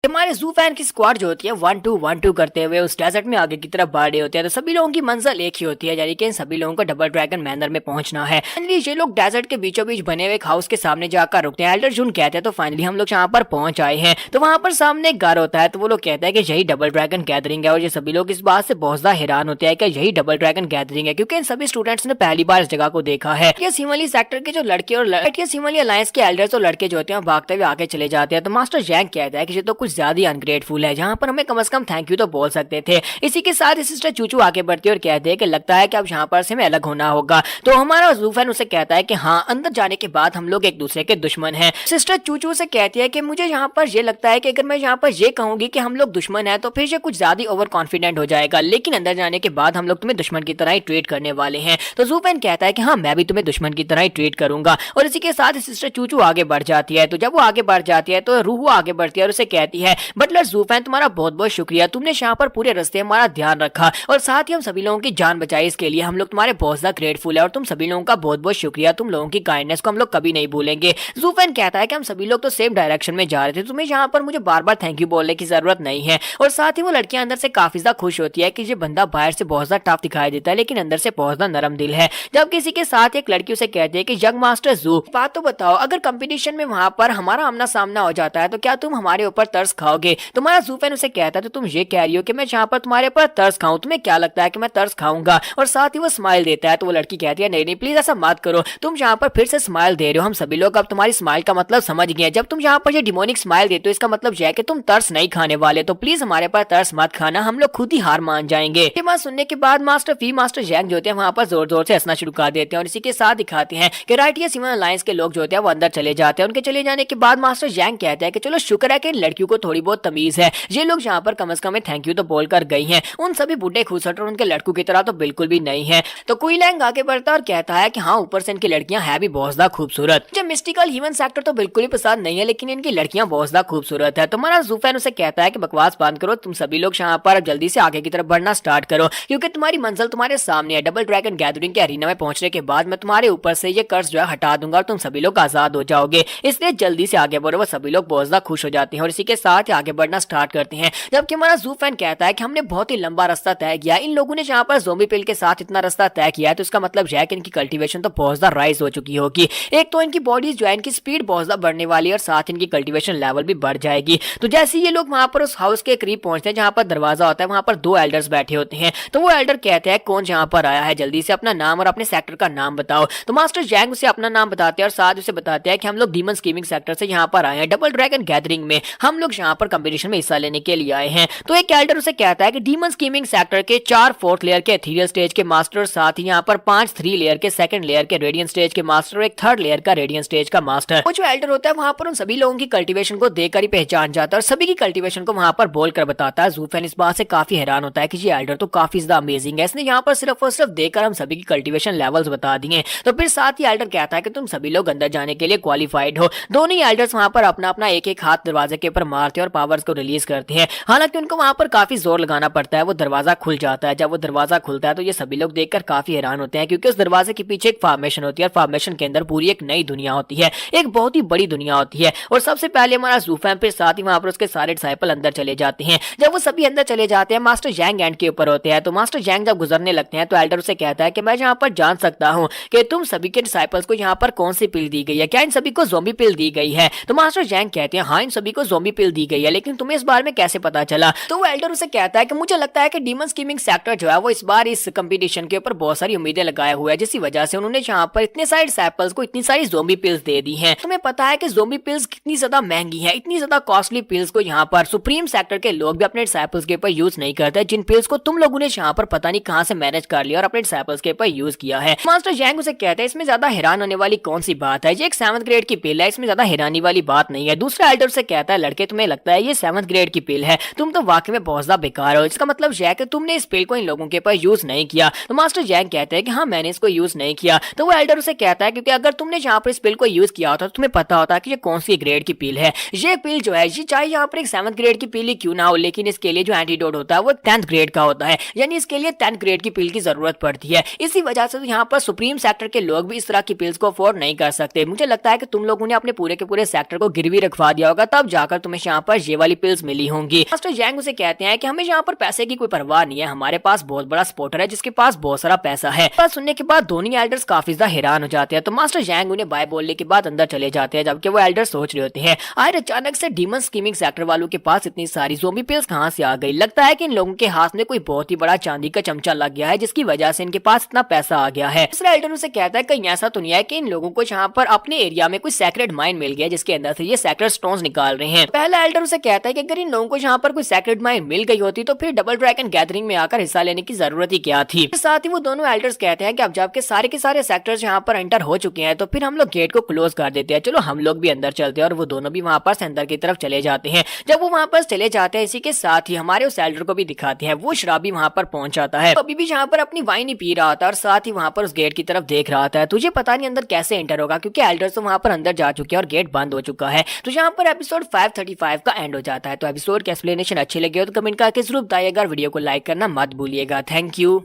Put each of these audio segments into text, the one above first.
हमारे जू फैन की स्क्वाड जो होती है 1-2-1-2 करते हुए उस डेजर्ट में आगे की तरफ बढ़ रहे होते हैं। तो सभी लोगों की मंजिल एक ही होती है, यानी कि इन सभी लोगों को डबल ड्रैगन मैनर में पहुंचना है। फाइनली ये लोग डेजर्ट के बीचों बीच बने हुए एक हाउस के सामने जाकर रुकते हैं। एल्डर जून कहते हैं तो फाइनली हम लोग यहाँ पर पहुंच आए हैं। तो वहां पर सामने एक घर होता है, तो वो लोग कहते हैं कि यही डबल ड्रैगन गैदरिंग है। और ये सभी लोग इस बात से बहुत ज्यादा हैरान होते हैं कि यही डबल ड्रैगन गैदरिंग है, क्योंकि इन सभी स्टूडेंट्स ने पहली बार इस जगह को देखा है। ये सिमली सेक्टर के जो लड़के और सिमली अलायंस के एल्डर्स और लड़के जो होते हैं भागते हुए आगे चले जाते हैं। तो मास्टर जैंग कहता है कि ये तो कुछ ज्यादा अनग्रेटफुल है, जहाँ पर हमें कम से कम थैंक यू तो बोल सकते थे। इसी के साथ सिस्टर चूचू आगे बढ़ती है और कहते हैं कि लगता है कि अब यहाँ पर से हमें अलग होना होगा। तो हमारा जूफैन उसे कहता है कि हाँ, अंदर जाने के बाद हम लोग एक दूसरे के दुश्मन हैं। सिस्टर चूचू से कहती है कि मुझे यहाँ पर ये लगता है कि अगर मैं यहाँ पर ये कहूंगी कि हम लोग दुश्मन हैं तो फिर ये कुछ ज्यादा ओवर कॉन्फिडेंट हो जाएगा, लेकिन अंदर जाने के बाद हम लोग तुम्हें दुश्मन की तरह ही ट्रीट करने वाले हैं। तो जूफैन कहता है कि हाँ, मैं भी तुम्हें दुश्मन की तरह ही ट्रीट करूंगा। और इसी के साथ सिस्टर चूचू आगे बढ़ जाती है। तो जब वो आगे बढ़ जाती है तो रूह आगे बढ़ती है और उसे कहती है, बटलर जूफैन तुम्हारा बहुत बहुत शुक्रिया, तुमने यहाँ पर पूरे रास्ते हमारा ध्यान रखा और साथ ही हम सभी लोगों की जान बचाई। इसके लिए हम लोग तुम्हारे बहुत ज्यादा ग्रेटफुल है और तुम सभी लोगों का बहुत बहुत शुक्रिया। तुम लोगों की काइंडनेस को हम लोग कभी नहीं भूलेंगे। जूफैन कहता है कि हम सभी लोग तो सेम डायरेक्शन में जा रहे थे, तुम्हें यहाँ पर मुझे बार बार थैंक यू बोलने की जरूरत नहीं है। और साथ ही वो लड़कियां अंदर से काफी ज्यादा खुश होती है कि ये बंदा बाहर से बहुत ज्यादा टफ दिखाई देता है, लेकिन अंदर से बहुत ज्यादा नरम दिल है। जब किसी के साथ एक लड़की उसे कहती है कि यंग मास्टर जू, बात तो बताओ, अगर कंपटीशन में वहां पर हमारा आमना सामना हो जाता है तो क्या तुम हमारे ऊपर तरस खाओगे? तुम्हारा जूफैन उसे कहता है तो तुम ये कह रही हो कि मैं यहाँ पर तुम्हारे ऊपर तरस खाऊं? तुम्हें क्या लगता है कि मैं तरस खाऊंगा? और साथ ही वो स्माइल देता है। तो वो लड़की कहती है, नहीं नहीं प्लीज ऐसा मत करो, तुम यहाँ पर फिर से स्माइल दे रहे हो। हम सभी लोग अब तुम्हारी स्माइल का मतलब समझ गए। जब तुम यहाँ पर ये डिमोनिक स्माइल देते हो इसका मतलब यह है कि तुम तरस नहीं खाने वाले, तो प्लीज हमारे पर तरस मत खाना, हम लोग खुद ही हार मान जाएंगे। ये बात सुनने के बाद मास्टर जैंग जो होते हैं वहां पर जोर जोर से हंसना शुरू कर देते हैं और इसी के साथ दिखाते हैं कि राइटिया सिमन अलायंस के लोग जो होते हैं वो अंदर चले जाते हैं। उनके चले जाने के बाद मास्टर जैंग कहते हैं कि चलो शुक्र है कि इन लड़कियों को थोड़ी बहुत तमीज है, ये लोग यहाँ पर कम से कम थैंक यू तो बोलकर गई हैं। उन सभी बूढ़े खूसट और उनके लड़कों की तरह तो बिल्कुल भी नहीं है। तो कुईलैंग आगे बढ़ता और कहता है कि हाँ, ऊपर से इनकी लड़कियां है भी बहुत ज्यादा खूबसूरत। मुझे मिस्टिकल ह्यूमन सेक्टर तो बिल्कुल ही पसंद नहीं है, लेकिन इनकी लड़कियां बहुत ज्यादा खूबसूरत है। तो हमारा जूफैन उसे कहता है कि बकवास बंद करो, तुम सभी लोग यहाँ पर जल्दी से आगे की तरफ बढ़ना स्टार्ट करो, क्योंकि तुम्हारी मंजिल तुम्हारे सामने है। डबल ड्रैगन गैदरिंग के अरीना में पहुंचने के बाद मैं तुम्हारे ऊपर से ये कर्ज जो है हटा दूंगा और तुम सभी लोग आजाद हो जाओगे, इसलिए जल्दी से आगे बढ़ो। वो सभी लोग बहुत ज्यादा खुश हो जाते हैं और इसी के साथ आगे बढ़ना स्टार्ट करते हैं। जबकि हमारा जूफैन कहता है कि हमने बहुत ही लंबा रास्ता तय किया, इन लोगों ने यहाँ पर ज़ोंबी पिल के साथ इतना रास्ता तय किया है, तो इसका मतलब है कि इनकी कल्टीवेशन तो बहुत ज्यादा राइज हो चुकी होगी। एक तो इनकी बॉडी जो है इनकी स्पीड बहुत ज्यादा बढ़ने वाली है और साथ इनकी कल्टीवेशन लेवल भी बढ़ जाएगी। तो जैसे ये लोग वहां पर उस हाउस के करीब पहुंचते हैं जहां पर दरवाजा होता है, वहां पर दो एल्डर्स बैठे होते हैं। तो वो एल्डर कहते हैं, कौन यहाँ पर आया है, जल्दी से अपना नाम और अपने सेक्टर का नाम बताओ। तो मास्टर जैंग उसे अपना नाम बताते हैं और साथ उसे बताते हैं कि हम लोग डीमन स्कीमिंग सेक्टर से यहाँ पर आए हैं, डबल ड्रैगन गैदरिंग में हम लोग यहाँ पर कंपटीशन में हिस्सा लेने के लिए आए हैं। तो एक एल्डर उसे कहता है कि डीमन स्कीमिंग सेक्टर के 4 4th लेयर के एथीरियल स्टेज के मास्टर, साथ ही यहाँ पर 5 3 लेयर के 2nd लेयर के रेडियंट स्टेज के मास्टर और एक 3rd लेयर का रेडियंट स्टेज का मास्टर। वो जो एल्डर होता है वहां पर उन सभी लोगों की कल्टीवेशन को देखकर ही पहचान जाता है और सभी की कल्टीवेशन को वहां पर बोलकर बताता है। जूफैन इस बात से काफी हैरान होता है कि ये एल्डर तो काफी ज्यादा अमेजिंग है, इसने यहाँ पर सिर्फ और सिर्फ देखकर हम सभी की कल्टीवेशन लेवल्स बता दिए। तो फिर साथ ही एल्डर कहता है कि तुम सभी लोग अंदर जाने के लिए क्वालिफाइड हो। दोनों ही एल्डर्स वहां पर अपना अपना एक एक हाथ दरवाजे के ऊपर मारते हैं और पावर्स को रिलीज करते हैं। हालांकि उनको वहां पर काफी जोर लगाना पड़ता है, वो दरवाजा खुल जाता है। जब वो दरवाजा खुलता है तो ये सभी लोग देखकर काफी हैरान होते हैं, क्योंकि उस दरवाजे के पीछे एक फॉर्मेशन होती है और फॉर्मेशन के अंदर पूरी एक नई दुनिया होती है, एक बहुत ही बड़ी दुनिया होती है। और सबसे पहले हमारा जूफैन फिर साथ ही वहां पर उसके सारे डिसाइपल अंदर चले जाते हैं। जब वो सभी अंदर चले जाते हैं मास्टर जैंग एंड के ऊपर होते हैं। तो मास्टर जैंग जब गुजरने लगते हैं तो एल्डर उसे कहता है कि मैं यहाँ पर जान सकता हूँ कि तुम सभी के डिसाइपल्स को यहाँ पर कौन सी पिल दी गई है, क्या इन सभी को ज़ोंबी पिल दी गई है? तो मास्टर जैंग कहते हैं हाँ, इन सभी को ज़ोंबी पिल दी गई है, लेकिन तुम्हें इस बारे में कैसे पता चला? तो वो एल्डर उसे कहता है कि मुझे लगता है कि डीमन स्कीमिंग सेक्टर जो है वो इस बार इस कंपटीशन के ऊपर बहुत सारी उम्मीदें लगाया हुआ है, जिसकी वजह से उन्होंने यहाँ पर इतने सारे डिसाइपल्स को इतनी सारी ज़ोंबी पिल्स दे दी हैं। तुम्हें पता है कि ज़ोंबी पिल्स कितनी ज्यादा महंगी है, इतनी ज्यादा कॉस्टली पिल्स को यहाँ पर सुप्रीम सेक्टर के लोग भी अपने डिसाइपल्स के ऊपर यूज नहीं करते, जिन पिल्स को तुम लोगों ने यहाँ पर पता नहीं कहाँ से मैनेज कर लिया और अपने डिसाइपल्स के ऊपर यूज किया है। मास्टर जैंग उसे कहते हैं इसमें ज्यादा हैरान होने वाली कौन सी बात है, ये एक 7th ग्रेड की पिल है, इसमें ज्यादा हैरानी वाली बात नहीं है। दूसरा एल्डर से कहता है लड़के तुम्हें लगता है ये 7th ग्रेड की पिल है, तुम तो वाकई में बहुत ज्यादा बेकार हो, इसका मतलब यह है कि तुमने इस पिल को इन लोगों के ऊपर यूज नहीं किया। तो मास्टर जैंग कहते हैं कि हाँ, मैंने इसको यूज नहीं किया। तो वो एल्डर उसे कहता है क्योंकि अगर तुमने यहाँ पर इस पिल को यूज किया होता तो तुम्हें पता होता कि ये कौन सी ग्रेड की पिल है। ये पिल जो है ये चाहे यहाँ पर एक 7th ग्रेड की पिल ही क्यों ना हो, लेकिन इसके लिए जो एंटीडोट होता है वो 10th ग्रेड का होता है, यानी इसके लिए 10th ग्रेड की पिल की जरूरत पड़ती है। इसी वजह से तो यहाँ पर सुप्रीम सेक्टर के लोग भी इस तरह की पिल्स को अफोर्ड नहीं कर सकते। मुझे लगता है कि तुम लोगों ने अपने पूरे के पूरे सेक्टर को गिरवी रखवा दिया होगा, तब जाकर तुम्हें यहाँ पर ये वाली पिल्स मिली होंगी। मास्टर जैंग उसे कहते हैं कि हमें यहाँ पर पैसे की कोई परवाह नहीं है, हमारे पास बहुत बड़ा सपोर्टर है जिसके पास बहुत सारा पैसा है। बात सुनने के बाद दोनों एल्डर्स काफी ज्यादा हैरान हो जाते हैं। तो मास्टर जैंग उन्हें बाय बोलने के बाद अंदर चले जाते हैं, जबकि वो एल्डर सोच रहे होते हैं आखिर अचानक से डीमन स्कीमिंग सेक्टर वालों के पास इतनी सारी ज़ोंबी पिल्स कहां से आ गई। लगता है कि इन लोगों के हाथ में कोई बहुत ही बड़ा चांदी का चमचा लग गया है जिसकी वजह से इनके पास इतना पैसा आ गया है। दूसरा एल्डर उसे कहता है कहीं ऐसा तो नहीं है कि इन लोगों को यहाँ पर अपने एरिया में कोई सेक्रेट माइन मिल गया जिसके अंदर से ये सेक्रेट स्टोन्स निकाल रहे हैं। पहला एल्डर उसे कहता है कि अगर इन लोगों को यहाँ पर कोई सेक्रेट माइन मिल गई होती तो फिर डबल ड्रैगन गैदरिंग में आकर हिस्सा लेने की जरूरत ही क्या थी। साथ ही वो दोनों एल्डर्स कहते हैं कि अब जबकि सारे के सारे सेक्टर्स यहाँ पर एंटर हो चुके हैं तो फिर हम लोग गेट को क्लोज कर देते हैं, चलो हम लोग भी अंदर चलते हैं। और वो दोनों भी वहां पर अंदर की तरफ चले जाते हैं। जब वो वहां पर चले जाते हैं इसी के साथ ही हमारे उस एल्डर को भी दिखाते हैं, वो शराबी वहां पर पहुंच जाता है। अभी भी यहाँ पर अपनी वाइन ही पी रहा था और साथ ही वहां पर उस गेट की तरफ देख रहा था। तुझे पता नहीं अंदर कैसे एंटर होगा क्योंकि एल्डर तो वहां पर अंदर जा चुके हैं और गेट बंद हो चुका है। तो यहाँ पर एपिसोड 535 का एंड हो जाता है। तो एपिसोड की एक्सप्लेनेशन अच्छी लगी हो तो कमेंट करके जरूर बताइएगा, वीडियो को लाइक करना मत भूलिएगा। Thank you.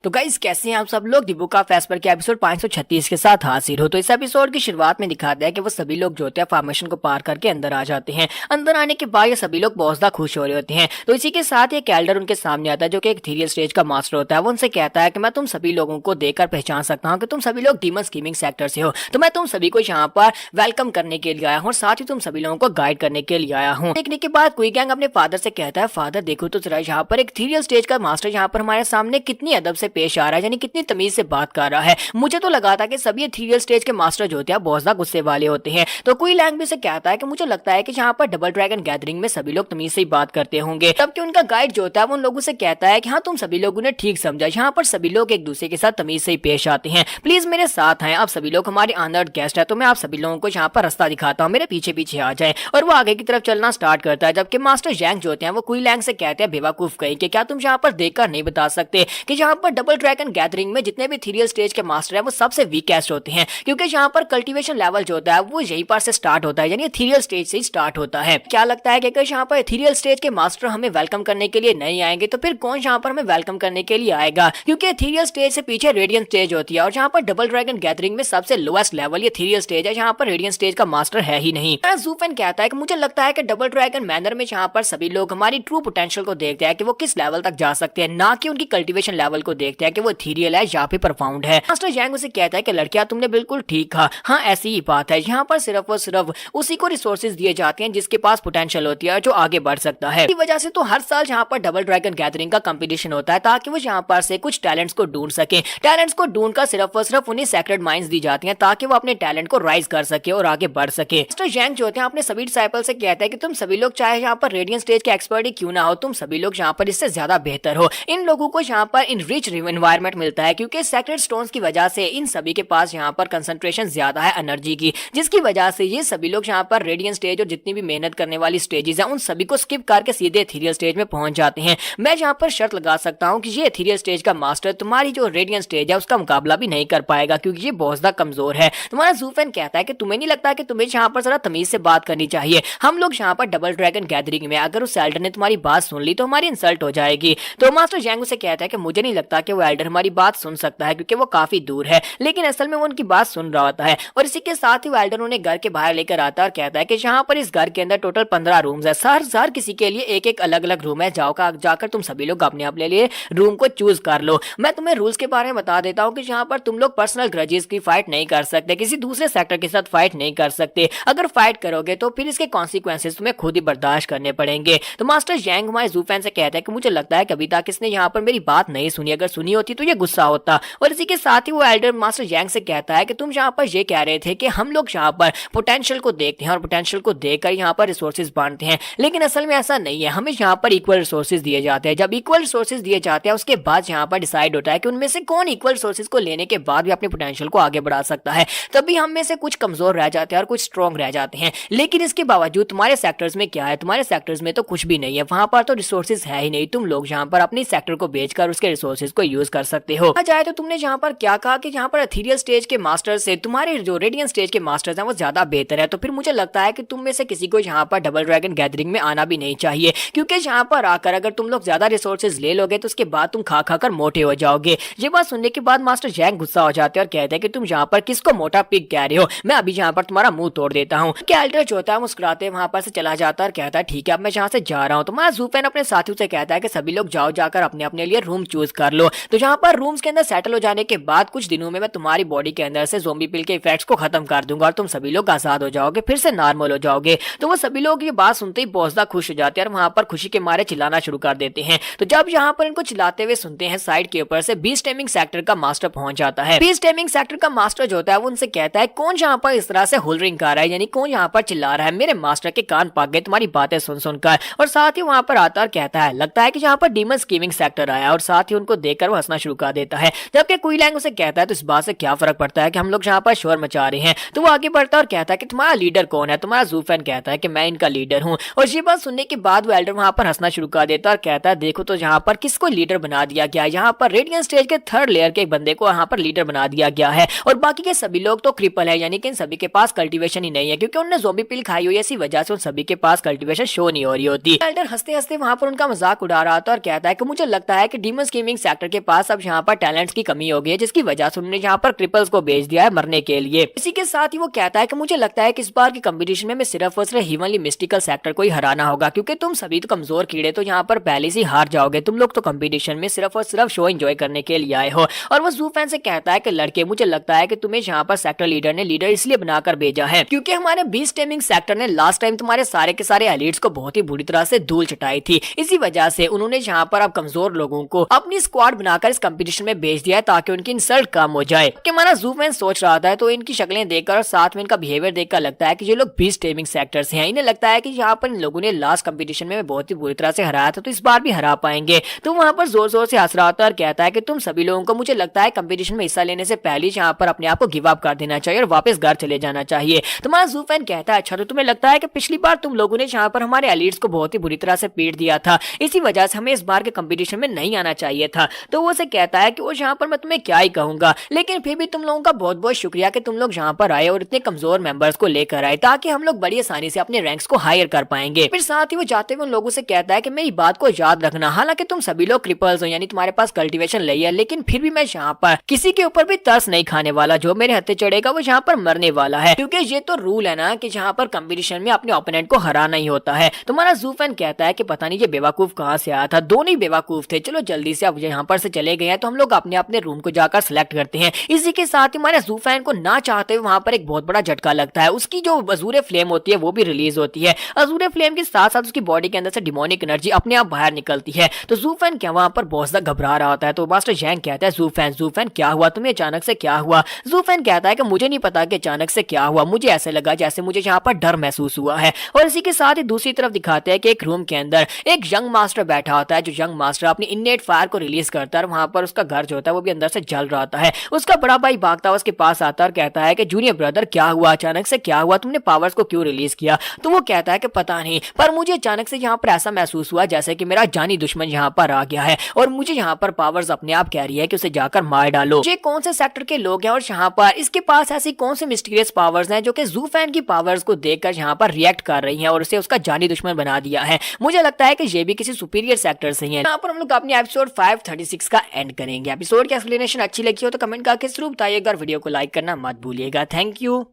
तो गाइस कैसे हैं आप सब लोग। द बुक ऑफ एस्पर के एपिसोड 536 के साथ हाजिर हो। तो इस एपिसोड की शुरुआत में दिखाता है कि वो सभी लोग जो होते हैं फॉर्मेशन को पार करके अंदर आ जाते हैं। अंदर आने के बाद ये सभी लोग बहुत ज्यादा खुश हो रहे होते हैं। तो इसी के साथ एक एल्डर उनके सामने आता है जो कि एक इथेरियल स्टेज का मास्टर होता है। वो उनसे कहता है कि मैं तुम सभी लोगों को देखकर पहचान सकता हूँ कि तुम सभी लोग डीमन स्कीमिंग सेक्टर से हो, तो मैं तुम सभी को यहाँ पर वेलकम करने के लिए आया हूँ और साथ ही तुम सभी लोगों को गाइड करने के लिए आया हूँ। देखने के बाद क्विक गैंग अपने फादर से कहता है फादर देखो तो जरा यहाँ पर एक इथेरियल स्टेज का मास्टर यहाँ पर हमारे सामने कितनी अदब से पेश आ रहा है, यानी कितनी तमीज से बात कर रहा है। मुझे तो लगा था कि सभी इथेरियल स्टेज के मास्टर जो होते हैं बहुत ज्यादा गुस्से वाले होते हैं। तो कोई लैंग भी से कहता है कि मुझे लगता है कि यहाँ पर डबल ड्रैगन गैदरिंग में सभी लोग तमीज से ही बात करते होंगे। तब उनका गाइड जो होता है वो उन लोगों से कहता है कि हाँ तुम सभी लोगों ने ठीक समझा, यहाँ पर सभी लोग एक दूसरे के साथ तमीज से ही पेश आते हैं, प्लीज मेरे साथ हैं, आप सभी लोग हमारे ऑनर्ड गेस्ट है, तो मैं आप सभी लोगों को यहाँ पर रास्ता दिखाता हूँ, मेरे पीछे पीछे आ जाए। और वो आगे की तरफ चलना स्टार्ट करता है। जबकि मास्टर जैंग जो होते हैं वो कोई लैंग से कहते हैं बेवकूफ कहीं कि क्या तुम यहाँ पर देखकर नहीं बता सकते कि यहाँ पर डबल ड्रैगन गैदरिंग में जितने भी इथेरियल स्टेज के मास्टर है वो सबसे वीकेस्ट होते हैं, क्योंकि यहाँ पर कल्टीवेशन लेवल जो होता है वो यहीं पर से स्टार्ट होता है, यानी इथेरियल स्टेज से ही स्टार्ट होता है। क्या लगता है कि अगर यहाँ पर इथेरियल स्टेज के मास्टर हमें वेलकम करने के लिए नहीं आएंगे तो फिर कौन यहाँ पर हमें वेलकम करने के लिए आएगा, क्योंकि इथेरियल स्टेज से पीछे रेडियंट स्टेज होती है और यहाँ पर डबल ड्रैगन गैदरिंग में सबसे लोएस्ट लेवल ये इथेरियल स्टेज है, यहाँ पर रेडियंट स्टेज का मास्टर है ही नहीं। ज़ूफेन कहता है कि मुझे लगता है कि डबल ड्रैगन मैनर में यहाँ पर सभी लोग हमारी ट्रू पोटेंशियल को देखते हैं कि वो किस लेवल तक जा सकते हैं, ना कि उनकी कल्टीवेशन लेवल को देखते हैं कि वो इथेरियल है या फिर परफाउंड है। मास्टर जैंग उसे कहता है कि लड़कियां तुमने बिल्कुल ठीक कहा, हाँ ऐसी ही बात है, यहाँ पर सिर्फ और सिर्फ उसी को रिसोर्सेज दिए जाते हैं जिसके पास पोटेंशियल होती है जो आगे बढ़ सकता है। इसी वजह से तो हर साल यहाँ पर डबल ड्रैगन गैदरिंग का कंपटीशन होता है ताकि वो यहाँ पर से कुछ टैलेंट्स को ढूंढ सके। टैलेंट्स को ढूंढ कर सिर्फ और सिर्फ उन्हें सेक्रेट माइंस दी जाती हैं ताकि वो अपने टैलेंट को राइज कर सके और आगे बढ़ सके। मिस्टर जैंग जो होते हैं अपने सभी डिसाइपल से कहते हैं कि तुम सभी लोग चाहे यहाँ पर रेडियंट स्टेज के एक्सपर्ट ही क्यों ना हो, तुम सभी लोग यहाँ पर इससे ज्यादा बेहतर हो। इन लोगों को यहाँ पर इन रिच एनवायरनमेंट मिलता है क्योंकि सेक्रेट स्टोन्स की वजह से इन सभी के पास यहाँ पर कंसंट्रेशन ज्यादा है एनर्जी की, जिसकी वजह से ये सभी लोग यहाँ पर रेडियंट स्टेज और जितनी भी मेहनत करने वाली स्टेजेस हैं उन सभी को स्किप करके सीधे इथेरियल स्टेज में पहुंच जाते हैं। मैं यहाँ पर शर्त लगा सकता हूँ कि ये इथेरियल स्टेज का मास्टर तुम्हारी जो रेडियंट स्टेज है उसका मुकाबला भी नहीं कर पाएगा क्योंकि ये बहुत ज्यादा कमजोर है। तुम्हारा ज़ूफेन कहता है कि तुम्हें नहीं लगता कि तुम्हें यहाँ पर जरा तमीज से बात करनी चाहिए। हम लोग यहाँ पर डबल ड्रैगन गैदरिंग में अगर उस एल्डर ने तुम्हारी बात सुन ली तो हमारी इंसल्ट हो जाएगी। तो मास्टर जैंग उसे कहता है कि मुझे नहीं लगता कि वो एल्डर हमारी बात सुन सकता है क्योंकि वो काफी दूर है, लेकिन असल में वो उनकी बात सुन रहा होता है। और इसी के साथ ही वो एल्डर उन्हें घर के बाहर लेकर आता है और कहता है कि यहाँ पर इस घर के अंदर टोटल 15 रूम्स है, हर किसी के लिए एक एक अलग अलग रूम है, जाकर तुम सभी लोग अपने अपने लिए रूम को चूज कर लो। मैं तुम्हें रूल्स के बारे में बता देता हूँ कि यहाँ पर तुम लोग पर्सनल ग्रजेस की फाइट नहीं कर सकते, किसी दूसरे सेक्टर के साथ फाइट नहीं कर सकते। अगर फाइट करोगे तो फिर इसके कॉन्सिक्वेंसेस तुम्हें खुद ही बर्दाश्त करने पड़ेंगे। तो मास्टर जैंग हमारे ज़ूफेन से कहता है कि मुझे लगता है कि अभी तक इसने यहाँ पर मेरी बात नहीं सुनी, अगर सुनी होती तो ये गुस्सा होता। और इसी के साथ ही वो एल्डर मास्टर जैंग से कहता है कि तुम यहाँ पर ये कह रहे थे कि हम लोग यहाँ पर पोटेंशियल को देखते हैं और पोटेंशियल को देखकर यहाँ पर रिसोर्सेज बांटते हैं, लेकिन असल में ऐसा नहीं है। हमें यहाँ पर इक्वल रिसोर्सेज दिए जाते हैं। जब इक्वल रिसोर्सेज दिए जाते हैं उसके बाद यहाँ पर डिसाइड होता है कि उनमें से कौन इक्वल रिसोर्सेज को लेने के बाद भी अपने पोटेंशियल को आगे बढ़ा सकता है। तभी हम में से कुछ कमजोर रह जाते हैं और कुछ स्ट्रॉन्ग रह जाते हैं। लेकिन इसके बावजूद तुम्हारे सेक्टर्स में क्या है, तुम्हारे सेक्टर्स में तो कुछ भी नहीं है, वहां पर तो रिसोर्सेज है ही नहीं। तुम लोग यहाँ पर अपने सेक्टर को बेचकर उसके रिसोर्सेज को यूज कर सकते हो। आ जाए तो तुमने यहाँ पर क्या कहा कि यहाँ पर एथीरियल स्टेज के मास्टर से तुम्हारे जो रेडियंट स्टेज के मास्टर्स हैं वो ज्यादा बेहतर है, तो फिर मुझे लगता है कि तुम में से किसी को यहाँ पर डबल ड्रैगन गैदरिंग में आना भी नहीं चाहिए, क्योंकि यहाँ पर आकर अगर तुम लोग ज्यादा रिसोर्सेज ले लोगे तो उसके बाद तुम खा कर मोटे हो जाओगे। ये बात सुनने के बाद मास्टर जैंग गुस्सा हो जाते हैं और कहते हैं कि तुम यहाँ पर किसको मोटा पिग कह रहे हो, मैं अभी यहाँ पर तुम्हारा मुंह तोड़ देता हूँ। एल्डर जो होता है मुस्कुराते वहां पर से चला जाता है और कहता है ठीक है अब मैं यहाँ से जा रहा हूँ। तो हमारा ज़ूफेन अपने साथियों से कहता है कि सभी लोग जाओ जाकर अपने अपने लिए रूम चूज कर लो। तो यहाँ पर रूम्स के अंदर सेटल हो जाने के बाद कुछ दिनों में मैं तुम्हारी बॉडी के अंदर से ज़ोंबी पिल के इफेक्ट्स को खत्म कर दूंगा और तुम सभी लोग आजाद हो जाओगे, फिर से नॉर्मल हो जाओगे। तो वो सभी लोग ये बात सुनते ही बहुत ज्यादा खुश हो जाते हैं और वहां पर खुशी के मारे चिल्लाना शुरू कर देते हैं। तो जब यहाँ पर इनको चिल्लाते हुए सुनते हैं साइड के ऊपर से बीस्ट टेमिंग सेक्टर का मास्टर पहुंच जाता है। बीस्ट टेमिंग सेक्टर का मास्टर जो होता है वो उनसे कहता है कौन यहाँ पर इस तरह से होल्डरिंग कर रहा है, यानी कौन यहाँ पर चिल्ला रहा है। मेरे मास्टर के कान पक गए तुम्हारी बातें सुन सुनकर। और साथ ही वहां पर आता और कहता है लगता है कि यहाँ पर डीमन स्कीमिंग सेक्टर आया, और साथ ही उनको देखकर वो हंसना शुरू कर देता है। जबकि क्विलैंग उसे कहता है तो इस बात से क्या फर्क पड़ता है कि हम लोग यहाँ पर शोर मचा रहे हैं। तो वो आगे बढ़ता है और कहता है कि तुम्हारा लीडर कौन है। तुम्हारा ज़ूफेन कहता है कि मैं इनका लीडर हूँ। और ये बात सुनने के बाद वो एल्डर वहां पर हंसना शुरू कर देता है और कहता है देखो तो यहाँ पर किसको लीडर बना दिया गया है, यहाँ पर रेडियंट स्टेज के थर्ड लेयर के एक बंदे को यहाँ पर लीडर बना दिया गया है और बाकी के सभी लोग तो क्रिपल है, यानी कि इन सभी के पास कल्टीवेशन ही नहीं है, क्योंकि उन्होंने ज़ोंबी पिल खाई हुई है, इसी वजह से उन सभी के पास कल्टीवेशन शो नहीं हो रही होती। एल्डर हंसते हंसते वहां पर उनका मजाक उड़ा रहा था और कहता है कि मुझे लगता है कि डीमन स्कीमिंग सेक्टर के पास अब यहाँ पर टैलेंट्स की कमी हो गई है, जिसकी वजह से उन्होंने यहाँ पर क्रिपल्स को भेज दिया है मरने के लिए। इसी के साथ ही वो कहता है कि मुझे लगता है कि इस बार की कंपटीशन में मैं सिर्फ और सिर्फ हीवनली मिस्टिकल सेक्टर को ही हराना होगा, क्योंकि तुम सभी तो कमजोर कीड़े तो यहाँ पर पहले से हार जाओगे। तुम लोग तो कंपटीशन में सिर्फ और सिर्फ शो एंजॉय करने के लिए आए हो। और वो ज़ूफेन से कहता है कि लड़के मुझे लगता है कि तुम्हें यहाँ पर सेक्टर लीडर ने लीडर इसलिए बनाकर भेजा है क्योंकि हमारे बीस्ट टेमिंग सेक्टर ने लास्ट टाइम तुम्हारे सारे के सारे एलिट्स को बहुत ही बुरी तरह से धूल चटाई थी। इसी वजह से उन्होंने यहाँ पर अब कमजोर लोगों को अपनी स्क्वाड बनाकर इस कंपटीशन में भेज दिया है ताकि उनकी इंसल्ट कम हो जाए। कि हमारा ज़ूफेन सोच रहा था तो इनकी शक्लें देखकर और साथ में इनका बिहेवियर देखकर लगता है कि ये लोग बीस्ट टेमिंग सेक्टर से हैं। इन्हें लगता है कि यहाँ पर इन लोगों ने लास्ट कंपटीशन में बहुत ही बुरी तरह से हराया था तो इस बार भी हरा पाएंगे। तो वहां पर जोर जोर से हंस रहा था और कहता है कि तुम सभी लोगों को मुझे लगता है कंपटीशन में हिस्सा लेने से पहले यहाँ पर अपने आप को गिव अप कर देना चाहिए और वापस घर चले जाना चाहिए। तुम्हारा ज़ूफेन कहता है अच्छा तो तुम्हें लगता है कि पिछली बार तुम लोगों ने यहाँ पर हमारे एलिट्स को बहुत ही बुरी तरह से पीट दिया था, इसी वजह से हमें इस बार के कंपटीशन में नहीं आना चाहिए था। तो वो उसे कहता है कि वो यहाँ पर मैं तुम्हें क्या ही कहूंगा, लेकिन फिर भी तुम लोगों का बहुत बहुत शुक्रिया कि तुम लोग यहाँ पर आए और इतने कमजोर मेंबर्स को लेकर आए ताकि हम लोग बड़ी आसानी से अपने रैंक्स को हायर कर पाएंगे। फिर साथ ही वो जाते हुए उन लोगों से कहता है कि मेरी बात को याद रखना, हालांकि तुम सभी लोग क्रिपल्स हो यानी तुम्हारे पास कल्टीवेशन नहीं है, लेकिन फिर भी मैं यहाँ पर किसी के ऊपर भी तरस नहीं खाने वाला। जो मेरे हत्थे चढ़ेगा वो यहाँ पर मरने वाला है, क्योंकि ये तो रूल है ना कि यहाँ पर कंपटीशन में अपने ओपोनेंट को हराना ही होता है। तुम्हारा ज़ूफेन कहता है कि पता नहीं ये बेवकूफ कहाँ से आया था, दोनों ही बेवकूफ थे। चलो जल्दी से अब यहाँ पर से चले गए हैं तो हम लोग अपने अपने रूम को जाकर सिलेक्ट करते हैं। इसी के साथ ही हमारे ज़ूफेन को ना चाहते हुए वहां पर एक बहुत बड़ा झटका लगता है। उसकी जो अजूरे फ्लेम होती है वो भी रिलीज होती है। अजूरे फ्लेम के साथ साथ उसकी बॉडी के अंदर से डिमोनिक एनर्जी अपने आप बाहर निकलती है। तो ज़ूफेन क्या वहां पर बहुत ज्यादा घबरा रहा होता है। तो मास्टर जैंग कहता है ज़ूफेन क्या हुआ, तुम्हें अचानक से क्या हुआ। ज़ूफेन कहता है कि मुझे नहीं पता कि अचानक से क्या हुआ, मुझे ऐसे लगा जैसे मुझे यहाँ पर डर महसूस हुआ है। और इसी के साथ ही दूसरी तरफ दिखाते हैं कि एक रूम के अंदर एक यंग मास्टर बैठा होता है। जो यंग मास्टर अपनी इननेट फायर को रिलीज करता है और वहां पर उसका घर जो होता है वो भी अंदर से जल रहा होता है। उसका बड़ा भाई भागता हुआ उसके पास आता है और कहता है कि जूनियर ब्रदर क्या हुआ, अचानक से क्या हुआ, तुमने पावर्स को क्यों रिलीज किया। तो वो कहता है कि पता नहीं, पर मुझे अचानक से यहाँ पर ऐसा महसूस हुआ जैसे कि मेरा जानी दुश्मन यहाँ पर आ गया है और मुझे यहाँ पर पावर्स अपने आप कह रही है कि उसे जाकर मार डालो। ये कौन से सेक्टर के लोग हैं और यहाँ पर इसके पास ऐसी कौन से मिस्टीरियस पावर्स हैं जो कि ज़ूफेन की पावर्स को देखकर यहाँ पर रिएक्ट कर रही हैं और उसे उसका जानी दुश्मन बना दिया है। मुझे लगता है कि ये भी किसी सुपीरियर सेक्टर से ही है। यहाँ पर हम लोग अपने एपिसोड 536 का एंड करेंगे। एपिसोड की एक्सप्लेनेशन अच्छी लगी हो तो कमेंट करके जरूर बताइएगा और वीडियो को लाइक करना मत भूलिएगा। Thank you.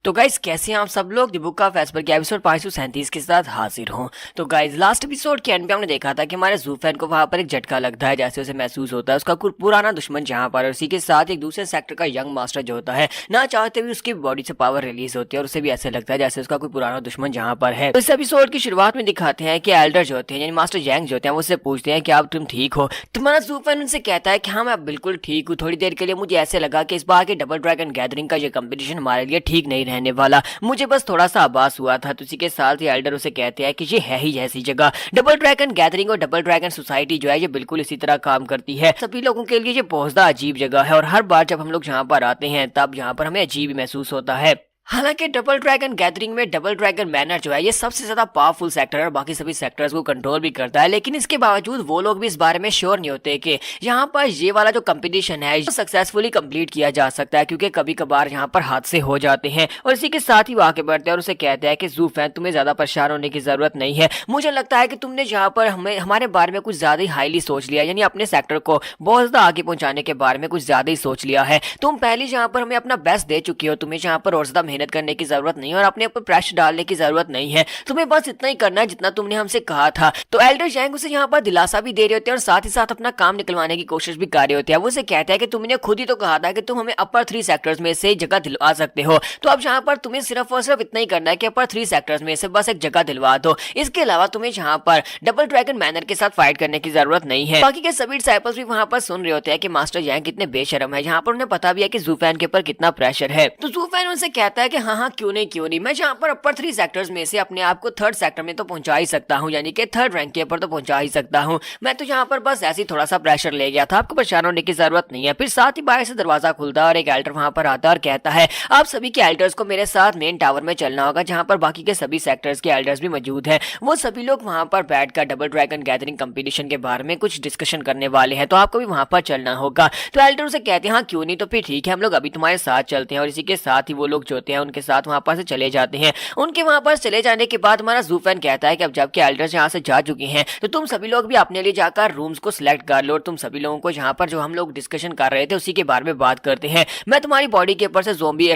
तो गाइज कैसे हैं आप सब लोग। द बुक ऑफ एस्पर के एपिसोड 537 के साथ हाजिर हूं। तो गाइज लास्ट एपिसोड के एंड पे हमने देखा था कि हमारे ज़ूफेन को वहां पर एक झटका लगता है, जैसे उसे महसूस होता है उसका कोई पुराना दुश्मन जहां पर, और उसी के साथ एक दूसरे सेक्टर का यंग मास्टर जो होता है ना चाहते हुए उसकी बॉडी से पावर रिलीज होती है और उसे भी ऐसे लगता है जैसे उसका कोई पुराना दुश्मन जहां पर है। तो इस एपिसोड की शुरुआत में दिखाते हैं कि एल्डर जो होते हैं यानी मास्टर जैंग जो होते हैं वो उससे पूछते हैं कि आप तुम ठीक हो। तुम्हारा ज़ूफेन उनसे कहता है कि हाँ मैं बिल्कुल ठीक हूँ। थोड़ी देर के लिए मुझे ऐसे लगा कि इस बार के डबल ड्रैगन गैदरिंग का ये कंपटीशन हमारे लिए ठीक नहीं रहने वाला, मुझे बस थोड़ा सा आभास हुआ था। तो इसी के साथ ही एल्डर उसे कहते हैं कि ये है ही ऐसी जगह। डबल ड्रैगन गैदरिंग और डबल ड्रैगन सोसाइटी जो है ये बिल्कुल इसी तरह काम करती है। सभी लोगों के लिए ये बहुत ज्यादा अजीब जगह है और हर बार जब हम लोग यहाँ पर आते हैं तब यहाँ पर हमें अजीब महसूस होता है। हालांकि डबल ड्रैगन गैदरिंग में डबल ड्रैगन मैनर जो है ये सबसे ज्यादा पावरफुल सेक्टर है और बाकी सभी सेक्टर्स को कंट्रोल भी करता है, लेकिन इसके बावजूद वो लोग भी इस बारे में श्योर नहीं होते कि यहाँ पर ये वाला जो कंपटीशन है सक्सेसफुली कंप्लीट किया जा सकता है, क्योंकि कभी कभार यहाँ पर हादसे हो जाते हैं। और इसी के साथ ही वो आगे बढ़ते हैं और उसे कहते हैं कि जू फैन तुम्हें ज्यादा परेशान होने की जरूरत नहीं है, मुझे लगता है कि तुमने यहाँ पर हमारे बारे में कुछ ज्यादा ही हाईली सोच लिया, यानी अपने सेक्टर को बहुत ज्यादा आगे पहुंचाने के बारे में कुछ ज्यादा ही सोच लिया है। तुम पहले यहाँ पर हमें अपना बेस्ट दे चुकी हो, तुम्हें यहाँ पर और ज्यादा मेहनत करने की जरूरत नहीं और अपने ऊपर प्रेशर डालने की जरूरत नहीं है, तुम्हें बस इतना ही करना है जितना तुमने हमसे कहा था। तो एल्डर जैंग उसे यहाँ पर दिलासा भी दे रहे होते हैं और साथ ही साथ अपना काम निकलवाने की कोशिश भी कर रहे होते हैं। वो उसे कहता है कि तुमने खुद ही तो कहा था कि तुम हमें अपर 3 सेक्टर्स में से जगह दिलवा सकते हो, तो अब यहाँ पर तुम्हें सिर्फ और सिर्फ इतना ही करना है कि अपर 3 सेक्टर्स में से बस एक जगह दिलवा दो, इसके अलावा तुम्हें यहाँ पर डबल ड्रैगन मैनर के साथ फाइट करने की जरूरत नहीं है। बाकी के सभी डिसाइपल्स भी वहाँ पर सुन रहे होते हैं कि मास्टर जैंग कितने बेशर्म है, यहाँ पर उन्हें पता भी है कि ज़ूफैन के ऊपर कितना प्रेशर है। तो ज़ूफैन उनसे कहता है कि हाँ क्यों नहीं, मैं यहाँ पर अपर 3 सेक्टर्स में से अपने आप को 3rd सेक्टर में तो पहुंचा ही सकता हूँ, यानी कि 3rd रैंक के ऊपर तो पहुंचा ही सकता हूँ। मैं तो यहाँ पर बस ऐसे ही थोड़ा सा प्रेशर ले गया था, आपको परेशान होने की जरूरत नहीं है। फिर साथ ही बाहर से दरवाजा खुलता है और एक एल्डर वहां पर आता है और कहता है आप सभी के एल्डर्स को मेरे साथ मेन टावर में चलना होगा, जहाँ पर बाकी के सभी सेक्टर्स के एल्डर्स भी मौजूद हैं। वो सभी लोग वहां पर बैठकर डबल ड्रैगन गैदरिंग कंपटीशन के बारे में कुछ डिस्कशन करने वाले हैं, तो आपको भी वहां पर चलना होगा। तो एल्डर उसे कहते हैं हाँ क्यों नहीं, तो फिर ठीक है हम लोग अभी तुम्हारे साथ चलते हैं। और इसी के साथ ही वो लोग जो होते हैं उनके साथ वहां पर से चले जाते हैं। उनके वहां पर चले जाने के बाद हमारा ज़ूफैन कहता है कि अब जबकि एल्डर्स यहाँ से जा चुके हैं तो तुम सभी लोग भी अपने लिए जाकर रूम्स को सिलेक्ट कर लो और तुम सभी लोगों को यहाँ पर जो हम लोग डिस्कशन कर रहे थे उसी के बारे में बात करते हैं। मैं तुम्हारी बॉडी के ऊपर से ज़ोंबी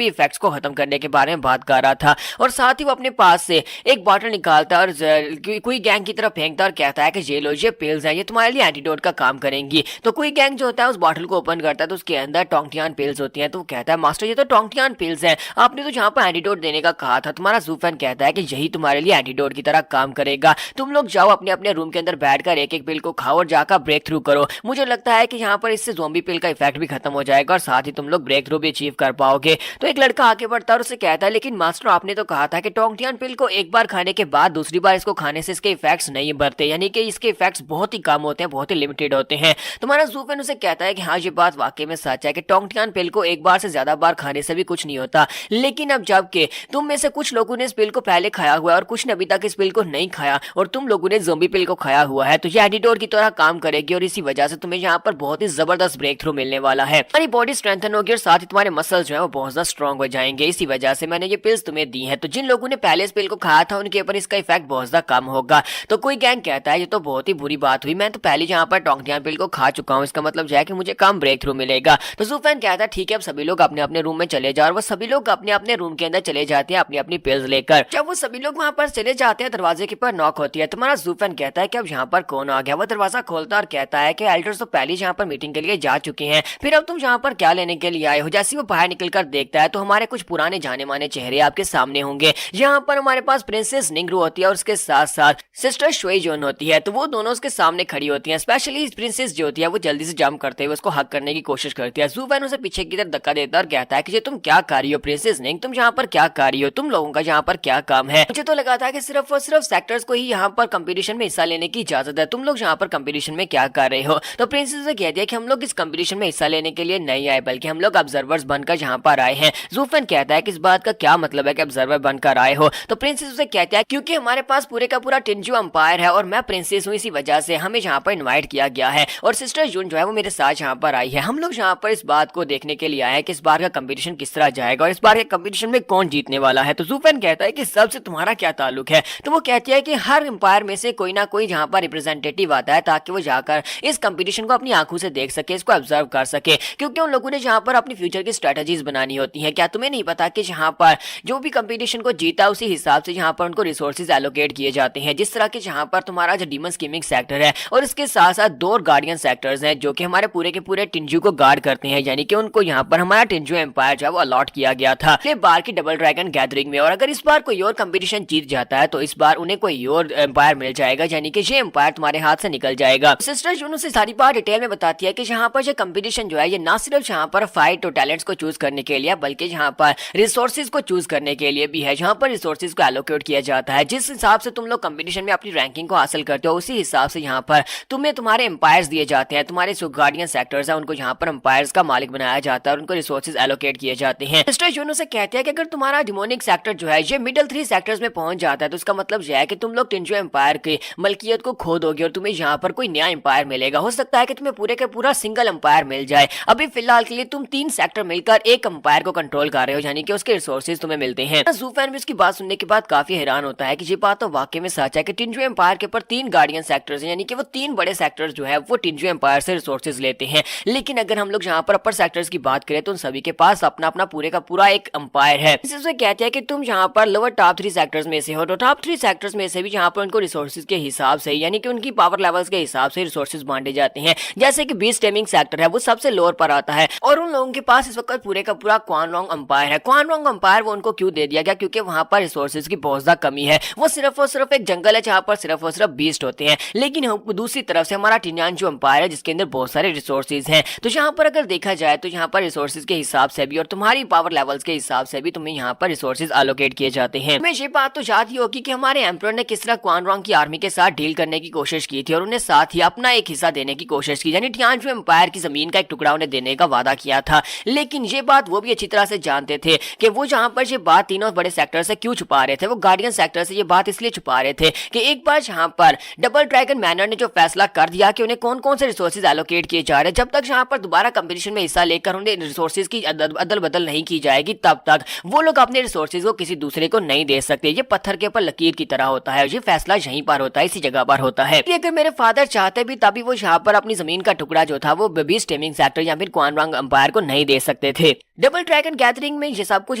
इफेक्ट्स को खत्म करने के बारे में बात कर रहा था। और साथ ही वो अपने पास से एक बॉटल निकालता है और कोई गैंग की तरफ फेंकता है और कहता है कि ये लो ये पिल्स हैं, ये तुम्हारे लिए एंटीडोट का काम करेंगी। तो कोई गैंग जो होता है उस बॉटल को ओपन करता है तो उसके अंदर टोंगटियान पिल्स होती हैं। तो वो कहता है मास्टर ये तो टोंगटियान पिल्स हैं, आपने तो यहाँ पर एंटीडोट देने का कहा था। तुम्हारा ज़ूफैन कहता है कि यही तुम्हारे लिए एंटीडोट की तरह काम करेगा, तुम लोग जाओ अपने अपने रूम के अंदर बैठकर एक एक पिल को खाओ और जाकर ब्रेक थ्रू करो। मुझे लगता है कि यहाँ पर इससे ज़ोंबी पिल का इफेक्ट भी खत्म हो जाएगा और साथ ही तुम लोग ब्रेक थ्रू भी अचीव कर पाओगे। तो एक लड़का आगे बढ़ता है और उसे कहता है लेकिन मास्टर आपने तो कहा था कि टोंगटियान पिल को एक बार खाने के बाद दूसरी बार इसको खाने से इसके इफेक्ट्स नहीं बढ़ते, यानी कि इसके इफेक्ट्स बहुत ही कम होते हैं, बहुत ही लिमिटेड होते हैं। तुम्हारा ज़ूफैन उसे कहता है कि हाँ ये बात वाकई में सच है कि टोंगटियान पिल को एक बार से ज्यादा बार खाने से भी कुछ नहीं होता, लेकिन अब जबकि तुम में से कुछ लोगों ने इस पिल को पहले खाया हुआ है और कुछ ने अभी तक इस पिल को नहीं खाया और तुम लोगों ने ज़ोंबी पिल को खाया हुआ है, तो ये एंटीडोट की तरह काम करेगी और इसी वजह से तुम्हें यहाँ पर बहुत ही जबरदस्त ब्रेक थ्रू मिलने वाला है। तुम्हारी बॉडी स्ट्रेंथन होगी और साथ ही तुम्हारे मसल्स जो है वो बहुत ज्यादा स्ट्रॉन्ग हो जाएंगे। इसी वजह से मैंने ये पिल्स तुम्हें दी है। तो जिन लोगों ने पहले इस पिल को खाया था उनके ऊपर इसका इफेक्ट बहुत ज्यादा कम होगा। तो कोई गैंग कहता है ये तो बहुत ही बुरी बात हुई, मैं तो पहले यहाँ पर टोंगटियान पिल को खा चुका हूँ, इसका मतलब है कि मुझे कम ब्रेक थ्रू मिलेगा। तो ज़ूफैन कहता है ठीक है अब सभी लोग अपने अपने रूम में चले जाओ और वो सभी लोग अपने अपने रूम के अंदर चले जाते हैं अपनी अपनी पिल्स लेकर। जब वो सभी लोग वहां पर चले जाते हैं दरवाजे के पर नॉक होती है। तुम्हारा ज़ूफैन कहता है कि अब यहाँ पर कौन आ गया। वो दरवाजा खोलता है और कहता है कि एल्डर्स तो पहले यहाँ पर मीटिंग के लिए जा चुके हैं, फिर अब तुम यहाँ पर क्या लेने के लिए आए हो। जैसे वो बाहर निकलकर देखता है तो हमारे कुछ पुराने जाने माने चेहरे आपके सामने होंगे। यहाँ पर हमारे पास प्रिंसेस निंगरू होती है और उसके साथ साथ सिस्टर शुई जोन होती है। तो वो दोनों उसके सामने खड़ी होती है। स्पेशली प्रिंसेस जो होती है वो जल्दी से जंप करते हुए उसको हक करने की कोशिश करती है। ज़ूफैन उसे पीछे की तरफ धक्का देता है और कहता है कि ये तुम क्या कर रही हो प्रिंसेस निंग, तुम यहाँ पर क्या कर रही हो, तुम लोगों का यहाँ पर क्या काम है। मुझे तो लगा था कि सिर्फ और सिर्फ सेक्टर्स को ही यहाँ पर कंपटीशन में हिस्सा लेने की इजाजत है, तुम लोग यहाँ पर कंपटीशन में क्या कर रहे हो। तो प्रिंसेस ने कह दिया कि हम लोग इस कंपटीशन में हिस्सा लेने के लिए नहीं आए बल्कि हम लोग ऑब्जर्वर्स बनकर यहाँ पर आए हैं। ज़ूफैन कहता है कि इस बात का क्या मतलब है कि ऑब्जर्वर बनकर आए हो। तो प्रिंसेस उसे कहता है क्योंकि हमारे पास पूरे का पूरा टिंजू एम्पायर है और मैं प्रिंसेस हूँ, इसी वजह से हमें यहाँ पर इन्वाइट किया गया है और सिस्टर जून जो है वो मेरे साथ यहाँ पर आई है। हम लोग यहाँ पर इस बात को देखने के लिए आए हैं कि इस बार का कंपटीशन किस तरह जाएगा और इस बार के कंपटीशन में कौन जीतने वाला है। तो ज़ूफैन कहता है कि सबसे तुम्हारा क्या ताल्लुक है। तो वो कहती है कि हर एम्पायर में से कोई ना कोई यहाँ पर रिप्रेजेंटेटिव आता है ताकि वो जाकर इस कंपटीशन को अपनी आंखों से देख सके, इसको ऑब्जर्व कर सके, क्योंकि उन लोगों ने यहाँ पर अपनी फ्यूचर की स्ट्रेटजीज बनानी होती है। क्या तुम्हें नहीं पता कि यहाँ पर जो भी कंपटीशन को जीता उसी हिसाब से यहाँ पर उनको रिसोर्सेज एलोकेट किए जाते हैं। जिस तरह के यहाँ पर तुम्हारा जो डीमन स्कीमिंग सेक्टर है और इसके साथ साथ 2 गार्डियन सेक्टर्स हैं जो कि हमारे पूरे के पूरे टिंजू को गार्ड करते हैं, यानी कि उनको यहाँ पर हमारा टिंजू एम्पायर जो है वो अलॉट किया गया था ये बार की डबल ड्रैगन गैदरिंग में। और अगर इस बार कोई और कंपटीशन जीत जाता है तो इस बार उन्हें कोई और एम्पायर मिल जाएगा, यानी कि ये एम्पायर तुम्हारे हाथ से निकल जाएगा। सिस्टर जून से सारी बात डिटेल में बताती है कि यहाँ पर ये कंपटीशन जो है ये ना सिर्फ यहाँ पर फाइट और टैलेंट्स को चूज करने के लिए बल्कि यहाँ पर रिसोर्सेज को चूज करने के लिए भी है। यहाँ पर रिसोर्सेज को एलोकेट किया जाता है। जिस हिसाब से तुम लोग कंपटीशन में अपनी रैंकिंग को हासिल करते हो उसी हिसाब से यहाँ पर तुम्हें तुम्हारे एम्पायर्स दिए जाते हैं। तुम्हारे जो गार्डियन सेक्टर्स है उनको यहाँ पर एम्पायर्स का मालिक बनाया जाता है और उनको रिसोर्सेज एलोकेट किए जाते हैं। सिस्टर टिनजुन उसे कहते हैं कि अगर तुम्हारा डिमोनिक सेक्टर जो है ये मिडिल 3 सेक्टर्स में पहुंच जाता है तो इसका मतलब यह है कि तुम लोग टिनजू एम्पायर की मलकियत को खो दोगे और तुम्हें यहाँ पर कोई नया एम्पायर मिलेगा। हो सकता है कि तुम्हें पूरे का पूरा सिंगल एम्पायर मिल जाए। अभी फिलहाल के लिए तुम 3 सेक्टर मिलकर एक एम्पायर को कंट्रोल कर रहे हो, यानी कि उसके रिसोर्सेज तुम्हें मिलते हैं। ज़ूफेन भी इसकी बात सुनने के बाद काफी हैरान होता है कि ये बात तो वाकई में सच है कि टिनजू एम्पायर के ऊपर 3 गार्डियन सेक्टर्स हैं, यानी कि वो 3 बड़े सेक्टर्स जो है वो टिनजू एम्पायर से रिसोर्सेज लेते हैं। लेकिन अगर हम लोग यहाँ पर अपर सेक्टर्स की बात करें तो उन सभी के पास अपना अपना पूरे का पूरा एक एम्पायर है। इससे कहते हैं कि तुम यहाँ पर लोअर टॉप 3 सेक्टर्स में से हो, तो टॉप 3 सेक्टर्स में से भी यहाँ पर उनको रिसोर्सेज के हिसाब से यानी कि उनकी पावर लेवल्स के हिसाब से रिसोर्सेज बांटे जाते हैं। जैसे कि बीस्ट टेमिंग सेक्टर है वो सबसे लोअर पर आता है और उन लोगों के पास इस वक्त पूरे का पूरा क्वानलोंग एम्पायर है। क्वानलोंग एम्पायर वो उनको क्यों दे दिया गया? क्योंकि वहां पर रिसोर्सेज की बहुत ज्यादा कमी है। वो सिर्फ और सिर्फ एक जंगल है जहां पर सिर्फ और सिर्फ बीस्ट होते हैं। लेकिन दूसरी तरफ से हमारा टिन्यानजू एम्पायर है जिसके अंदर बहुत सारे रिसोर्सेज हैं। तो यहाँ पर अगर देखा जाए तो यहाँ पर रिसोर्सेज के हिसाब से भी और तुम्हारी पावर लेवल्स के हिसाब से भी तुम्हें यहाँ पर रिसोर्सेज एलोकेट किए जाते हैं। मैं ये बात तो याद ही होगी कि हमारे एम्परर ने किस तरह क्वानलोंग की आर्मी के साथ डील करने की कोशिश की थी और उन्हें साथ ही अपना एक हिस्सा देने की कोशिश की, यानी टिन्यानजू एम्पायर की जमीन का एक टुकड़ा उन्हें देने का वादा किया था। लेकिन ये बात वो भी अच्छी तरह से जानते थे कि वो जहां पर ये बात तीनों बड़े सेक्टर से क्यों छुपा रहे थे। वो गार्डियन सेक्टर से ये बात इसलिए छुपा रहे थे कि एक बार जहां पर डबल ड्रैगन मैनर ने जो फैसला कर दिया कि उन्हें कौन कौन से रिसोर्सेज एलोकेट किए जा रहे हैं, जब तक यहाँ पर दोबारा कंपटीशन में हिस्सा लेकर उन्हें रिसोर्सेज की अदल बदल नहीं की जाएगी तब तक वो लोग अपने रिसोर्सेज को किसी दूसरे को नहीं दे सकते। ये पत्थर के ऊपर लकीर की तरह होता है, ये फैसला यहीं पर होता है, इसी जगह पर होता है। अगर मेरे फादर चाहते भी तभी वो यहाँ पर अपनी जमीन का टुकड़ा जो था वो बीस्ट टेमिंग सेक्टर या फिर क्वानलोंग एम्पायर को नहीं दे सकते थे। डबल ड्रैगन गैदरिंग में ये सब कुछ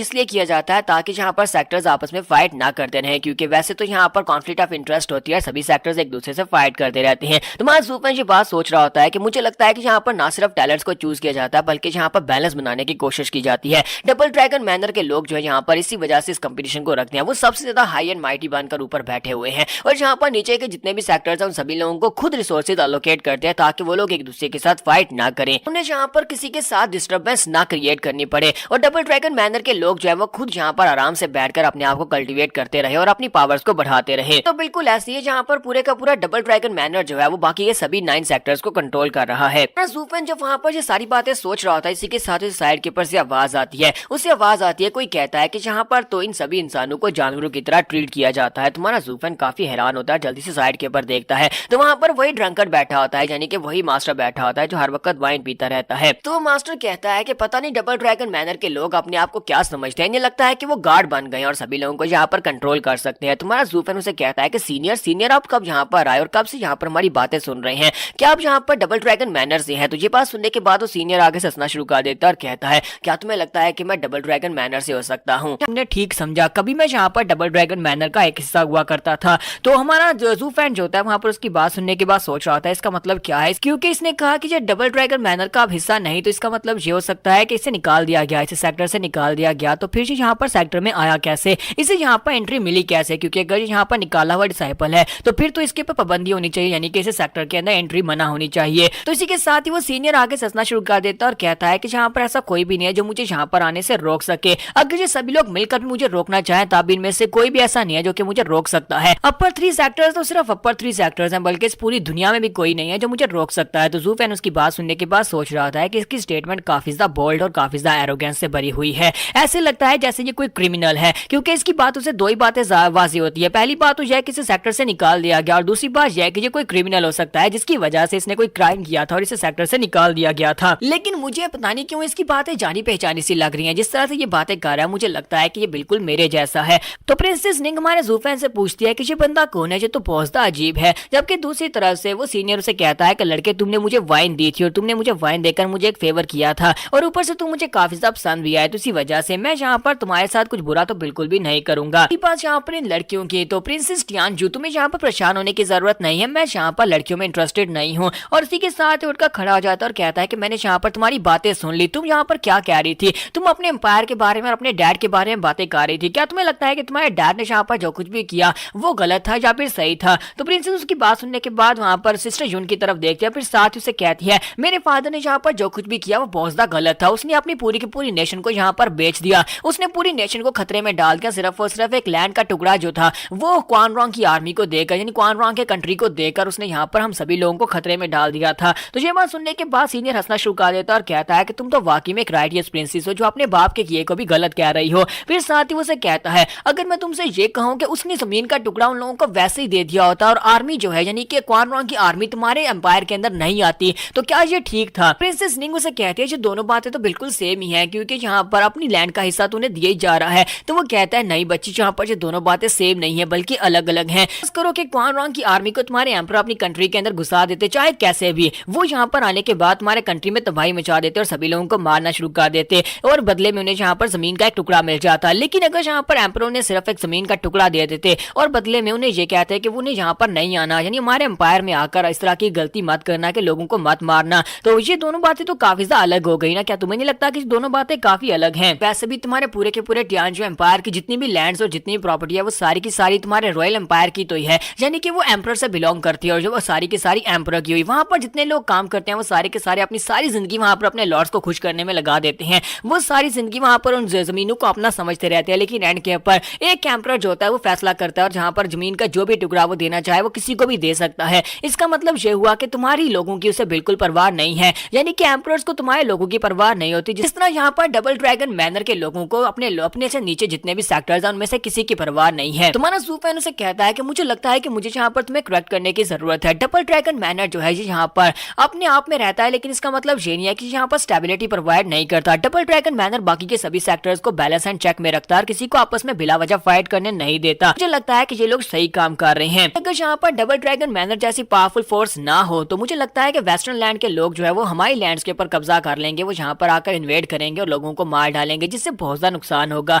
इसलिए किया जाता है ताकि यहाँ पर सेक्टर्स आपस में फाइट ना करते रहे, क्योंकि वैसे तो यहाँ पर कॉन्फ्लिक्ट ऑफ इंटरेस्ट होती है, सभी सेक्टर्स एक दूसरे से फाइट करते रहते हैं। तो हमारा ज़ूफेन ये बात सोच रहा होता है कि मुझे लगता है कि यहाँ पर ना सिर्फ टैलेंट्स को चूज किया जाता है बल्कि यहाँ पर बैलेंस बनाने की कोशिश की जाती है। डबल ड्रैगन मैनर के लोग जो है यहाँ पर इसी वजह से इस कंपटीशन को रखते हैं। वो सबसे ज्यादा हाई एंड माइटी बनकर ऊपर बैठे हुए हैं और यहाँ पर नीचे के जितने भी सेक्टर्स हैं उन सभी लोगों को खुद रिसोर्सेज एलोकेट करते हैं ताकि वो लोग एक दूसरे के साथ फाइट ना करें, उन्हें यहाँ पर किसी के साथ डिस्टर्बेंस ना क्रिएट करनी पड़े। और डबल ड्रैगन मैनर के लोग जो है वो खुद यहाँ पर आराम से बैठकर अपने आप को कल्टीवेट करते रहे और अपनी पावर्स को बढ़ाते रहे। तो बिल्कुल ऐसी है जहाँ पर पूरे का पूरा डबल ड्रैगन मैनर जो है वो बाकी के सभी 9 सेक्टर्स को कंट्रोल कर रहा है। ज़ूफेन जब वहाँ पर ये सारी बातें सोच रहा होता है, इसी के साथ साइड के ऊपर से आवाज आती है। उससे आवाज आती है, कोई कहता है कि यहाँ पर तो इन सभी इंसानों को जानवरों की तरह ट्रीट किया जाता है। तुम्हारा ज़ूफेन काफी हैरान होता है, जल्दी से साइड के ऊपर देखता है तो वहाँ पर वही ड्रंकर्ड बैठा होता है, यानी कि वही मास्टर बैठा होता है जो हर वक्त वाइन पीता रहता है। तो मास्टर कहता है कि पता नहीं डबल ड्रैगन मैनर के लोग अपने आप को क्या समझते हैं, इन्हें लगता है कि वो गार्ड बन गए और सभी लोगों को यहाँ पर कंट्रोल कर सकते हैं। तुम्हारा ज़ूफेन उसे कहता है कि सीनियर आप कब यहाँ पर आए और कब से यहाँ पर हमारी बातें सुन रहे हैं, क्या आप यहाँ पर डबल ड्रैगन मैनर से हैं? तो ये बात सुनने के बाद वो सीनियर आगे से हंसना शुरू कर देता है और कहता है, क्या तुम्हें लगता है कि मैं डबल ड्रैगन मैनर से हो सकता हूँ? हमने ठीक समझा, कभी मैं यहाँ पर डबल ड्रैगन मैनर का एक हिस्सा हुआ करता था। तो हमारा ज़ूफेन जो होता है वहाँ पर उसकी बात सुनने के बाद सोच रहा था इसका मतलब क्या है, क्योंकि इसने कहा कि ये डबल ड्रैगन मैनर का अब हिस्सा नहीं, तो इसका मतलब ये हो सकता है कि इसे निकाल दिया गया, इसे सेक्टर से निकाल दिया गया। तो फिर यहाँ पर सेक्टर में आया कैसे, इसे यहाँ पर एंट्री मिली कैसे? क्योंकि अगर यहाँ पर निकाला हुआ डिसाइपल है तो फिर तो इसके ऊपर पाबंदी होनी चाहिए, यानी कि इसे सेक्टर के अंदर एंट्री मना होनी चाहिए। तो इसी के साथ ही वो सीनियर आगे ससना शुरू कर देता है और कहता है कि यहाँ पर ऐसा कोई भी नहीं है जो मुझे यहाँ पर आने से रोक सके। अगर ये सभी लोग मिलकर भी मुझे रोकना चाहें तब इनमें से कोई भी ऐसा नहीं है जो कि मुझे रोक सकता है। अपर 3 सेक्टर्स तो सिर्फ अपर 3 सेक्टर्स हैं, बल्कि इस पूरी दुनिया में भी कोई नहीं है जो मुझे रोक सकता है। तो ज़ूफेन उसकी बात सुनने के बाद सोच रहा था कि इसकी स्टेटमेंट काफी ज्यादा बोल्ड और काफी ज्यादा एरोगेंस से भरी हुई है। ऐसे लगता है जैसे ये कोई क्रिमिनल है, क्योंकि इसकी बातों से 2 ही बातें वाजी होती है। पहली बात तो यह कि इसे सेक्टर से निकाल दिया गया और दूसरी बात यह कि ये कोई क्रिमिनल हो सकता है जिसकी वजह से इसने कोई क्राइम किया था और इसे सेक्टर से निकाल दिया गया था। लेकिन मुझे पता नहीं क्यों इसकी बातें जानी पहचानी सी लग रही हैं। जिस तरह से ये बातें कर रहा है मुझे लगता है कि ये बिल्कुल मेरे जैसा है। तो प्रिंसेस निंग हमारे ज़ूफेन से पूछती है कि ये बंदा कौन है, ये तो बहुत अजीब है। जबकि दूसरी तरफ से वो सीनियर उसे कहता है कि लड़के तुमने मुझे वाइन दी थी और तुमने मुझे वाइन देकर मुझे एक फेवर किया था और ऊपर से तुम मुझे काफी ज्यादा पसंद भी आए, तो इसी वजह से मैं यहाँ पर तुम्हारे साथ कुछ बुरा तो बिल्कुल भी नहीं करूंगा। पास यहाँ पर इन लड़कियों की, तो प्रिंसेस टियानजू तुम्हें यहाँ पर परेशान होने की जरूरत नहीं है, मैं यहाँ पर लड़कियों में इंटरेस्टेड नहीं हूँ। और इसी के साथ उठकर खड़ा हो जाता है और कहता है कि मैंने यहाँ पर तुम्हारी बातें सुन ली, तुम यहाँ पर क्या कह रही थी, तुम अपने एम्पायर के बारे में और अपने डैड के बारे में बातें कर रही थी। क्या तुम्हें लगता है कि तुम्हारे डैड ने यहाँ पर जो कुछ भी किया वो गलत था या फिर सही था? तो प्रिंसेस उसकी बात सुनने के बाद वहाँ पर सिस्टर यून की तरफ देखती है, फिर साथ उसे कहती है मेरे फादर ने यहाँ पर जो कुछ भी किया वो बहुत ज्यादा गलत था। उसने अपनी पूरी की पूरी नेशन को यहाँ पर बेच दिया, उसने पूरी नेशन को खतरे में डाल दिया सिर्फ और सिर्फ एक लैंड का टुकड़ा जो था वो क्वानलोंग की आर्मी को देकर, यानी क्वानलोंग के कंट्री को देकर उसने यहाँ पर हम सभी लोगों को खतरे में डाल दिया था। तो ये बात सुनने के बाद सीनियर हंसना शुरू कर देता है और कहता है कि तुम तो वाकई में एक राइटियस प्रिंसेस हो जो अपने आपके किए को भी गलत कह रही हो। फिर साथ ही वो उसे कहता है अगर मैं तुमसे ये कहूँ कि उसने जमीन का टुकड़ा उन लोगों को वैसे ही दे दिया होता और आर्मी जो है यानी कि क्वान रॉन्ग की आर्मी तुम्हारे एम्पायर के अंदर नहीं आती तो क्या ये ठीक था। प्रिंसेस निंग उसे कहती है ये दोनों बातें तो बिल्कुल सेम ही है क्योंकि यहाँ पर अपनी लैंड का हिस्सा तुम्हें दिया ही जा रहा है। तो वो कहता है नहीं बच्ची यहाँ पर ये दोनों बातें सेम नहीं है बल्कि अलग अलग हैं। करो कि क्वान रॉन्ग की आर्मी को तुम्हारे एम्पर अपनी कंट्री के अंदर घुसा देते चाहे कैसे भी, वो यहाँ पर आने के बाद तुम्हारे कंट्री में तबाही मचा देते और सभी लोगों को मारना शुरू कर देते और बदले में उन्हें यहाँ पर जमीन का एक टुकड़ा मिल जाता। लेकिन अगर यहाँ पर एम्पर ने सिर्फ एक जमीन का टुकड़ा दे देते और बदले में उन्हें ये कहते हैं कि उन्हें यहाँ पर नहीं आना यानी हमारे एम्पायर में आकर इस तरह की गलती मत करना कि लोगों को मत मारना, तो ये दोनों बातें तो काफी ज्यादा अलग हो गई ना। क्या तुम्हें नहीं लगता कि दोनों बातें काफी अलग हैं? वैसे भी तुम्हारे पूरे के पूरे टियानजू एम्पायर की जितनी भी लैंड्स और जितनी भी प्रॉपर्टी है वो सारी की सारी तुम्हारे रॉयल एम्पायर की तो ही है, यानी कि वो एम्पर से बिलोंग करती है और जो वो सारी की सारी एम्पर की हुई। वहां पर जितने लोग काम करते हैं वो सारे के सारे अपनी सारी जिंदगी वहां पर अपने लॉर्ड्स को खुश करने में लगा देते हैं। वो सारी जिंदगी वहां पर उन जमीनों को अपना समझते रहते हैं, लेकिन एंड के ऊपर एक एम्पर जो होता है वो फैसला करता है और जहां पर जमीन का जो भी टुकड़ा वो देना चाहे वो किसी को भी दे सकता है। इसका मतलब ये हुआ कि तुम्हारी लोगों की उसे बिल्कुल परवाह नहीं है, यानी कि एम्परर्स को तुम्हारे लोगों की परवाह नहीं होती। जिस तरह यहाँ पर डबल ड्रैगन मैनर के लोगों को अपने से नीचे जितने भी सेक्टर्स हैं उनमें से किसी की परवाह नहीं है। तुम्हारा ज़ूफेन उसे कहता है कि मुझे लगता है कि मुझे यहाँ पर तुम्हें करेक्ट करने की जरूरत है। डबल ड्रैगन मैनर जो है यहाँ पर अपने आप में रहता है, लेकिन इसका मतलब ये नहीं है कि यहाँ पर स्टेबिलिटी प्रोवाइड नहीं करता। डबल ड्रैगन मैनर बाकी के सभी सेक्टर्स को बैलेंस एंड चेक में रखता है और किसी को आपस में बिला वजह फाइट करने नहीं देता। मुझे लगता है कि ये लोग सही काम कर रहे हैं। अगर यहाँ पर डबल ड्रैगन मैनर जैसी पावरफुल फोर्स ना हो तो मुझे लगता है कि वेस्टर्न लैंड के लोग जो है वो हमारी लैंड्स के ऊपर कब्जा कर लेंगे, वो यहाँ पर आकर इन्वेड करेंगे और लोगों को मार डालेंगे जिससे बहुत ज्यादा नुकसान होगा।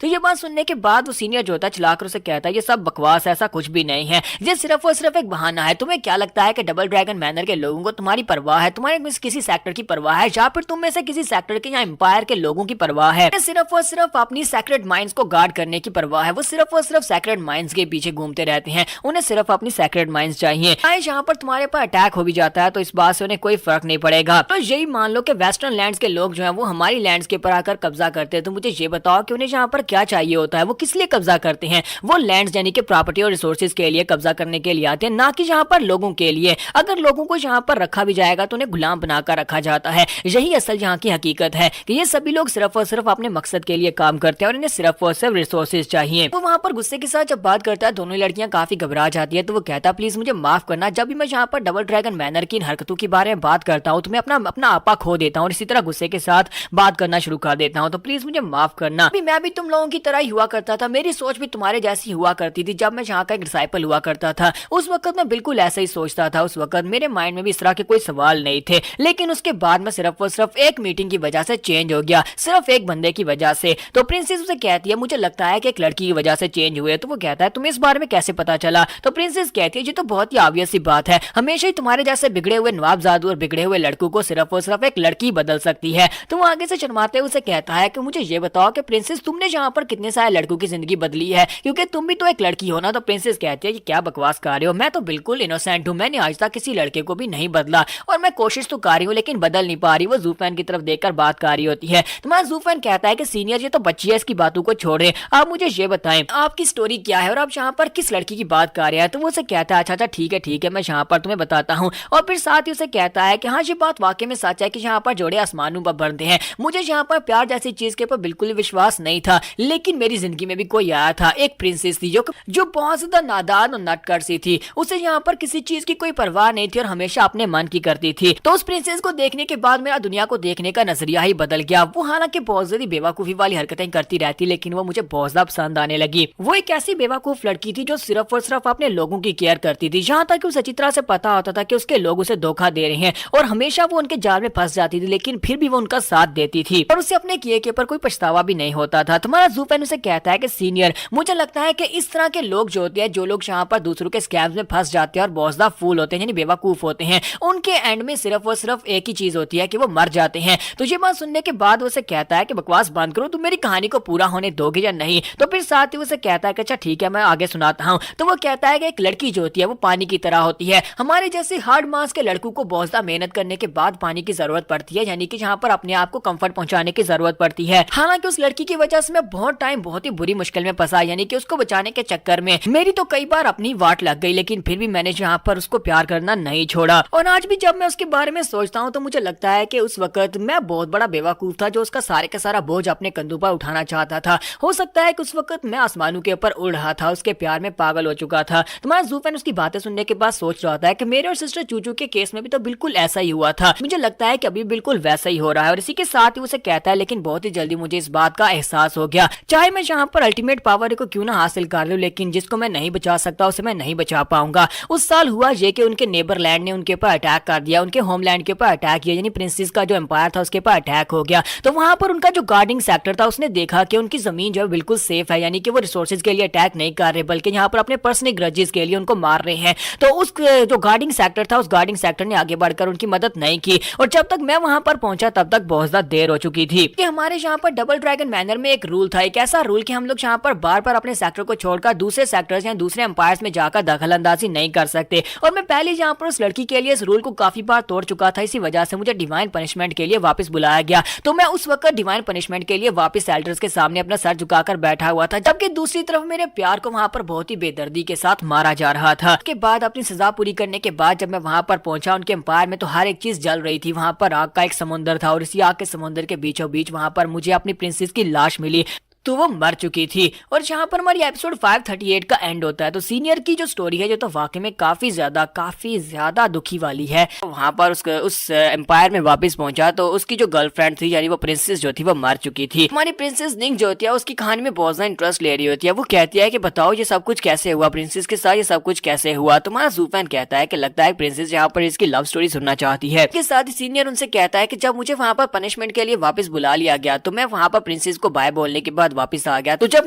तो ये बात सुनने के बाद वो सीनियर जो होता है चलाकर उसे कहता है ये सब बकवास है, ऐसा कुछ भी नहीं है, ये सिर्फ और सिर्फ एक बहाना है। तुम्हें क्या लगता है कि डबल ड्रैगन मैनर के लोगों को तुम्हारी परवाह है, तुम्हारे किसी सेक्टर की परवाह है या फिर तुम में से किसी सेक्टर के या एम्पायर के लोगों की परवाह है? सिर्फ और सिर्फ अपनी सेक्रेट माइंस को गार्ड करने की परवाह है। वो सिर्फ और सिर्फ सेक्रेट माइंस के पीछे घूमते रहते हैं, उन्हें सिर्फ अपनी सेक्रेट माइंस चाहिए। यहाँ पर तुम्हारे पर अटैक हो भी जाता है तो इस बात से उन्हें कोई फर्क नहीं पड़ेगा। तो यही मान लो कि वेस्टर्न लैंड्स के लोग जो है वो हमारी लैंड्स के ऊपर आकर कब्जा करते हैं, तो मुझे ये बताओ कि उन्हें यहाँ पर क्या चाहिए होता है, वो किस लिए कब्जा करते हैं? वो लैंड्स यानी कि प्रॉपर्टी और रिसोर्सेज के लिए कब्जा करने के लिए आते हैं, ना कि यहाँ पर लोगों के लिए। अगर लोगों को यहाँ पर रखा भी जाएगा तो उन्हें गुलाम बनाकर रखा जाता है। यही असल यहाँ की हकीकत है कि ये सभी लोग सिर्फ और सिर्फ अपने मकसद के लिए काम करते हैं और इन्हें सिर्फ और सिर्फ रिसोर्सेज चाहिए। वो वहाँ पर गुस्से के साथ जब बात करता है दोनों लड़कियां काफी घबरा जाती है, तो वो कहता है प्लीज मुझे माफ करना, जब भी मैं यहाँ पर डबल ड्रैगन मैनर की इन हरकतों के बारे में बात करता हूँ तो मैं अपना आपा खो देता हूँ और इसी तरह गुस्से के साथ बात करना शुरू कर देता हूँ, तो प्लीज मुझे माफ करना। मैं भी तुम लोगों की तरह ही हुआ करता था, मेरी सोच भी तुम्हारे जैसी हुआ करती थी। जब मैं यहाँ का एक डिसाइपल हुआ करता था उस वक्त मैं बिल्कुल ऐसा ही सोचता था, उस वक्त मेरे माइंड में भी इस तरह के कोई सवाल नहीं थे, लेकिन उसके बाद मैं सिर्फ और सिर्फ एक मीटिंग की वजह से चेंज हो गया, सिर्फ एक बंदे की वजह से। तो प्रिंसेस उसे कहती है मुझे लगता है कि एक लड़की की वजह से चेंज हुए। तो वो कहता है तुम्हें इस बारे में कैसे पता चला? तो प्रिंसेस कहती है ये तो बहुत ही ऑब्वियस सी बात है, हमेशा ही तुम्हारे जैसे बिगड़े हुए नवाबजादू और बिगड़े हुए लड़कों को सिर्फ और सिर्फ एक लड़की बदल सकती है। तो वो आगे से शर्माते हुए उसे कहता है कि मुझे ये बताओ कि प्रिंसेस तुमने यहाँ पर कितने सारे लड़कों की जिंदगी बदली है, क्योंकि तुम भी तो एक लड़की हो ना। तो प्रिंसेस कहती है कि क्या बकवास कर रहे हो, मैं तो बिल्कुल इनोसेंट हूँ, मैंने आज तक किसी लड़के को भी नहीं बदला और मैं कोशिश तो कर रही हूँ लेकिन बदल नहीं पा रही। वो ज़ूफेन की तरफ देखकर बात कर रही होती है। तुम्हारा ज़ूफेन कहता है कि सीनियर ये तो बच्ची है, इसकी बातों को छोड़े, आप मुझे ये बताएं आपकी स्टोरी क्या है और आप यहाँ पर किस लड़की की बात कर रहे हैं? तो वो उसे कहता है अच्छा ठीक है मैं यहाँ पर तुम्हें बताता हूँ। और फिर साथ ही उसे कहता है कि हाँ ये बात वाकई में सच है कि यहाँ पर जोड़े आसमानों पर बढ़ते हैं। मुझे यहाँ पर प्यार जैसी चीज के ऊपर बिल्कुल विश्वास नहीं था, लेकिन मेरी जिंदगी में भी कोई आया था, एक प्रिंसेस थी जो बहुत ज्यादा नादान और नटखट सी थी। उसे यहाँ पर किसी चीज की कोई परवाह नहीं थी और हमेशा अपने मन की करती थी। तो उस प्रिंसेस को देखने के बाद मेरा दुनिया को देखने का नजरिया ही बदल गया। वो हालांकि बहुत ज्यादा बेवकूफी वाली हरकतें करती रहती, लेकिन वो मुझे बहुत ज्यादा पसंद आने लगी। वो एक ऐसी बेवकूफ लड़की थी जो सिर्फ और सिर्फ अपने लोगों की केयर करती थी, यहाँ तक कि उसे अच्छी तरह से पता होता था कि उसके लोग उसे धोखा दे रहे हैं और हमेशा वो उनके जाल में फंस जाती थी, लेकिन फिर भी वो उनका साथ देती थी और उसे अपने किए के ऊपर कोई पछतावा भी नहीं होता था। तुम्हारा ज़ूफेन उसे कहता है कि सीनियर मुझे लगता है कि इस तरह के लोग जो होते हैं, जो लोग यहाँ पर दूसरों के स्कैम्स में फंस जाते हैं और बहुत ज्यादा फूल होते हैं यानी बेवकूफ होते हैं, उनके एंड में सिर्फ और सिर्फ एक ही चीज होती है कि वो मर जाते हैं। तो ये बात सुनने के बाद उसे कहता है कि बकवास बंद करो, तुम मेरी कहानी को पूरा होने दोगे या नहीं? तो फिर साथ ही उसे कहता है कि अच्छा ठीक है मैं आगे सुनाता हूँ। तो वो कहता है कि एक लड़की जो होती है वो पानी की तरह होती है, हमारे जैसे हार्ड मास के लड़कों को बहुत ज्यादा मेहनत करने के बाद पानी की जरूरत पड़ती है, यानी कि यहाँ पर अपने आप को कंफर्ट पहुंचाने की जरूरत पड़ती है। हालांकि उस लड़की की वजह से मैं बहुत टाइम बहुत ही बुरी मुश्किल में फंसा, यानी कि उसको बचाने के चक्कर में मेरी तो कई बार अपनी वाट लग गई, लेकिन फिर भी मैंने यहाँ पर उसको प्यार करना नहीं छोड़ा। और आज भी जब मैं उसके बारे में सोचता हूँ तो मुझे लगता है कि उस वक्त मैं बहुत बड़ा बेवकूफ था जो उसका का सारा बोझ अपने कंधों पर उठाना चाहता था। हो सकता है कि उस वक्त मैं आसमानों के ऊपर उड़ रहा था, उसके प्यार में पागल हो चुका था। तुम्हारा जूफैन उसकी बातें सुनने के बाद सोच रहा था कि मेरे और सिस्टर चूचू के केस में भी तो बिल्कुल ऐसा ही हुआ था। मुझे लगता है कि अभी बिल्कुल वैसा ही हो रहा है। और इसी के साथ ही उसे कहता है, लेकिन बहुत ही जल्दी मुझे इस बात का एहसास हो गया, चाहे मैं यहाँ पर अल्टीमेट पावर को क्यों ना हासिल कर लूं, लेकिन जिसको मैं नहीं बचा सकता उसे मैं नहीं बचा पाऊंगा। उस साल हुआ ये कि उनके नेबरलैंड ने उनके ऊपर अटैक कर दिया, उनके होमलैंड के ऊपर अटैक किया, यानी प्रिंसेस का जो एम्पायर था उसके ऊपर अटैक हो गया। तो वहां पर उनका जो गार्डिंग सेक्टर था उसने देखा कि उनकी जमीन जो है बिल्कुल सेफ है, यानी कि वो रिसोर्सेज के लिए अटैक नहीं कर रहे बल्कि यहाँ पर अपने पर्सनल ग्रजेस के लिए उनको मार रहे हैं। तो उस जो गार्डिंग सेक्टर था उस गार्डिंग सेक्टर ने आगे बढ़कर उनकी मदद नहीं की। और जब तक मैं वहां पर पहुंचा तब तक बहुत ज्यादा देर हो चुकी थी कि हमारे यहाँ पर डबल ड्रैगन मैनर में एक रूल था, एक ऐसा रूल कि हम लोग यहाँ पर बार बार अपने सेक्टर को छोड़कर दूसरे सेक्टर्स या दूसरे एम्पायर्स में जाकर दखल अंदाजी नहीं कर सकते। और मैं पहले यहाँ पर उस लड़की के लिए इस रूल को काफी बार तोड़ चुका था, इसी वजह से मुझे डिवाइन पनिशमेंट के लिए वापस बुलाया गया। तो मैं उस वक्त डिवाइन पनिशमेंट के लिए वापस एल्डर्स के सामने अपना सर झुकाकर बैठा हुआ था, जबकि दूसरी तरफ मेरे प्यार को वहां पर बहुत ही बेदर्दी के साथ मारा जा रहा था। उसके बाद अपनी सजा पूरी करने के बाद जब मैं वहां पर पहुंचा, उनके एम्पायर में तो हर एक चीज जल रही थी। वहां पर आग का एक समुद्र था और इसी आग के समुद्र के बीचों बीच वहां पर मुझे अपनी प्रिंसेस की लाश मिली, तो वो मर चुकी थी। और जहां पर हमारी एपिसोड 538 का एंड होता है, तो सीनियर की जो स्टोरी है जो तो वाकई में काफी ज्यादा दुखी वाली है। वहां पर उस एम्पायर में वापस पहुंचा तो उसकी जो गर्लफ्रेंड थी यानी वो प्रिंसेस जो थी वो मर चुकी थी। हमारी प्रिंसेस निंग जो होती है उसकी कहानी में बहुत ज्यादा इंटरेस्ट ले रही होती है। वो कहती है कि बताओ ये सब कुछ कैसे हुआ, प्रिंसेस के साथ ये सब कुछ कैसे हुआ। तुम्हारा जूफैन कहता है कि लगता है प्रिंसेस यहाँ पर इसकी लव स्टोरी सुनना चाहती है। इसके साथ ही सीनियर उनसे कहता है कि जब मुझे वहां पर पनिशमेंट के लिए वापस बुला लिया गया तो मैं वहां पर प्रिंसेस को बाय बोलने के बाद वापस आ गया। तो जब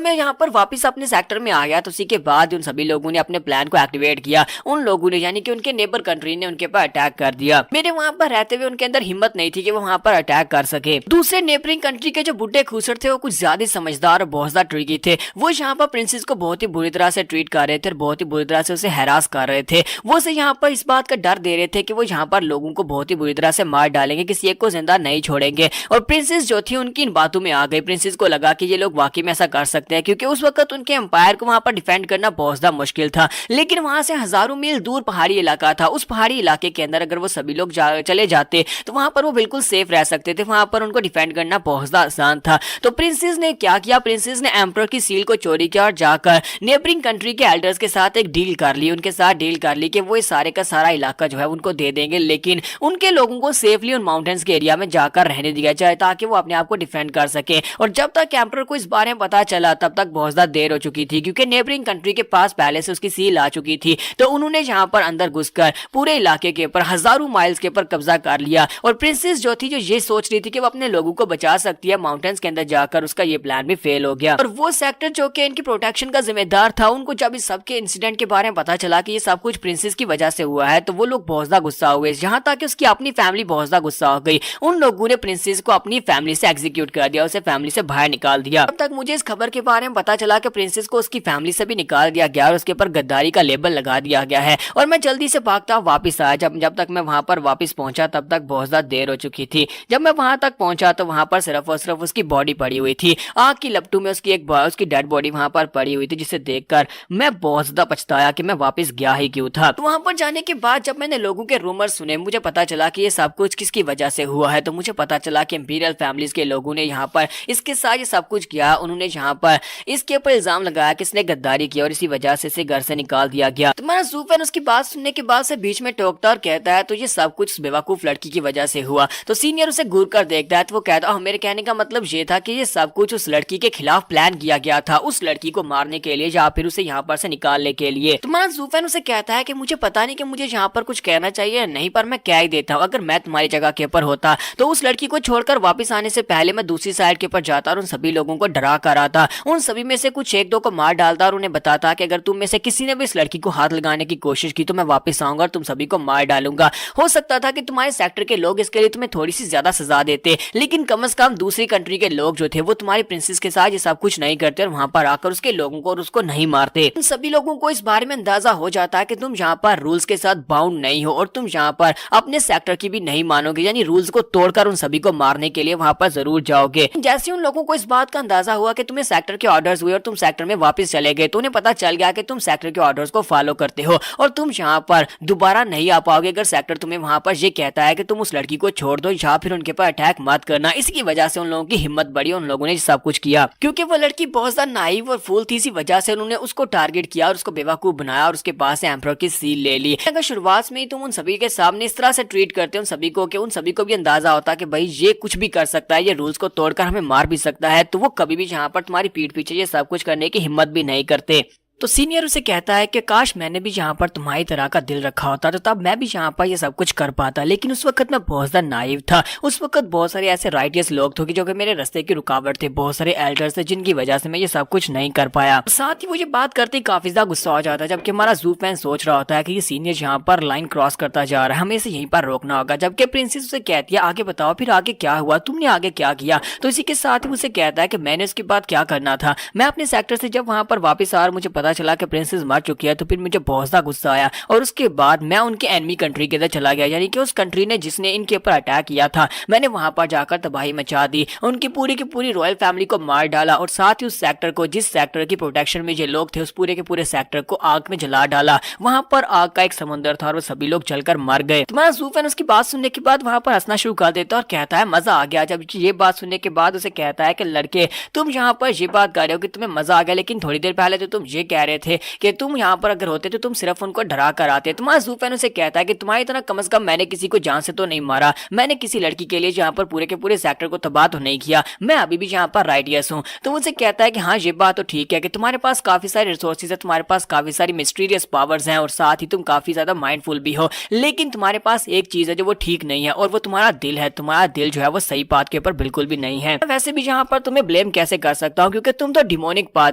मैं यहाँ पर वापस अपने सेक्टर में आ गया तो उसी के बाद उन सभी लोगों ने अपने प्लान को एक्टिवेट किया। उन लोगों ने यानी कि उनके नेबर कंट्री ने उनके पर अटैक कर दिया। मेरे वहां पर रहते हुए उनके अंदर हिम्मत नहीं थी कि वो वहां पर अटैक कर सके। दूसरे नेबरिंग कंट्री के जो बुड्ढे खूसर थे वो कुछ ज्यादा समझदार और बहुत ज्यादा ट्रिकी थे। वो यहाँ पर प्रिंसेस को बहुत ही बुरी तरह से ट्रीट कर रहे थे और बहुत ही बुरी तरह से उसे हैरास कर रहे थे। वो उसे यहाँ पर इस बात का डर दे रहे थे कि वो यहाँ पर लोगों को बहुत ही बुरी तरह से मार डालेंगे, किसी एक को जिंदा नहीं छोड़ेंगे। और प्रिंसेस जो थी उनकी इन बातों में आ गई। प्रिंसेस को लगा कि ये लोग वाकई में ऐसा कर सकते हैं, क्योंकि उस वक्त उनके एम्पायर को वहां पर डिफेंड करना बहुत ज्यादा मुश्किल था। लेकिन वहां से हजारों मील दूर पहाड़ी इलाका था। उस पहाड़ी इलाके के अंदर अगर वो सभी लोग चले जाते तो वहां पर वो बिल्कुल सेफ रह सकते थे। वहां पर उनको डिफेंड करना बहुत ज्यादा आसान था। तो प्रिंसेस ने क्या किया, प्रिंसेस ने एम्परर की सील को चोरी किया और जाकर नेबरिंग कंट्री के एल्डर्स के साथ एक डील कर ली। उनके साथ डील कर ली कि वो इस सारे का सारा इलाका जो है उनको दे देंगे, लेकिन उनके लोगों को सेफली उन माउंटेन्स के एरिया में जाकर रहने दिया जाए ताकि वो अपने आप को डिफेंड कर सके। और जब तक एम्परर को इस बारे में पता चला तब तक बहुत ज्यादा देर हो चुकी थी, क्योंकि नेबरिंग कंट्री के पास पहले से उसकी सील आ चुकी थी। तो उन्होंने यहाँ पर अंदर घुसकर पूरे इलाके के ऊपर हजारों माइल्स के ऊपर कब्जा कर लिया। और प्रिंसेस जो थी जो ये सोच रही थी कि वो अपने लोगों को बचा सकती है माउंटेन्स के अंदर जाकर, उसका ये प्लान भी फेल हो गया। और वो सेक्टर जो कि इनकी प्रोटेक्शन का जिम्मेदार था, उनको जब इस सबके इंसिडेंट के बारे में पता चला कि ये सब कुछ प्रिंसेस की वजह से हुआ है तो वो लोग बहुत ज्यादा गुस्सा हुए, यहाँ तक कि उसकी अपनी फैमिली बहुत ज्यादा गुस्सा हो गई। उन लोगों ने प्रिंसेस को अपनी फैमिली से एग्जीक्यूट कर दिया, उसे फैमिली से बाहर निकाल दिया। तब तक मुझे इस खबर के बारे में पता चला कि प्रिंसेस को उसकी फैमिली से भी निकाल दिया गया और उसके ऊपर गद्दारी का लेबल लगा दिया गया है। और मैं जल्दी से भागता वापस आया। जब तक मैं वहां पर वापस पहुंचा तब तक बहुत ज्यादा देर हो चुकी थी। जब मैं वहां तक पहुंचा तो वहां पर सिर्फ और सिर्फ उसकी बॉडी पड़ी हुई थी। आग की लपटों में उसकी डेड बॉडी वहां पर पड़ी हुई थी, जिसे देखकर मैं बहुत ज्यादा पछताया कि मैं वापस गया ही क्यों था। तो वहां पर जाने के बाद जब मैंने लोगों के रूमर सुने, मुझे पता चला कि ये सब कुछ किसकी वजह से हुआ है। तो मुझे पता चला कि इंपीरियल फैमिलीज के लोगों ने यहाँ पर इसके साथ ये सब कुछ किया। उन्होंने यहाँ पर इसके ऊपर इल्जाम लगाया कि इसने गद्दारी की और इसी वजह से इसे घर से निकाल दिया गया। तुम्हारा जूफैन उसकी बात सुनने के बाद से बीच में टोकता और कहता है तो ये सब कुछ बेवकूफ लड़की की वजह से हुआ। तो सीनियर उसे घूर कर देखता है तो वो कहता है मेरे कहने का मतलब ये था कि ये सब कुछ उस लड़की के खिलाफ प्लान किया गया था, उस लड़की को मारने के लिए या फिर उसे यहाँ पर से निकालने के लिए। तुम्हारा जूफैन उसे कहता है कि मुझे पता नहीं कि मुझे यहाँ पर कुछ कहना चाहिए या नहीं, पर मैं कह ही देता हूँ। अगर मैं तुम्हारी जगह के ऊपर होता तो उस लड़की को छोड़कर वापस आने से पहले मैं दूसरी साइड के ऊपर जाता और उन सभी लोगों को डरा कर आता। उन सभी में से कुछ एक दो को मार डालता और उन्हें बताता कि अगर तुम में से किसी ने भी इस लड़की को हाथ लगाने की कोशिश की तो मैं वापस आऊंगा और तुम सभी को मार डालूंगा। हो सकता था कि तुम्हारे सेक्टर के लोग इसके लिए तुम्हें थोड़ी सी ज्यादा सजा देते, लेकिन कम से कम दूसरी कंट्री के लोग जो थे वो तुम्हारी प्रिंसेस के साथ ये सब कुछ नहीं करते और वहां पर आकर उसके लोगों को और उसको नहीं मारते। उन सभी लोगों को इस बारे में अंदाजा हो जाता है कि तुम यहाँ पर रूल्स के साथ बाउंड नहीं हो और तुम यहाँ पर अपने सेक्टर की भी नहीं मानोगे, यानी रूल्स को तोड़कर उन सभी को मारने के लिए वहां पर जरूर जाओगे। जैसे उन लोगों को इस बात का अंदाजा अंदाजा हुआ कि तुम्हें सेक्टर के ऑर्डर्स हुए और तुम सेक्टर में वापस चले गए, तो उन्हें पता चल गया कि तुम सेक्टर के ऑर्डर्स को फॉलो करते हो और तुम यहाँ पर दोबारा नहीं आ पाओगे अगर सेक्टर तुम्हें वहां पर ये कहता है कि तुम उस लड़की को छोड़ दो या फिर उनके पर अटैक मत करना। इसकी वजह से उन लोगों की हिम्मत बढ़ी, उन लोगों ने सब कुछ किया क्योंकि वो लड़की बहुत ज्यादा नाइव और फूल थी। इसी वजह से उन्होंने उसको टारगेट किया और उसको बेवकूफ बनाया और उसके पास से एम्परर की सील ले ली। अगर शुरुआत में ही तुम उन सभी के सामने इस तरह से ट्रीट करते हो उन सभी को कि उन सभी को भी अंदाजा होता कि भाई ये कुछ भी कर सकता है, ये रूल्स को तोड़कर हमें मार भी सकता है, तो वो कभी भी यहाँ पर तुम्हारी पीठ पीछे ये सब कुछ करने की हिम्मत भी नहीं करते। तो सीनियर उसे कहता है कि काश मैंने भी यहाँ पर तुम्हारी तरह का दिल रखा होता तो तब मैं भी यहाँ पर ये सब कुछ कर पाता, लेकिन उस वक्त मैं बहुत ज्यादा नाइव था। उस वक्त बहुत सारे ऐसे राइटियस लोग थे जो कि मेरे रास्ते की रुकावट थे, बहुत सारे एल्डर्स थे जिनकी वजह से मैं ये सब कुछ नहीं कर पाया। साथ ही वो ये बात करते ही काफी ज्यादा गुस्सा हो जाता है, जबकि हमारा जू फैन सोच रहा होता है कि ये सीनियर यहाँ पर लाइन क्रॉस करता जा रहा है, हमें इसे यहीं पर रोकना होगा। जबकि प्रिंसेस उसे कहती है आगे बताओ फिर आगे क्या हुआ, तुमने आगे क्या किया। तो इसी के साथ ही उसे कहता है कि मैंने उसके बाद क्या करना था। मैं अपने सेक्टर से जब वहां पर वापस आ और मुझे पता चला कि प्रिंसेस मर चुकी है तो फिर मुझे बहुत ज्यादा गुस्सा आया और उसके बाद मैं उनके एनिमी कंट्री के अंदर चला गया, यानी कि उस कंट्री ने जिसने इनके ऊपर अटैक किया था, मैंने वहां पर जाकर तबाही मचा दी, उनकी पूरी की पूरी रॉयल फैमिली को मार डाला और साथ ही उस सेक्टर को, जिस सेक्टर की प्रोटेक्शन में ये लोग थे, उस पूरे के पूरे सेक्टर को आग में जला डाला। वहां पर आग का एक समुद्र था और वो सभी लोग जलकर मर गए। तुम्हारा जूफैन उसकी बात सुनने के बाद वहां पर हंसना शुरू कर देता और कहता है मजा आ गया। जब ये बात सुनने के बाद उसे कहता है कि लड़के तुम यहाँ पर ये बात कर रहे हो कि तुम्हें मजा आ गया, लेकिन थोड़ी देर पहले तो तुम ये कह रहे थे कि तुम यहाँ पर अगर होते तो तुम सिर्फ उनको डरा कर आते। तुम्हारा जूफैन उसे कहता है कि तुम्हारी तरह कम से कम मैंने किसी को जान से तो नहीं मारा, मैंने किसी लड़की के लिए यहाँ पर पूरे के पूरे सेक्टर को तबाह तो नहीं किया, मैं अभी भी यहाँ पर राइडियस हूँ। तो उसे कहता है कि हाँ ये बात तो ठीक है कि तुम्हारे पास काफी सारे रिसोर्सेज है, तुम्हारे पास काफी सारी मिस्टीरियस पावर्स हैं और साथ ही तुम काफी ज्यादा माइंडफुल भी हो, लेकिन तुम्हारे पास एक चीज है जो वो ठीक नहीं है और वो तुम्हारा दिल है। तुम्हारा दिल जो है वो सही बात के ऊपर बिल्कुल भी नहीं है। वैसे भी यहाँ पर तुम्हें ब्लेम कैसे कर सकता हूँ क्योंकि तुम तो डिमोनिक पाथ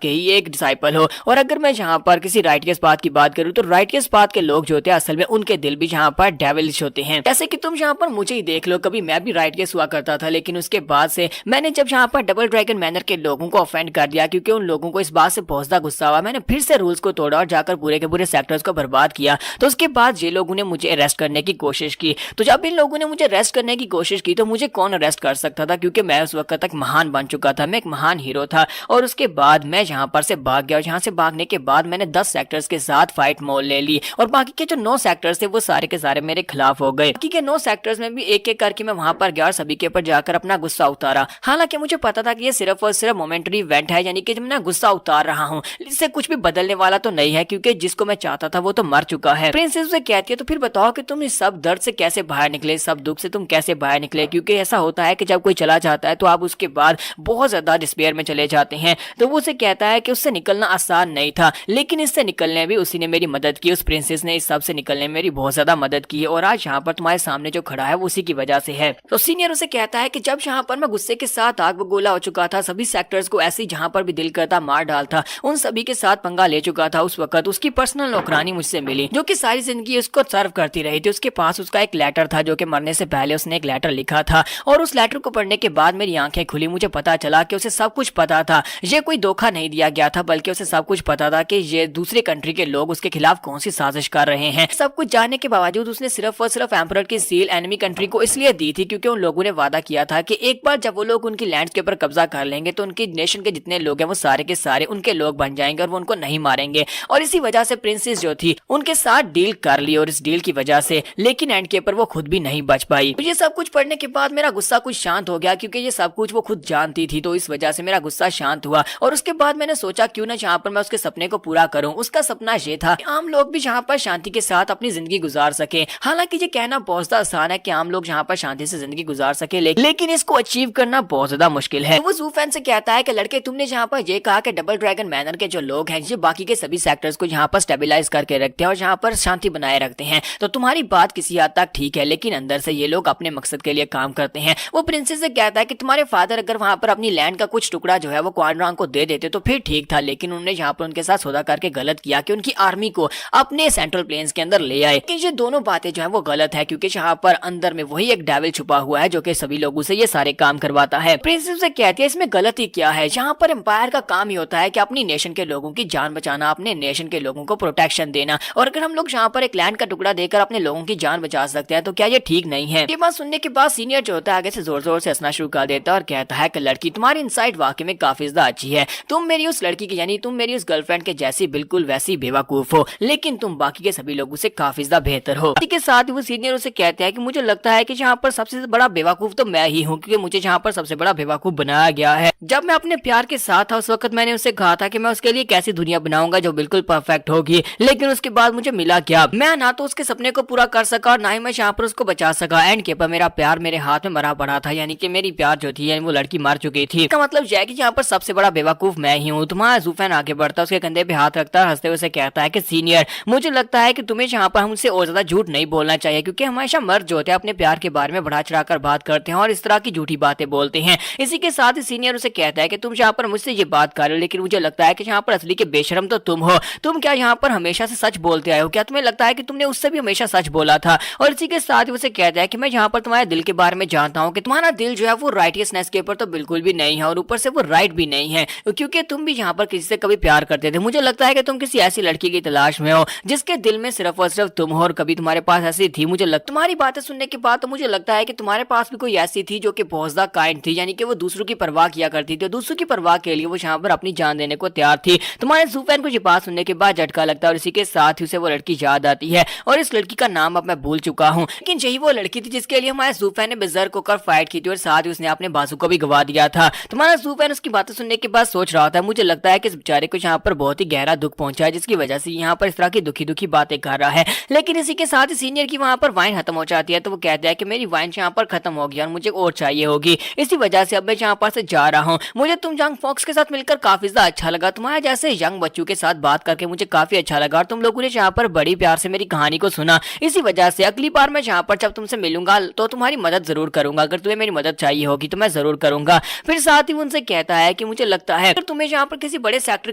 के ही एक डिसाइपल हो, और अगर मैं यहाँ पर किसी राइटियस पाथ की बात करूँ तो राइटियस पाथ के लोग जो होते हैं असल में उनके दिल भी यहाँ पर डेविलिश होते हैं। जैसे कि तुम यहाँ पर मुझे ही देख लो, कभी मैं भी राइटियस हुआ करता था, लेकिन उसके बाद से मैंने जब यहाँ पर डबल ड्रैगन मैनर के लोगों को ऑफेंड कर दिया क्योंकि उन लोगों को इस बात से बहुत ज्यादा गुस्सा हुआ, मैंने फिर से रूल्स को तोड़ा और जाकर पूरे के पूरे सेक्टर्स को बर्बाद किया। तो उसके बाद ये लोगों ने मुझे अरेस्ट करने की कोशिश की। तो जब इन लोगों ने मुझे अरेस्ट करने की कोशिश की तो मुझे कौन अरेस्ट कर सकता था क्योंकि मैं उस वक्त तक महान बन चुका था, मैं एक महान हीरो था। और उसके बाद मैं यहाँ पर से भाग गया और यहाँ से भागने के बाद मैंने 10 सेक्टर्स के साथ फाइट मोल ले ली और बाकी के जो 9 सेक्टर्स थे वो सारे के सारे मेरे खिलाफ हो गए। बाकी के 9 सेक्टर्स में भी एक एक करके मैं वहां पर गया और सभी के ऊपर जाकर अपना गुस्सा उतारा। हालांकि मुझे पता था कि ये सिर्फ और सिर्फ मोमेंटरी इवेंट है, यानी कि जब मैं गुस्सा उतार रहा हूँ इससे कुछ भी बदलने वाला तो नहीं है क्योंकि जिसको मैं चाहता था वो तो मर चुका है। प्रिंसेस से कहती है तो फिर बताओ कि तुम इस सब दर्द से कैसे बाहर निकले, सब दुख से तुम कैसे बाहर निकले, क्योंकि ऐसा होता है कि जब कोई चला जाता है तो आप उसके बाद बहुत ज्यादा डिस्पेयर में चले जाते हैं। तो वो उसे कहता है कि उससे निकलना आसान नहीं था, लेकिन इससे निकलने भी उसी ने मेरी मदद की, उस प्रिंसेस ने इस सब से निकलने में मेरी बहुत ज्यादा मदद की है और आज यहाँ पर तुम्हारे सामने जो खड़ा है वो उसी की वजह से है। तो सीनियर उसे कहता है कि जब यहाँ पर मैं गुस्से के साथ आग बगोला हो चुका था, सभी सेक्टर्स को ऐसे ही जहाँ पर भी दिल करता मार डालता, उन सभी के साथ पंगा ले चुका था, उस वक्त उसकी पर्सनल नौकरानी मुझसे मिली जो कि सारी जिंदगी उसको सर्व करती रही थी। उसके पास उसका एक लेटर था जो कि मरने से पहले उसने एक लेटर लिखा था और उस लेटर को पढ़ने के बाद मेरी आंखें खुली, मुझे पता चला कि उसे सब कुछ पता था, ये कोई धोखा नहीं दिया गया था बल्कि उसे सब कुछ पता था कि ये दूसरे कंट्री के लोग उसके खिलाफ कौन सी साजिश कर रहे हैं। सब कुछ जानने के बावजूद उसने सिर्फ और सिर्फ एम्परर की सील एनिमी कंट्री को इसलिए दी थी क्योंकि उन लोगों ने वादा किया था कि एक बार जब वो लोग उनकी लैंड्स के ऊपर कब्जा कर लेंगे तो उनकी नेशन के जितने लोग हैं वो सारे के सारे उनके लोग बन जाएंगे और वो उनको नहीं मारेंगे। और इसी वजह से प्रिंसेस जो थी उनके साथ डील कर ली और इस डील की वजह से लेकिन एंड के ऊपर वो खुद भी नहीं बच पाई। तो ये सब कुछ पढ़ने के बाद मेरा गुस्सा कुछ शांत हो गया क्योंकि ये सब कुछ वो खुद जानती थी, तो इस वजह से मेरा गुस्सा शांत हुआ। और उसके बाद मैंने सोचा क्यों ना जहाँ पर मैं उसके सपने को पूरा करूँ। उसका सपना ये था कि आम लोग भी जहाँ पर शांति के साथ अपनी जिंदगी गुजार सके। हालांकि ये कहना बहुत ज्यादा आसान है कि आम लोग जहाँ पर शांति से जिंदगी गुजार सके, लेकिन इसको अचीव करना बहुत ज्यादा मुश्किल है। तो वो जूफैन से कहता है कि लड़के तुमने जहाँ पर ये कहा कि डबल ड्रैगन मैनर के जो लोग हैं ये बाकी के सभी सेक्टर्स को यहाँ पर स्टेबलाइज करके रखते हैं और यहाँ पर शांति बनाए रखते हैं, तो तुम्हारी बात किसी हद तक ठीक है, लेकिन अंदर से ये लोग अपने मकसद के लिए काम करते हैं। वो प्रिंसेस से कहता है कि तुम्हारे फादर अगर वहाँ पर अपनी लैंड का कुछ टुकड़ा जो है वो क्वाड्रांग को दे देते तो फिर ठीक था, लेकिन उन्होंने यहाँ पर उनके साथ सौदा करके गलत किया कि उनकी आर्मी को अपने सेंट्रल प्लेन्स के अंदर ले आए। लेकिन ये दोनों बातें जो है वो गलत है, क्योंकि यहाँ पर अंदर में वही एक डेविल छुपा हुआ है जो कि सभी लोगों से ये सारे काम करवाता है। प्रिंसेस से कहती है इसमें गलती क्या है, यहाँ पर एम्पायर का काम ही होता है कि अपनी नेशन के लोगों की जान बचाना, अपने नेशन के लोगों को प्रोटेक्शन देना, और अगर हम लोग यहाँ पर एक लैंड का टुकड़ा देकर अपने लोगों की जान बचा सकते हैं तो क्या ये ठीक नहीं है। ये बात सुनने के बाद सीनियर जो होता है आगे से जोर जोर से हंसना शुरू कर देता है और कहता है कि लड़की तुम्हारी इनसाइट वाकई में काफी ज्यादा अच्छी है, तुम मेरी उस लड़की की यानी तुम मेरी उस गर्लफ्रेंड के जैसी बिल्कुल वैसी बेवकूफ हो, लेकिन तुम बाकी के सभी लोगों से काफी ज्यादा बेहतर हो। इसी के साथ वो सीनियर उसे कहते हैं कि मुझे लगता है कि यहाँ पर सबसे बड़ा बेवकूफ तो मैं ही हूँ, क्योंकि मुझे यहाँ पर सबसे बड़ा बेवकूफ बनाया गया है। जब मैं अपने प्यार के साथ था उस वक्त मैंने उससे कहा था कि मैं उसके लिए कैसी दुनिया बनाऊंगा जो बिल्कुल परफेक्ट होगी, लेकिन उसके बाद मुझे मिला क्या, मैं ना तो उसके सपने को पूरा कर सका और ना ही मैं यहाँ पर उसको बचा सका। एंड के पर मेरा प्यार मेरे हाथ में मरा पड़ा था, यानी कि मेरी प्यार जो थी यानी वो लड़की मर चुकी थी। इसका मतलब यह है कि यहाँ पर सबसे बड़ा बेवकूफ मैं ही हूँ। तुम्हारा ज़ूफेन आगे बढ़ता है, उसके कंधे पे हाथ रखता है, हंसते हुए कहता है कि सीनियर मुझे लगता है कि तुम्हें यहाँ पर हमसे और ज्यादा झूठ नहीं बोलना चाहिए, क्योंकि हमेशा मर्द जो होते हैं अपने प्यार के बारे में बढ़ा चढ़ाकर बात करते हैं और इस तरह की झूठी बातें बोलते हैं। इसी के साथ ही सीनियर उसे कहता है कि तुम यहाँ पर मुझसे ये बात कर रहे हो, लेकिन मुझे लगता है कि यहाँ पर असली के बेशरम तो तुम हो। तुम क्या यहाँ पर हमेशा से सच बोलते आए हो, क्या तुम्हें लगता है कि तुमने उससे भी हमेशा सच बोला था। और इसी के साथ ही उसे कहता है कि मैं यहाँ पर तुम्हारे दिल के बारे में जानता हूँ कि तुम्हारा दिल जो है वो राइटियसनेस के ऊपर तो बिल्कुल भी नहीं है और ऊपर से वो राइट भी नहीं है, क्योंकि तुम भी यहाँ पर किसी से कभी प्यार करते थे। मुझे लगता है कि तुम किसी ऐसी लड़की की तलाश में हो जिसके दिल में सिर्फ और सिर्फ तुम हो, और कभी तुम्हारे पास ऐसी थी। तुम्हारी बातें सुनने के बाद तो मुझे लगता है कि तुम्हारे पास भी कोई ऐसी थी जो कि बहुत ज्यादा काइंड थी, यानी कि वो दूसरों की परवाह किया करती थी, दूसरों की परवाह के लिए वो यहाँ पर अपनी जान देने को तैयार थी। तुम्हारे ज़ूफेन को ये बात सुनने के बाद झटका लगता है और इसी के साथ ही उसे वो लड़की याद आती है, और इस लड़की का नाम अब मैं भूल चुका हूँ, लेकिन यही वो लड़की थी जिसके लिए हमारे ज़ूफेन ने बेजर्क होकर फाइट की थी और साथ ही उसने अपने बाजू को भी गवा दिया था। तुम्हारा ज़ूफेन उसकी बातें सुनने के बाद सोच रहा था, मुझे लगता है कि इस बेचारे को यहाँ पर बहुत ही गहरा दुख पहुंचा है, जिसकी वजह से यहाँ पर इस तरह की दुखी दुखी बातें कर रहा है। लेकिन इसी के साथ ही सीनियर की वहां पर वाइन खत्म हो जाती है, तो वो कहता है कि मेरी वाइन यहाँ पर खत्म हो गई और मुझे और चाहिए होगी, इसी वजह से अब मैं यहाँ पर से जा रहा हूँ। मुझे तुम यंग फॉक्स के साथ मिलकर काफी ज्यादा अच्छा लगा, तुम्हारे जैसे यंग बच्चों के साथ बात करके मुझे काफी अच्छा लगा और तुम लोगों ने यहाँ पर बड़ी प्यार से मेरी कहानी को सुना। इसी वजह से अगली बार मैं यहाँ पर जब तुमसे मिलूंगा तो तुम्हारी मदद जरूर करूंगा, अगर तुम्हें मेरी मदद चाहिए होगी तो मैं जरूर करूंगा। फिर साथ ही उनसे कहता है कि मुझे लगता है अगर तुम्हें यहाँ पर किसी बड़े सेक्टर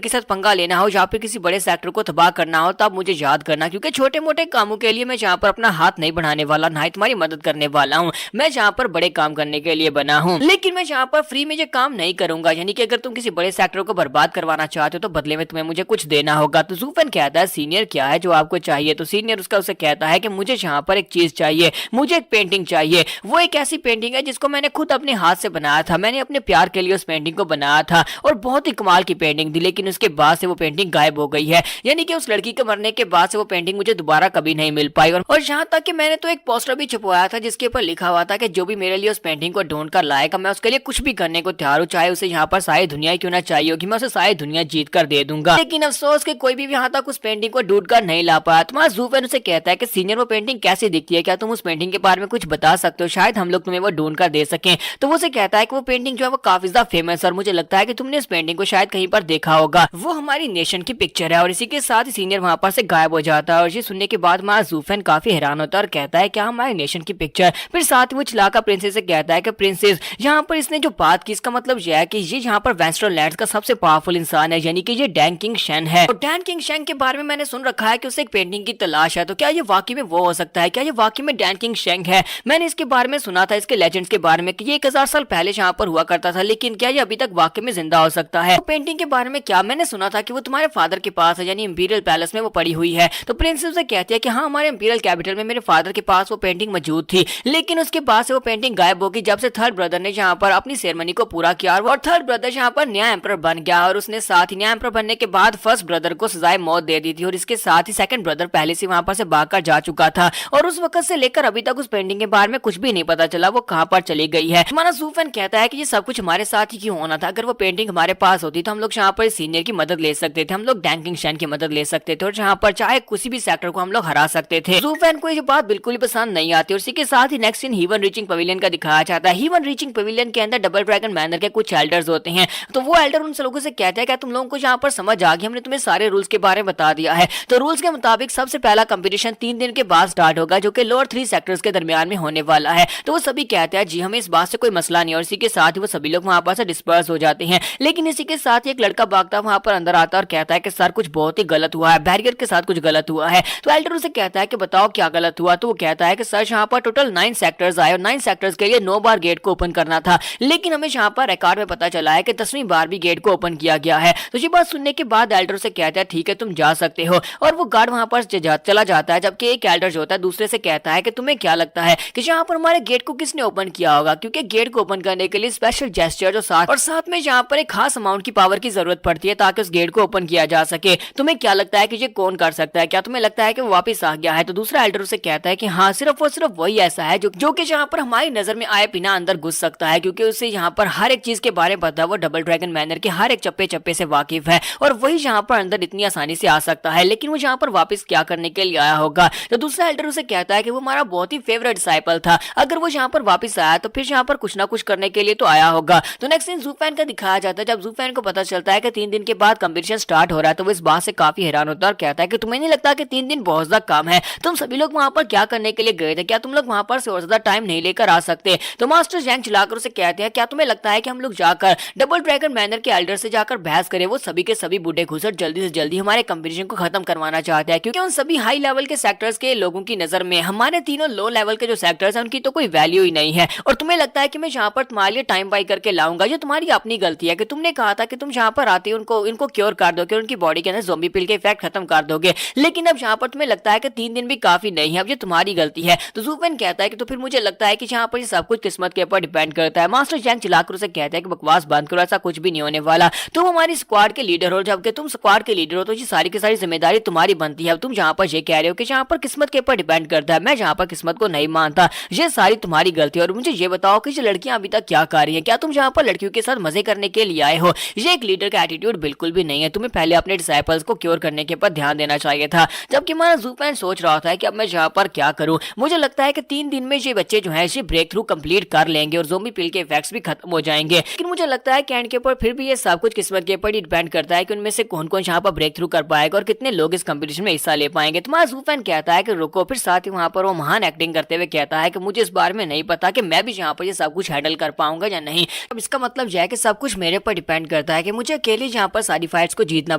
के साथ पंगा लेना हो, यहाँ पर किसी बड़े सेक्टर को तबाह करना हो, तब मुझे याद करना, क्योंकि छोटे मोटे कामों के लिए मैं यहाँ पर अपना हाथ नहीं बढ़ाने वाला, ना ही तुम्हारी मदद करने वाला हूँ। मैं यहाँ पर बड़े काम करने के लिए बना हूँ, लेकिन मैं यहाँ पर फ्री में ये काम नहीं करूंगा, यानी कि अगर तुम किसी बड़े सेक्टर को बर्बाद करवाना चाहते हो तो बदले में तुम्हें मुझे कुछ देना होगा। तो ज़ूफेन कहता है सीनियर क्या है जो आपको चाहिए, तो सीनियर उसे कहता है कि मुझे यहाँ पर एक चीज चाहिए, मुझे एक पेंटिंग चाहिए। वो एक ऐसी पेंटिंग है जिसको मैंने खुद अपने हाथ से बनाया था, मैंने अपने प्यार के लिए उस पेंटिंग को बनाया था और बहुत ही कमाल की पेंटिंग थी, लेकिन उसके बाद से वो पेंटिंग गायब हो गई है, यानी कि उस लड़की के मरने के बाद से वो पेंटिंग मुझे दोबारा कभी नहीं मिल पाई। और यहाँ तक कि मैंने तो एक पोस्टर भी छपवाया था जिसके ऊपर लिखा हुआ था कि जो भी मेरे लिए उस पेंटिंग को ढूंढ कर लाएगा मैं उसके लिए कुछ भी करने को तैयार हूँ, चाहे उसे यहाँ पर सारी दुनिया क्यों ना चाहिए होगी, मैं उसे सारी दुनिया जीत कर दे दूंगा। लेकिन अफसोस कि कोई भी यहाँ तक उस पेंटिंग को ढूंढ कर नहीं ला पाया। तुम्हारा ज़ूफेन उसे कहता है कि सीनियर वो पेंटिंग कैसी दिखती है, क्या तुम उस पेंटिंग के बारे में कुछ बता सकते हो, शायद हम लोग तुम्हें वो ढूंढ कर दे सकें। तो वो उसे कहता है कि वो पेंटिंग जो है वो काफी ज्यादा फेमस है और मुझे लगता है कि तुमने इस पेंटिंग को शायद कहीं पर देखा होगा, वो हमारी नेशन की पिक्चर है। और इसी के साथ ही सीनियर वहां पर से गायब हो जाता है और ये सुनने के बाद हमारा ज़ूफेन काफी हैरान होता है और कहता है क्या हमारी नेशन की पिक्चर। फिर साथ ही वो चिल्लाकर प्रिंसेस से कहता है कि प्रिंसेस यहाँ पर इसने जो बात की इसका मतलब यह है कि ये यहाँ पर वेस्टर्नलैंड्स का सबसे पावरफुल इंसान है, यानी कि ये डैन किंग शेन है। और डैन किंग शेन के बारे में मैंने सुन रखा है कि उसे एक पेंटिंग की तलाश है, तो क्या ये वाकई में वो हो सकता है, क्या ये वाकई में डैन किंग शेन है। मैंने इसके बारे में सुना था, इसके लेजेंड्स के बारे में कि ये 1000 साल पहले यहाँ पर हुआ करता था, लेकिन क्या ये अभी तक वाकई में जिंदा हो सकता है। तो पेंटिंग के बारे में क्या मैंने सुना था कि वो तुम्हारे फादर के पास है, यानी इंपीरियल पैलेस में वो पड़ी हुई है। तो प्रिंसेस से कहती है कि हाँ हमारे इंपीरियल कैपिटल में मेरे फादर के पास वो पेंटिंग मौजूद थी, लेकिन उसके बाद से वो पेंटिंग गायब हो गई जब से थर्ड ब्रदर ने यहाँ पर अपनी सेरेमनी को पूरा किया और थर्ड ब्रदर यहाँ पर नया एम्परर बन गया और उसने साथ ही नया एम्परर बनने के बाद फर्स्ट ब्रदर को सजाए मौत दे दी थी और इसके साथ ही सेकंड ब्रदर पहले से वहां पर से भागकर जा चुका था और उस वक्त से लेकर अभी तक उस पेंटिंग के बारे में कुछ भी नहीं पता चला वो कहां पर चली गई है। हमारा ज़ूफेन कहता है कि ये सब कुछ हमारे साथ ही क्यों होना था, अगर वो पेंटिंग हमारे पास होती तो हम लोग यहाँ पर सीनियर की मदद ले सकते थे, हम लोग डैन किंग शेन की मदद ले सकते थे और यहाँ पर चाहे किसी भी सेक्टर को हम लोग हरा सकते थे। ज़ूफेन को ये बात बिल्कुल ही पसंद नहीं आती और इसी के साथ ही next scene heaven reaching pavilion का दिखाया जाता है। हीवन रीचिंग पवेलियन के अंदर डबल ड्रैगन मैनर के कुछ एल्डर्स होते हैं, तो वो एल्डर उन लोगों से कहते हैं क्या तुम लोगों को यहाँ पर समझ आ गई, हमने तुम्हें सारे रूल्स के बारे में बता दिया है। तो रूल्स के मुताबिक सबसे पहला कंपटीशन 3 दिन के बाद स्टार्ट होगा जो कि लोअर 3 सेक्टर्स के दरमियान में होने वाला है। तो वो सभी कहते हैं जी हमें इस बात से कोई मसला नहीं और इसी के साथ ही वो सभी लोग वहां पर से डिस्पर्स हो जाते हैं। लेकिन इसी के साथ ही एक लड़का भागता वहां पर अंदर आता है और कहता है कि सर कुछ बहुत ही गलत हुआ है, बैरियर के साथ कुछ गलत हुआ है। तो एल्डर उसे कहता है कि बताओ क्या गलत हुआ। तो वो कहता है कि सर यहाँ पर टोटल 9 सेक्टर्स आए और 9 सेक्टर्स के लिए 9 बार गेट को ओपन करना था, लेकिन हमें यहाँ पर रिकॉर्ड में पता चला है कि 10वीं बार भी गेट को ओपन किया गया है। तो ये बात सुनने के बाद एल्डर उसे कहता है ठीक है तुम जा सकते हो, और वो गार्ड वहां पर चला जाता है। जबकि एक एल्डर जो होता है दूसरे से कहता है कि तुम्हें क्या लगता है कि यहाँ पर हमारे गेट को किसने ओपन किया होगा, क्योंकि गेट को ओपन करने के लिए स्पेशल जेस्चर जो साथ में यहाँ पर एक खास अमाउंट की पावर की जरूरत पड़ती है ताकि उस गेट को ओपन किया जा सके। तुम्हें क्या लगता है कि ये कौन कर सकता है, क्या तुम्हें लगता है कि वो वापस आ गया है? तो दूसरा एल्डर उसे कहता है कि हाँ सिर्फ और सिर्फ वही ऐसा है जो कि यहाँ पर हमारी नजर में आए बिना अंदर घुस सकता है, क्योंकि उसे यहाँ पर हर एक चीज के बारे में पता है, वो डबल ड्रैगन मैनर के हर एक चप्पे चप्पे से वाकिफ है और वही यहाँ पर अंदर इतनी आसानी से आ सकता है। लेकिन वो यहाँ पर वापस क्या करने के लिए आया होगा? तो दूसरा एल्डर उसे कहता है कि वो हमारा बहुत ही फेवरेट डिसाइपल था, अगर वो यहाँ पर वापस आया तो फिर यहाँ पर कुछ ना कुछ करने के लिए तो आया होगा। तो नेक्स्ट सीन ज़ूफैन का दिखाया जाता है। जब ज़ूफैन को पता चलता है कि 3 दिन के बाद कंपटीशन स्टार्ट हो रहा है तो वो इस बात से काफी हैरान होता है और कहता है कि तुम्हें नहीं लगता कि 3 दिन बहुत ज्यादा कम है? तुम सभी लोग वहां पर क्या करने के लिए गए थे? क्या तुम लोग वहां पर से और ज्यादा टाइम नहीं लेकर आ सकते? तो मास्टर जैंग चिल्लाकर उसे कहते हैं क्या तुम्हें लगता है कि हम लोग जाकर डबल ड्रैगन मैनर के एल्डर से जाकर बहस करें? वो सभी के सभी बूढ़े घुसर जल्दी से जल्दी हमारे कंपटीशन को खत्म करवाना चाहते हैं, क्योंकि उन सभी हाई लेवल के सेक्टर्स के लोगों की नजर में हमारे तीनों लो लेवल के जो सेक्टर्स हैं उनकी तो कोई वैल्यू ही नहीं है। और तुम्हें लगता है कि मैं यहाँ पर तुम्हारे लिए टाइम बाई करके लाऊंगा? ये तुम्हारी अपनी गलती है कि तुमने कहा था कि तुम यहाँ पर आते इनको क्योर कर दोगे, उनकी बॉडी के अंदर ज़ोंबी पिल के इफेक्ट खत्म कर दोगे, लेकिन अब यहाँ पर तुम्हें लगता है कि 3 दिन भी काफी नहीं है, अब ये तुम्हारी गलती है। तो ज़ूफैन कहता है कि तो फिर मुझे लगता है कि यहाँ पर सब कुछ किस्मत के ऊपर डिपेंड करता है। मास्टर जैंग चिल्लाकर उसे कहता है कि बकवास बंद करो, ऐसा कुछ भी नहीं होने वाला, तुम हमारी स्क्वाड के लीडर हो, जबकि तुम स्क्वाड के लीडर हो तो ये सारी की सारी जिम्मेदारी तुम्हारी बनती है। अब तुम यहाँ पर ये कह रहे हो कि यहाँ पर किस्मत के ऊपर डिपेंड करता है, मैं यहाँ पर किस्मत को नहीं मानता, ये सारी तुम्हारी गलती है। और मुझे ये बताओ कि ये लड़कियां अभी तक क्या कर रही हैं? क्या तुम यहाँ पर लड़कियों के साथ मजे करने के लिए आए हो? ये एक लीडर का एटीट्यूड बिल्कुल भी नहीं है, तुम्हें पहले अपने डिसाइपल्स को क्योर करने के ऊपर ध्यान देना चाहिए था। जबकि हमारा ज़ूफैन सोच रहा था कि अब मैं यहाँ पर क्या करूं, मुझे लगता है कि 3 दिन में ये बच्चे जो है ये ब्रेक थ्रू कंप्लीट कर लेंगे और ज़ोंबी पिल के इफेक्ट्स भी खत्म हो जाएंगे। लेकिन मुझे लगता है कि एंड के ऊपर फिर भी ये सब कुछ किस्मत के ऊपर डिपेंड करता है कि उनमें से कौन कौन यहाँ पर ब्रेक थ्रू कर पाएगा और कितने लोग इस कंपटीशन में हिस्सा ले पाएंगे। तुम्हारा ज़ूफैन कहता है कि रुको, फिर साथ ही वहाँ पर वो महान एक्टिंग करते हुए कहता है कि मुझे इस बारे में नहीं पता कि मैं भी यहाँ पर ये सब कुछ हैंडल कर पाऊंगा या नहीं। अब इसका मतलब यह है कि सब कुछ मेरे पर डिपेंड करता है कि मुझे अकेले यहाँ पर सारी फाइट्स को जीतना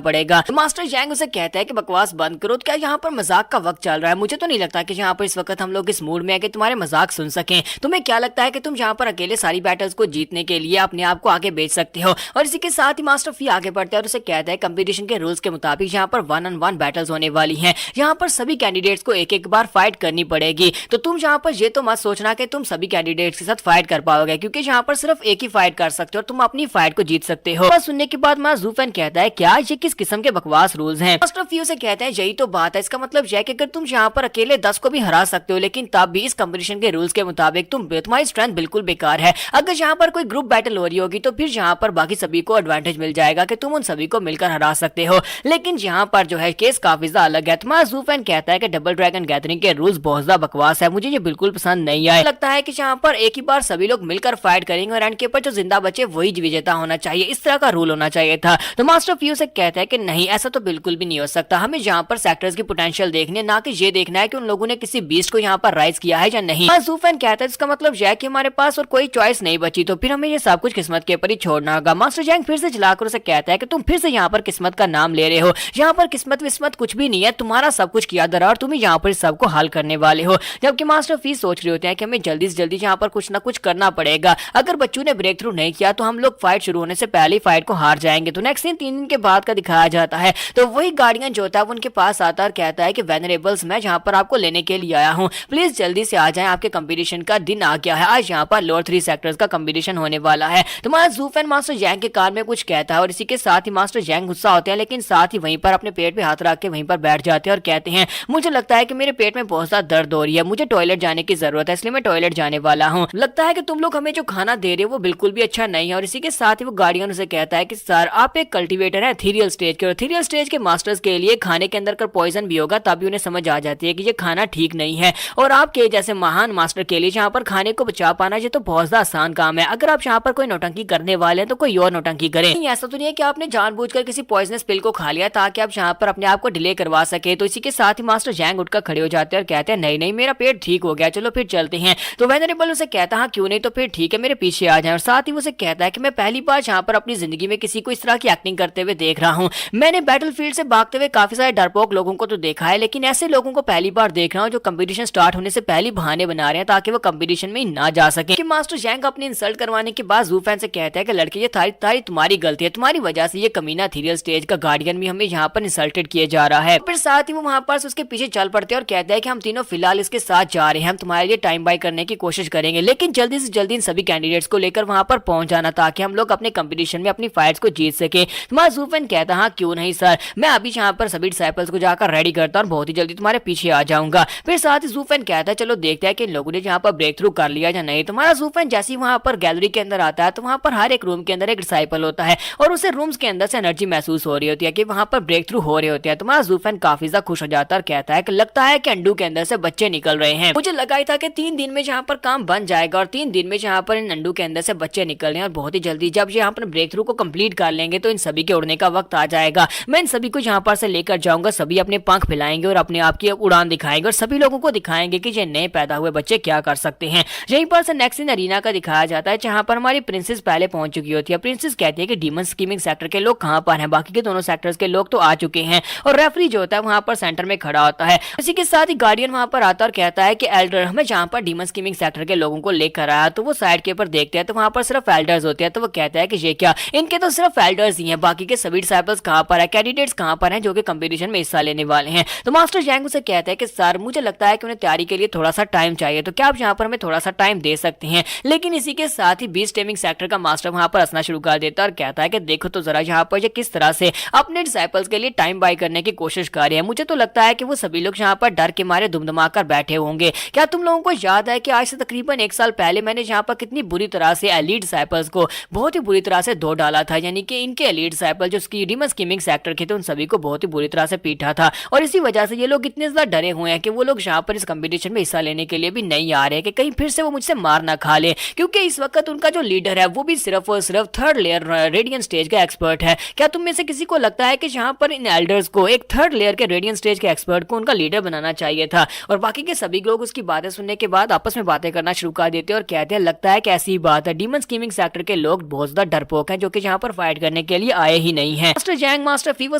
पड़ेगा। तो मास्टर जैंग उसे कहता है कि बकवास बंद करो, क्या यहाँ पर मजाक का वक्त चल रहा है? मुझे तो नहीं लगता कि यहाँ पर इस वक्त हम लोग इस मूड में है कि तुम्हारे मजाक सुन सकें। तुम्हें क्या लगता है कि तुम यहाँ पर अकेले सारी बैटल्स को जीतने के लिए अपने आप को आगे बेच सकते हो? और इसी के साथ ही मास्टर फी आगे बढ़ता है और उसे कहता है कंपटीशन के रूल्स के मुताबिक यहाँ पर 1-on-1 बैटल्स होने वाली हैं, यहाँ पर सभी कैंडिडेट्स को एक एक बार फाइट करनी पड़ेगी। तो तुम यहाँ पर ये तो मत सोचना कि तुम सभी कैंडिडेट्स के साथ फाइट कर पाओगे, क्योंकि यहाँ पर सिर्फ एक ही फाइट कर सकते हो और तुम अपनी फाइट को जीत सकते हो। बस सुनने के बाद मां ज़ूफैन कहता है क्या ये किस किस्म के बकवास रूल्स हैं? मास्टर फी से कहते हैं यही तो बात है, इसका मतलब यह कि अगर तुम यहाँ पर अकेले 10 को भी हरा सकते हो, लेकिन तब भी इस कंपटीशन के रूल्स के मुताबिक तुम्हारी स्ट्रेंथ बिल्कुल बेकार है। अगर यहाँ पर कोई ग्रुप बैटल हो रही होगी तो फिर यहाँ पर बाकी सभी को एडवांटेज मिल जाएगा कि तुम उन सभी को मिलकर हरा सकते हो, लेकिन यहाँ पर जो है केस काफी ज्यादा अलग है। तुम्हारा ज़ूफैन कहता है कि डबल ड्रैगन गैदरिंग के रूल्स बहुत ज्यादा बकवास है, मुझे ये बिल्कुल पसंद नहीं आए। लगता है कि यहाँ पर एक ही बार सभी लोग मिलकर फाइट करेंगे और एंड के ऊपर जो जिंदा बचे वही विजेता होना चाहिए, इस तरह का रूल होना चाहिए था। तो मास्टर फ्यू से कहता है कि नहीं, ऐसा तो बिल्कुल भी नहीं हो सकता, हमें यहाँ पर सेक्टर्स की पोटेंशियल देखने, ना कि ये देखना है कि उन लोगों ने किसी बीस्ट को यहाँ पर राइज किया है या नहीं। ज़ूफैन कहता है इसका मतलब यह है कि हमारे पास और कोई चॉइस नहीं बची, तो फिर हमें ये सब कुछ किस्मत के ऊपर ही छोड़ना होगा। मास्टर जैंग फिर से चलाकर उसे कहता है कि तुम फिर से यहाँ पर किस्मत का नाम ले रहे हो, यहाँ पर किस्मत विस्मत कुछ भी नहीं है, तुम्हारा सब कुछ किया दरा और तुम यहाँ पर सबको हल करने वाले हो। जबकि मास्टर फी सोच रहे होते हैं कि हमें जल्दी से जल्दी यहाँ पर कुछ ना कुछ करना पड़ेगा, अगर बच्चों ने ब्रेक थ्रू नहीं किया तो हम लोग फाइट शुरू होने से पहले ही फाइट को हार जाएंगे। तो नेक्स्ट दिन 3 दिन के बाद का दिखाया जाता है, तो वही गार्डियन जो होता है उनके पास आता है और कहता है कि वेनरेबल्स, मैं यहाँ पर आपको लेने के लिए आया हूँ, प्लीज जल्दी से आ जाएं, आपके कंपटीशन का दिन आ गया है, आज यहाँ पर लोअर 3 सेक्टर्स का कंपटीशन होने वाला है। तो हमारा ज़ूफैन मास्टर जैंग के कान में कुछ कहता है और इसी के साथ ही मास्टर जैंग गुस्सा होते हैं, लेकिन साथ ही वहीं पर अपने पेट पे हाथ रख के वहीं पर बैठ जाते हैं और कहते हैं मुझे लगता है कि मेरे पेट में बहुत ज्यादा दर्द हो रही है, मुझे टॉयलेट जाने की जरूरत है, इसलिए मैं टॉयलेट जाने वाला हूँ। लगता है कि तुम लोग हमें जो खाना दे रहे हो वो बिल्कुल भी अच्छा नहीं है। और इसी के साथ ही वो गार्डियन उसे कहता है कि सर आप एक कल्टीवेटर है एथीरियल स्टेज के, और एथीरियल स्टेज के मास्टर्स के लिए खाने के अंदर पॉइजन भी होगा तभी उन्हें समझ आ जाती है कि ये खाना ठीक नहीं है, और आपके जैसे महान मास्टर के लिए यहाँ पर खाने को बचा पाना ये तो बहुत ज्यादा आसान काम है। अगर आप यहाँ पर कोई नौटंकी करने वाले हैं तो कोई और नौटंकी करें। ऐसा तो नहीं है कि आपने जानबूझकर किसी पॉइजनस पिल को खा लिया ताकि आप यहाँ पर अपने आप को डिले करवा सके। तो इसी के साथ ही मास्टर जैंग उठकर खड़े हो जाते हैं और कहते हैं नहीं नहीं, मेरा पेट ठीक हो गया, चलो फिर चलते हैं। तो वेनरेबल उसे कहता है क्यों नहीं, तो फिर ठीक है मेरे पीछे आ जाए। और साथ ही उसे कहता है कि मैं पहली बार यहाँ पर अपनी जिंदगी में किसी को इस तरह की एक्टिंग करते करते हुए देख रहा हूँ। मैंने बैटलफील्ड से भागते हुए काफी सारे डरपोक लोगों को तो देखा है, लेकिन ऐसे लोगों को पहली बार देख रहा हूँ जो कंपटीशन स्टार्ट होने से पहले बहाने बना रहे हैं ताकि वो कंपटीशन में ही ना जा सके। कि मास्टर जैंग अपनी इंसल्ट करवाने के बाद ज़ूफैन से कहता है कि लड़के ये तारी तुम्हारी गलती है, तुम्हारी वजह से ये कमीना थीरियल स्टेज का गार्डियन भी हमें यहाँ पर इंसल्टेड किया जा रहा है। फिर साथ ही वो वहाँ पर उसके पीछे चल पड़ते हैं और कहते हैं कि हम तीनों फिलहाल इसके साथ जा रहे हैं, हम तुम्हारे लिए टाइम बाय करने की कोशिश करेंगे, लेकिन जल्दी से जल्दी इन सभी कैंडिडेट्स को लेकर वहां पर पहुंच जाना ताकि हम लोग अपने कंपटीशन में अपनी फाइट्स को जीत सके। तुम्हारा ज़ूफैन कहता हाँ क्यों नहीं सर, मैं अभी यहाँ पर सभी डिसाइपल्स को जाकर रेडी करता हूँ और बहुत ही जल्दी तुम्हारे पीछे आ जाऊंगा। फिर साथ ही ज़ूफैन कहता है चलो देखते हैं कि इन लोगों ने यहाँ पर ब्रेक थ्रू कर लिया या नहीं। तुम्हारा ज़ूफैन जैसे ही वहां पर गैलरी के अंदर आता है तो वहां पर हर एक रूम के अंदर एक डिसाइपल होता है और उसे रूम्स के अंदर से एनर्जी महसूस हो रही होती है कि वहां पर ब्रेक थ्रू हो रहे होते हैं। तुम्हारा ज़ूफैन काफी ज्यादा खुश हो जाता है और कहता है कि लगता है कि अंडू के अंदर से बच्चे निकल रहे हैं। मुझे लगा ही था कि 3 दिन में जहाँ पर काम बन जाएगा और 3 दिन में जहाँ पर इन अंडू के अंदर से बच्चे निकल रहे हैं और बहुत ही जल्दी जब यहाँ पर ब्रेक थ्रू को कंप्लीट कर लेंगे तो इन सभी के उड़ने का वक्त आ जाएगा। मैं इन सभी को यहाँ पर से लेकर जाऊंगा, सभी अपने पंख फैलाएंगे और अपने आप की उड़ान दिखाएंगे और सभी लोगों को दिखाएंगे कि ये नए पैदा हुए बच्चे क्या कर सकते हैं। यहीं पर से नेक्स्ट इन अरीना का दिखाया जाता है जहाँ पर हमारी प्रिंसेस पहले पहुंच चुकी होती है। प्रिंसेस कहती है कि डीमन स्कीमिंग सेक्टर के लोग कहाँ पर हैं, बाकी के दोनों सेक्टर्स के लोग तो आ चुके हैं और रेफरी जो होता है वहां पर सेंटर में खड़ा होता है। इसी के साथ ही गार्डियन वहां पर आता और कहता है कि एल्डर हमें जहाँ पर डीमन स्कीमिंग सेक्टर के लोगों को लेकर आया। तो वो साइड के ऊपर देखते हैं तो वहां पर सिर्फ एल्डर्स होते हैं। तो वो कहता है कि ये क्या, इनके तो सिर्फ एल्डर्स ही हैं, बाकी के सभी डिसाइपल्स कहाँ पर है, कैंडिडेट्स कहाँ पर हैं जो कि कंपटीशन में हिस्सा लेने वाले हैं। तो मास्टर जैंग उसे कहता है कि सर मुझे लगता है कि उन्हें तैयारी के लिए थोड़ा सा टाइम चाहिए, तो क्या आप यहाँ पर हमें थोड़ा सा टाइम दे सकते हैं। लेकिन इसी के साथ ही बीस्ट टेमिंग सेक्टर का मास्टर वहां पर हंसना शुरू कर देता है और कहता है कि देखो तो जरा यहाँ पर ये किस तरह से अपने डिसाइपल्स के लिए टाइम बाय करने की कोशिश कर रहे हैं। मुझे तो लगता है कि वो सभी लोग यहाँ पर डर के मारे दुमदमा कर बैठे होंगे। क्या तुम लोगों को याद है कि आज से तकरीबन 1 साल पहले मैंने यहाँ पर कितनी बुरी तरह से एलीट डिसाइपल्स को बहुत ही बुरी तरह से धो डाला था, यानी कि इनके एलीट डिसाइपल जो डीमन स्कीमिंग सेक्टर के थे उन सभी को बहुत ही बुरी तरह से पीटा था और इसी वजह से ये लोग इतने ज्यादा डरे हुए हैं कि वो लोग यहाँ पर इस कंपटीशन में हिस्सा लेने के लिए भी नहीं आ रहे हैं कि कहीं फिर से वो मुझसे मार ना खा ले, क्योंकि इस वक्त उनका जो लीडर है वो भी सिर्फ और सिर्फ 3rd लेयर रेडियंट स्टेज का एक्सपर्ट है। क्या तुम में से किसी को लगता है कि यहाँ पर इन एल्डर्स को एक 3rd लेयर के रेडियंट स्टेज के एक्सपर्ट को उनका लीडर बनाना चाहिए था? और बाकी के सभी लोग उसकी बातें सुनने के बाद आपस में बातें करना शुरू कर देते हैं और कहते हैं लगता है कि ऐसी बात है, डीमन स्कीमिंग सेक्टर के लोग बहुत ज्यादा डरपोक हैं जो कि यहाँ पर फाइट करने के लिए आए ही नहीं है। मास्टर जैंग, मास्टर फी, वो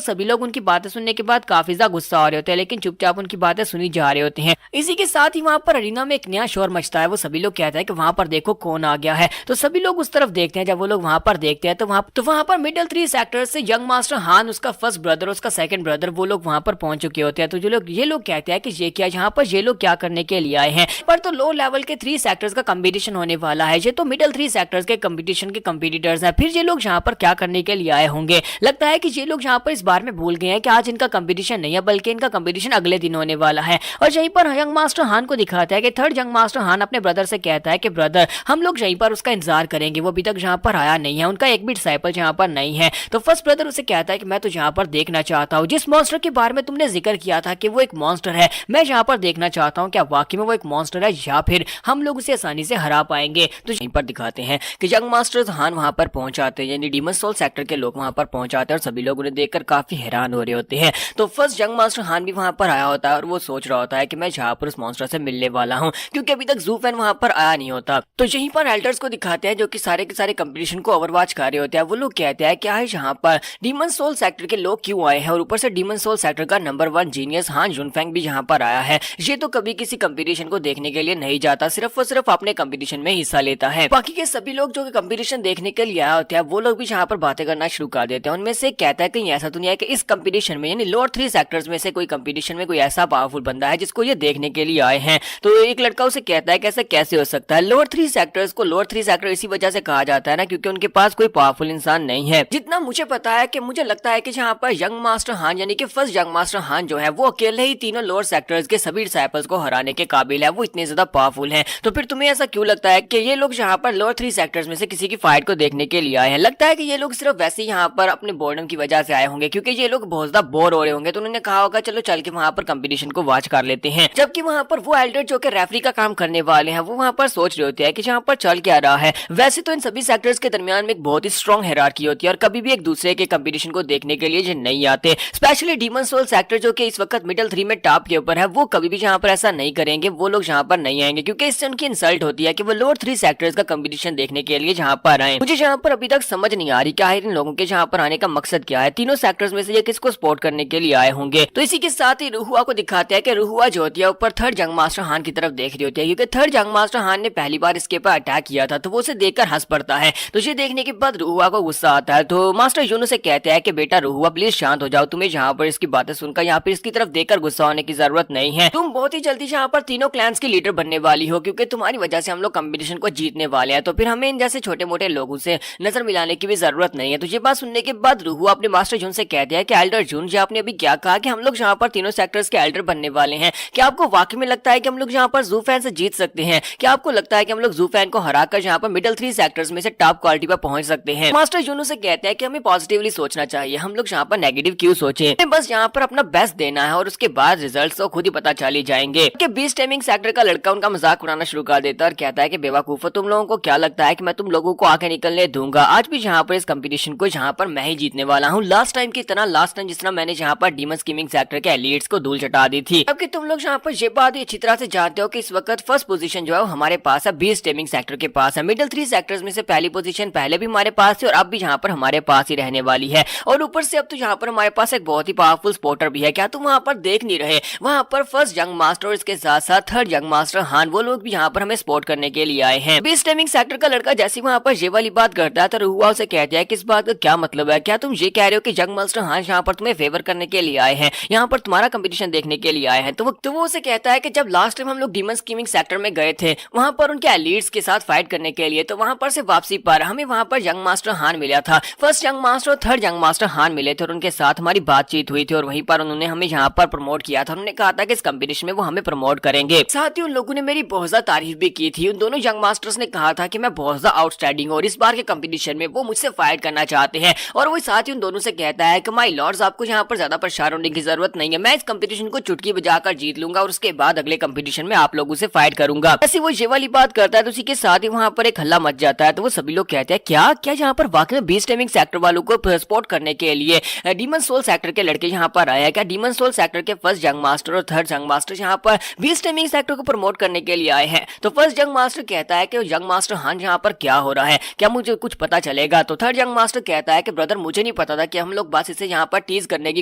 सभी लोग उनकी बातें सुनने के बाद काफी ज्यादा गुस्सा हो रहे होते हैं, लेकिन चुपचाप उनकी बातें सुनी जा रहे होते हैं। इसी के साथ ही वहाँ पर अरीना में एक नया शोर मचता है। वो सभी लोग कहते हैं कि वहाँ पर देखो कौन आ गया है। तो सभी लोग उस तरफ देखते हैं। जब वो लोग वहाँ पर देखते हैं तो वहाँ पर मिडिल 3 सेक्टर से यंग मास्टर हान, उसका फर्स्ट ब्रदर, उसका सेकंड ब्रदर, वो लोग वहाँ पर पहुंच चुके होते हैं। तो ये लोग कहते हैं कि ये क्या, यहाँ पर ये लोग क्या करने के लिए आए हैं। पर तो लो लेवल के 3 सेक्टर्स का कंपटीशन होने वाला है, ये तो मिडिल 3 सेक्टर्स के कंपटीशन के कंपटीटर्स हैं, फिर ये लोग यहाँ पर क्या करने के लिए आए होंगे। लगता है कि ये लोग यहाँ पर इस बार में भूल गए हैं कि आज इनका कंपटीशन नहीं है बल्कि इनका कंपटीशन अगले दिन होने वाला है। और यहीं पर यंग मास्टर हान को दिखाता है कि 3rd यंग मास्टर हान अपने ब्रदर से कहता है कि ब्रदर हम लोग यहीं पर उसका इंतजार करेंगे, वो अभी तक यहाँ पर आया नहीं है, उनका एक भी डिसाइपल यहाँ पर नहीं है। तो फर्स्ट ब्रदर उसे कहता है कि मैं तो यहाँ पर देखना चाहता हूँ जिस मॉन्स्टर के बारे में तुमने जिक्र किया था कि वो एक मॉन्स्टर है, मैं यहाँ पर देखना चाहता हूँ क्या वाकई में वो एक मॉन्स्टर है या फिर हम लोग उसे आसानी से हरा पाएंगे। तो यहीं पर दिखाते हैं कि यंग मास्टर्स हान वहां पर पहुंच जाते हैं, यानी डीमन सोल सेक्टर के लोग वहां पर पहुंच जाते हैं और सभी लोग उन्हें देखकर काफी हैरान हो रहे होते हैं। तो फर्स्ट यंग मास्टर हान भी वहां पर आया होता है और वो सोच रहा होता है कि मैं यहाँ पर उस मॉन्स्टर से मिलने वाला हूँ, क्योंकि अभी तक ज़ूफैन वहां पर आया नहीं होता। तो यहीं पर एल्डर्स को दिखाते हैं जो कि सारे के सारे कंपटीशन को ओवरवॉच कर रहे होते हैं। वो लोग कहते हैं क्या है यहाँ पर डीमन सोल सेक्टर के लोग क्यों आए हैं, और ऊपर से डीमन सोल सेक्टर का नंबर 1 जीनियस हान जुनफेंग भी यहाँ पर आया है। ये तो कभी किसी कंपटीशन को देखने के लिए नहीं जाता, सिर्फ और सिर्फ अपने कंपटीशन में हिस्सा लेता है। बाकी के सभी लोग जो कि कंपटीशन देखने के लिए आए होते हैं वो लोग भी यहाँ पर बातें करना शुरू कर देते हैं। उनमें से कहता है कि ऐसा तो नहीं है कि इस कंपटीशन में यानी लोअर 3 सेक्टर्स में से कोई कंपटीशन में कोई ऐसा पावरफुल बंदा है जिसको ये देखने के लिए आए हैं। तो एक लड़का उसे कहता है कि ऐसा कैसे हो सकता है। लोअर 3 सेक्टर्स को लोअर 3 सेक्टर इसी वजह से कहा जाता है ना क्योंकि उनके पास कोई पावरफुल इंसान नहीं है। जितना मुझे पता है कि मुझे लगता है कि यहाँ पर यंग मास्टर हान यानी कि फर्स्ट यंग मास्टर हान जो है वो अकेले ही तीनों लोअर सेक्टर्स के सभी डिसाइपल्स को हराने के काबिल है, वो इतने ज्यादा पावरफुल हैं। तो फिर तुम्हें ऐसा क्यों लगता है कि ये लोग यहाँ पर लोअर 3 सेक्टर्स में से किसी की फाइट को देखने के लिए आए हैं? लगता है कि ये लोग सिर्फ वैसे ही यहाँ पर अपने बोर्डम की वजह से आए होंगे क्योंकि ये लोग बहुत ज्यादा बोर हो रहे होंगे, तो उन्होंने कहा होगा चलो चल के वहाँ पर कंपटीशन को वॉच कर लेते हैं। जबकि वहाँ पर वो एल्डर जो कि रेफरी का काम करने वाले हैं वो वहाँ पर सोच रहे होते हैं कि यहाँ पर चल क्या रहा है। वैसे तो इन सभी सेक्टर्स के दरमियान में एक बहुत ही स्ट्रॉन्ग हायरार्की होती है और कभी भी एक दूसरे के कंपटीशन को देखने के लिए ये नहीं आते। स्पेशली डीमन सोल सेक्टर जो कि इस वक्त मिडिल 3 में टॉप के ऊपर है वो कभी भी यहाँ पर ऐसा नहीं करेंगे, वो लोग यहाँ पर नहीं आएंगे क्योंकि इससे उनकी इंसल्ट होती है कि वो लोअर 3 सेक्टर्स का कंपटीशन देखने के लिए यहाँ पर आए। मुझे यहाँ पर अभी तक समझ नहीं आ रही कि आखिर इन लोगों के यहाँ यहाँ पर आने का मकसद क्या है, तीनों सेक्टर्स में से ये किसको सपोर्ट करने के लिए आए होंगे। तो इसी के साथ ही रुहुआ को दिखाते हैं कि रुहुआ जो होती है ऊपर थर्ड जंग मास्टर हान की तरफ देख रही होती है, क्योंकि थर्ड जंग मास्टर हान ने पहली बार इसके ऊपर अटैक किया था, तो वो उसे देखकर हंस पड़ता है। तो ये देखने के बाद रुहुआ को गुस्सा आता है, तो मास्टर यूनो से कहते हैं कि बेटा रुहुआ प्लीज शांत हो जाओ, तुम्हें जहाँ पर इसकी बातें सुनकर यहाँ पर इसकी तरफ देखकर गुस्सा होने की जरूरत नहीं है। तुम बहुत ही जल्दी यहाँ पर तीनों क्लैंस की लीडर बनने वाली हो, क्योंकि तुम्हारी वजह से हम लोग कंपटीशन को जीतने वाले हैं, तो फिर हमें इन जैसे छोटे मोटे लोगों से नजर मिलाने की भी जरूरत नहीं है। तो ये बात सुनने के बाद रुहुआ अपने मास्टर जून से कहते हैं कि एल्डर जून, जी आपने अभी क्या कहा कि हम लोग यहाँ पर तीनों सेक्टर्स के एल्डर बनने वाले हैं, क्या आपको वाकई में लगता है कि हम लोग यहाँ पर जू फैन से जीत सकते हैं? क्या आपको लगता है कि हम लोग जू फैन को हराकर यहाँ पर मिडिल 3 सेक्टर्स में से टॉप क्वालिटी पर पहुंच सकते हैं? मास्टर जूनू से कहते हैं कि हमें पॉजिटिवली सोचना चाहिए, हम लोग यहाँ पर नेगेटिव क्यों सोचे, बस यहाँ पर अपना बेस्ट देना है और उसके बाद रिजल्ट तो खुद ही पता चल ही जाएंगे। बीस्ट टाइमिंग सेक्टर का लड़का उनका मजाक उड़ाना शुरू कर देता है और कहता है कि बेवकूफो, तुम लोगों को क्या लगता है कि मैं तुम लोगों को आगे निकलने दूंगा? आज भी यहाँ पर इस कंपटीशन को यहाँ पर मैं ही जीतने वाला हूँ, लास्ट टाइम की तरह, लास्ट टाइम जिस तरह मैंने यहाँ पर डीमन स्कीमिंग सेक्टर के एलिट्स को धूल चटा दी थी। जबकि तुम लोग यहाँ पर ये बात अच्छी तरह से जानते हो कि इस वक्त फर्स्ट पोजीशन जो है हमारे पास है बीस्ट टाइमिंग सेक्टर के पास है, मिडिल 3 सेक्टर्स में से पहली पोजीशन पहले भी हमारे पास थी और अब भी यहाँ पर हमारे पास ही रहने वाली है, और ऊपर से अब तो यहाँ पर हमारे पास एक बहुत ही पावरफुल स्पोर्टर भी है। क्या तुम वहाँ पर देख नहीं रहे, वहाँ पर फर्स्ट यंग मास्टर और इसके साथ साथ थर्ड यंग मास्टर हान, वो लोग भी यहाँ पर हमें सपोर्ट करने के लिए आए हैं। बीस्ट टाइमिंग सेक्टर का लड़का जैसे वहाँ पर ये वाली बात करता है तो रुहुआ उसे कहता है कि इस बात का क्या मतलब है, क्या तुम ये कह रहे हो कि यंग मास्टर हान यहाँ पर तुम्हें फेवर करने के लिए आए हैं, यहाँ पर तुम्हारा कंपटीशन देखने के लिए आए हैं? तो वो उसे कहता है कि जब लास्ट टाइम हम लोग डीमन स्कीमिंग सेक्टर में गए थे वहाँ पर उनके एलीट्स के साथ फाइट करने के लिए, तो वहाँ पर से वापसी पर हमें वहाँ पर यंग मास्टर हान मिला था, फर्स्ट यंग मास्टर और थर्ड यंग मास्टर हान मिले थे और उनके साथ हमारी बातचीत हुई थी और वहीं पर उन्होंने हमें यहाँ पर प्रमोट किया था। उन्होंने कहा था कि इस कंपटीशन में वो हमें प्रमोट करेंगे। साथ ही उन लोगों ने मेरी बहुत ज्यादा तारीफ भी की थी। उन दोनों यंग मास्टर्स ने कहा था कि मैं बहुत ज्यादा आउटस्टैंडिंग हूं और इस बार के कंपटीशन में वो मुझसे फाइट करना चाहते हैं। और वो साथ ही उन दोनों से कहता है कि माय लॉर्ड्स, आपको यहाँ पर ज्यादा परेशान होने की जरूरत नहीं है, मैं इस कंपटीशन को चुटकी बजाकर जीत लूंगा और उसके बाद अगले कंपटीशन में आप लोगों से फाइट करूंगा। ऐसे वो ये वाली बात करता है तो उसी के साथ ही वहाँ पर एक हल्ला मच जाता है। तो वो सभी लोग कहते हैं क्या क्या यहाँ पर वाकई में बीस्ट टाइमिंग सेक्टर वालों को सपोर्ट करने के लिए डीमन सोल सेक्टर के लड़के यहाँ पर आए हैं? क्या डीमन सोल सेक्टर के फर्स्ट यंग मास्टर और थर्ड यंग मास्टर यहाँ पर बीस्ट टाइमिंग सेक्टर को प्रमोट करने के लिए आए हैं? तो फर्स्ट यंग मास्टर कहता है कि यंग मास्टर हान यहाँ पर क्या हो रहा है, क्या मुझे कुछ पता चलेगा? तो थर्ड यंग मास्टर कहता है कि ब्रदर मुझे नहीं पता था कि हम लोग बस इसे यहाँ पर टीज करने की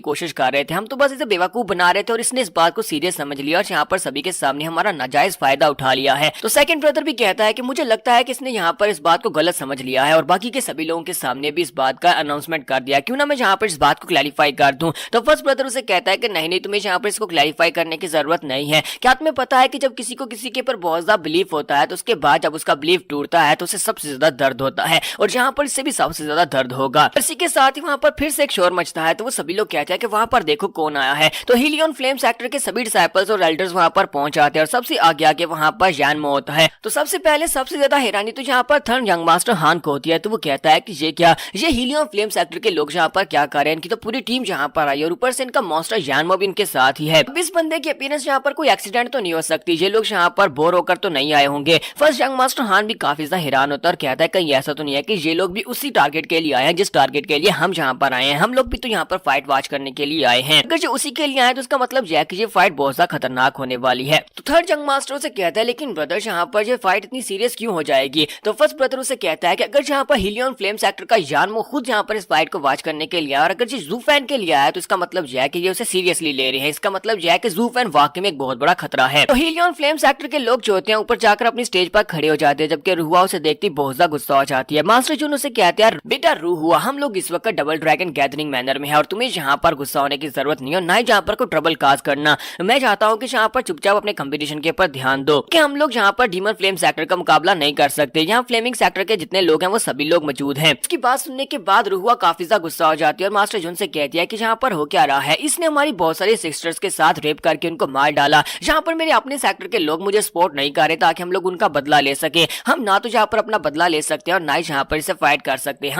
कोशिश कर रहे थे, हम तो बस इसे बेवकूफ बना रहे थे और इसने इस बात को सीरियस समझ लिया और यहाँ पर सभी के सामने हमारा नाजायज फायदा उठा लिया है। तो सेकंड ब्रदर भी कहता है कि मुझे लगता है कि इसने यहाँ पर इस बात को गलत समझ लिया है और बाकी के सभी लोगों के सामने भी इस बात का अनाउंसमेंट कर दिया, क्यों ना मैं यहाँ पर इस बात को क्लैरिफाई कर दूं। तो फर्स्ट ब्रदर उसे कहता है कि नहीं नहीं, तुम्हें यहाँ पर इसको क्लैरिफाई करने की जरूरत नहीं है। क्या तुम्हें पता है कि जब किसी को किसी के ऊपर बहुत ज्यादा बिलीफ होता है तो उसके बाद जब उसका बिलीफ टूटता है तो उसे सबसे ज्यादा दर्द होता है और यहाँ पर इससे भी सबसे ज्यादा दर्द होगा। इसी के साथ ही वहाँ पर फिर से एक शोर मचता है। तो वो सभी लोग कहते हैं कि वहाँ पर देखो कौन आया है। तो हीलियन फ्लेम सेक्टर के सभी डिसाइपल्स और एल्डर्स वहाँ पर पहुंच जाते हैं और सबसे आगे आगे वहाँ पर यानमो होता है। तो सबसे पहले सबसे ज्यादा हैरानी तो यहाँ पर थर्ड यंग मास्टर हान को होती है। तो वो कहता है कि ये क्या, ये हीलियन फ्लेम सेक्टर के लोग यहाँ पर क्या कर रहे हैं, इनकी तो पूरी टीम यहाँ पर आई और ऊपर से इनका मॉन्स्टर यानमो भी इनके साथ ही है। अब इस बंदे की अपीयरेंस यहाँ पर कोई एक्सीडेंट तो नहीं हो सकती, ये लोग यहाँ पर बोर होकर तो नहीं आए होंगे। फर्स्ट यंग मास्टर हान भी काफी ज्यादा हैरान होता है और कहता है कहीं ऐसा तो नहीं है कि ये लोग भी उसी टारगेट के लिए आए हैं जिस टारगेट के लिए हम यहाँ पर आए हैं, हम लोग भी तो यहाँ पर फाइट वॉच करने के लिए आए हैं। अगर जो उसी के लिए आए तो उसका मतलब यह है कि ये फाइट बहुत ज्यादा खतरनाक होने वाली है। तो थर्ड यंग मास्टर से कहता है लेकिन ब्रदर्स यहाँ पर ये फाइट इतनी सीरियस क्यों हो जाएगी? तो फर्स्ट ब्रदर उसे कहता है कि अगर यहाँ पर हीलियन फ्लेम सेक्टर का यानमो खुद यहाँ पर इस फाइट को वॉच करने के लिए और अगर ये जू फैन के लिए आया तो इसका मतलब यह है कि ये उसे सीरियसली ले रहे हैं, इसका मतलब यह है कि जू फैन वाकई में एक बहुत बड़ा खतरा है। तो हीलियन फ्लेम सेक्टर के लोग जो होते हैं ऊपर जाकर अपनी स्टेज पर खड़े हो जाते हैं, जबकि रुहुआ उसे देखती बहुत ज्यादा गुस्सा हो जाती है। मास्टर जून उसे कहते हैं बेटा रुहुआ, हम लोग इस वक्त डबल ड्रैगन गैदरिंग मैनर में है और तुम्हें यहाँ पर गुस्सा होने की जरूरत नहीं है, ना ही जहाँ पर कोई ट्रबल काज करना। मैं चाहता हूँ कि यहाँ पर चुपचाप अपने कंपटीशन के ऊपर ध्यान दो कि हम लोग यहाँ पर डीमन फ्लेम सेक्टर का मुकाबला नहीं कर सकते, यहाँ फ्लेमिंग सेक्टर के जितने लोग हैं वो सभी लोग मौजूद हैं। इसकी बात सुनने के बाद रुहुआ काफी ज्यादा गुस्सा हो जाती है और मास्टर जून से कहती है कि यहाँ पर हो क्या रहा है, इसने हमारी बहुत सारी सिस्टर्स के साथ रेप करके उनको मार डाला, यहाँ पर मेरे अपने सेक्टर के लोग मुझे सपोर्ट नहीं कर रहे ताकि हम लोग उनका बदला ले सके। हम ना तो यहाँ पर अपना बदला ले सकते हैं और ना ही यहाँ पर इसे फाइट कर सकते हैं,